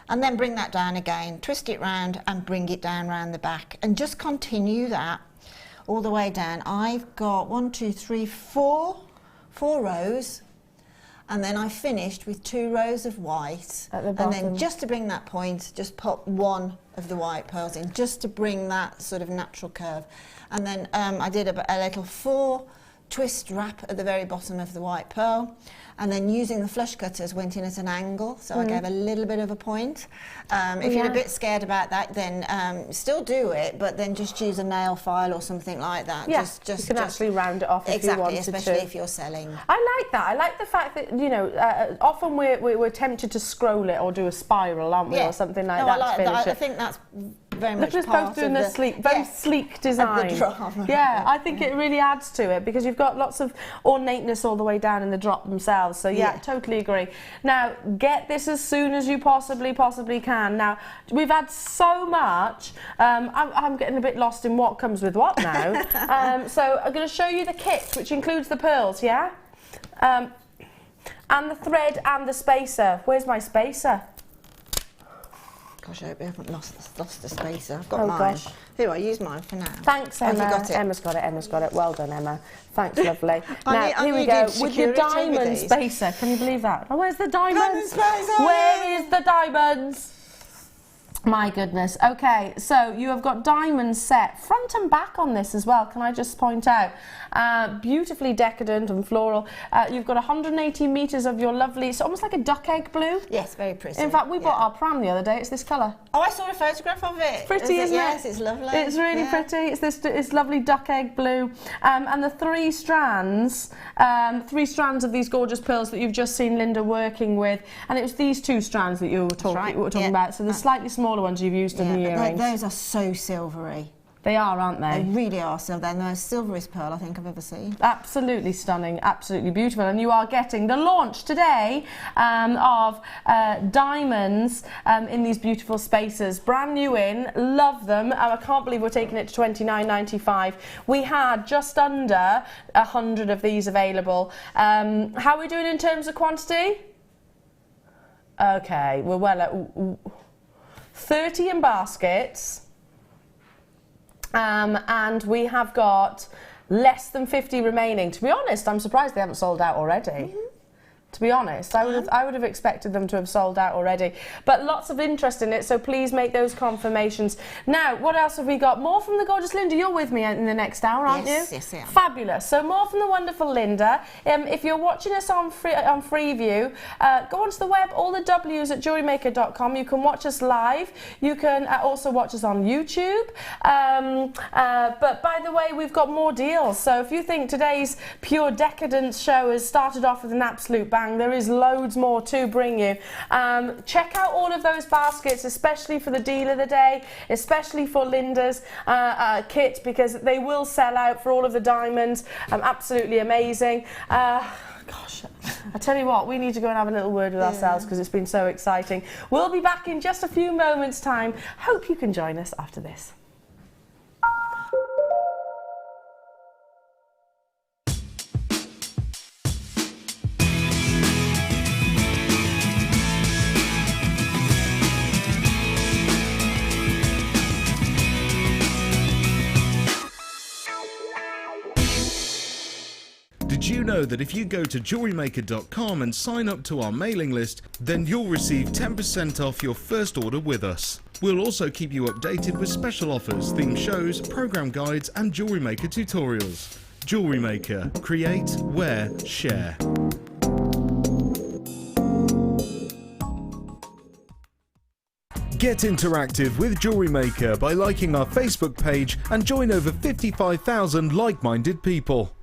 And then bring that down again, twist it round and bring it down round the back, and just continue that all the way down. I've got 1, 2, 3, 4 rows, and then I finished with 2 rows of white. At the bottom. And then just to bring that point, just pop 1 of the white pearls in, just to bring that sort of natural curve. And then I did a little 4 twist wrap at the very bottom of the white pearl, and then using the flush cutters went in at an angle, so I gave a little bit of a point. If you're a bit scared about that, then still do it, but then just use a nail file or something like that. Yeah, you can actually round it off if you wanted to. Exactly, especially if you're selling. I like that. I like the fact that, you know, often we're tempted to scroll it or do a spiral, aren't we, or something like that. I like to finish that. I it. think that's very much Look at us part both doing of the sleek, very sleek design. Of the drama. Yeah, I think it really adds to it because you've got lots of ornateness all the way down in the drop themselves. So yeah, totally agree. Now get this as soon as you possibly can. Now we've had so much. I'm getting a bit lost in what comes with what now. So I'm going to show you the kit, which includes the pearls, yeah, and the thread and the spacer. Where's my spacer? Gosh, I hope we haven't lost the spacer. I've got Oh, mine. gosh. Here, I use mine for now. Thanks, Emma. Have you got it? Emma's got it. Emma's got it. Well done, Emma. Thanks, lovely. I Now, need- I here we need go you with your security with diamond these. spacer. Can you believe that? Oh, where's the diamonds? Diamond spacer! Where is the diamonds? My goodness. Okay, so you have got diamonds set front and back on this as well. Can I just point out? Beautifully decadent and floral. You've got 180 metres of your lovely, it's almost like a duck egg blue. Yes, very pretty. In fact, we bought our pram the other day. It's this colour. Oh, I saw a photograph of it. Pretty, isn't it? Yes, it's lovely. It's really pretty. It's this lovely duck egg blue, and the three strands of these gorgeous pearls that you've just seen Linda working with, and it was these two strands that you were talking about. So the slightly smaller ones you've used in the earrings. Those are so silvery. They are, aren't they? They really are silver. They're the most silveriest pearl I think I've ever seen. Absolutely stunning, absolutely beautiful. And you are getting the launch today of diamonds in these beautiful spaces. Brand new in, love them. I can't believe we're taking it to $29.95. We had just under 100 of these available. How are we doing in terms of quantity? Okay, we're well at 30 in baskets. And we have got less than 50 remaining. To be honest, I'm surprised they haven't sold out already. To be honest, I would have expected them to have sold out already. But lots of interest in it, so please make those confirmations. Now, what else have we got? More from the gorgeous Linda. You're with me in the next hour, aren't you? Yes, I am. Fabulous. So more from the wonderful Linda. If you're watching us on Freeview, go onto the web, all the W's at jewellerymaker.com. You can watch us live. You can also watch us on YouTube. But by the way, we've got more deals. So if you think today's Pure Decadence show has started off with an absolute bang, there is loads more to bring you. Check out all of those baskets, especially for the deal of the day, especially for Linda's kit, because they will sell out for all of the diamonds. Absolutely amazing. Gosh, I tell you what, we need to go and have a little word with ourselves because it's been so exciting. We'll be back in just a few moments' time. Hope you can join us after this. Did you know that if you go to jewellerymaker.com and sign up to our mailing list, then you'll receive 10% off your first order with us. We'll also keep you updated with special offers, themed shows, program guides and Jewellery Maker tutorials. Jewellery Maker. Create, wear, share. Get interactive with Jewellery Maker by liking our Facebook page and join over 55,000 like-minded people.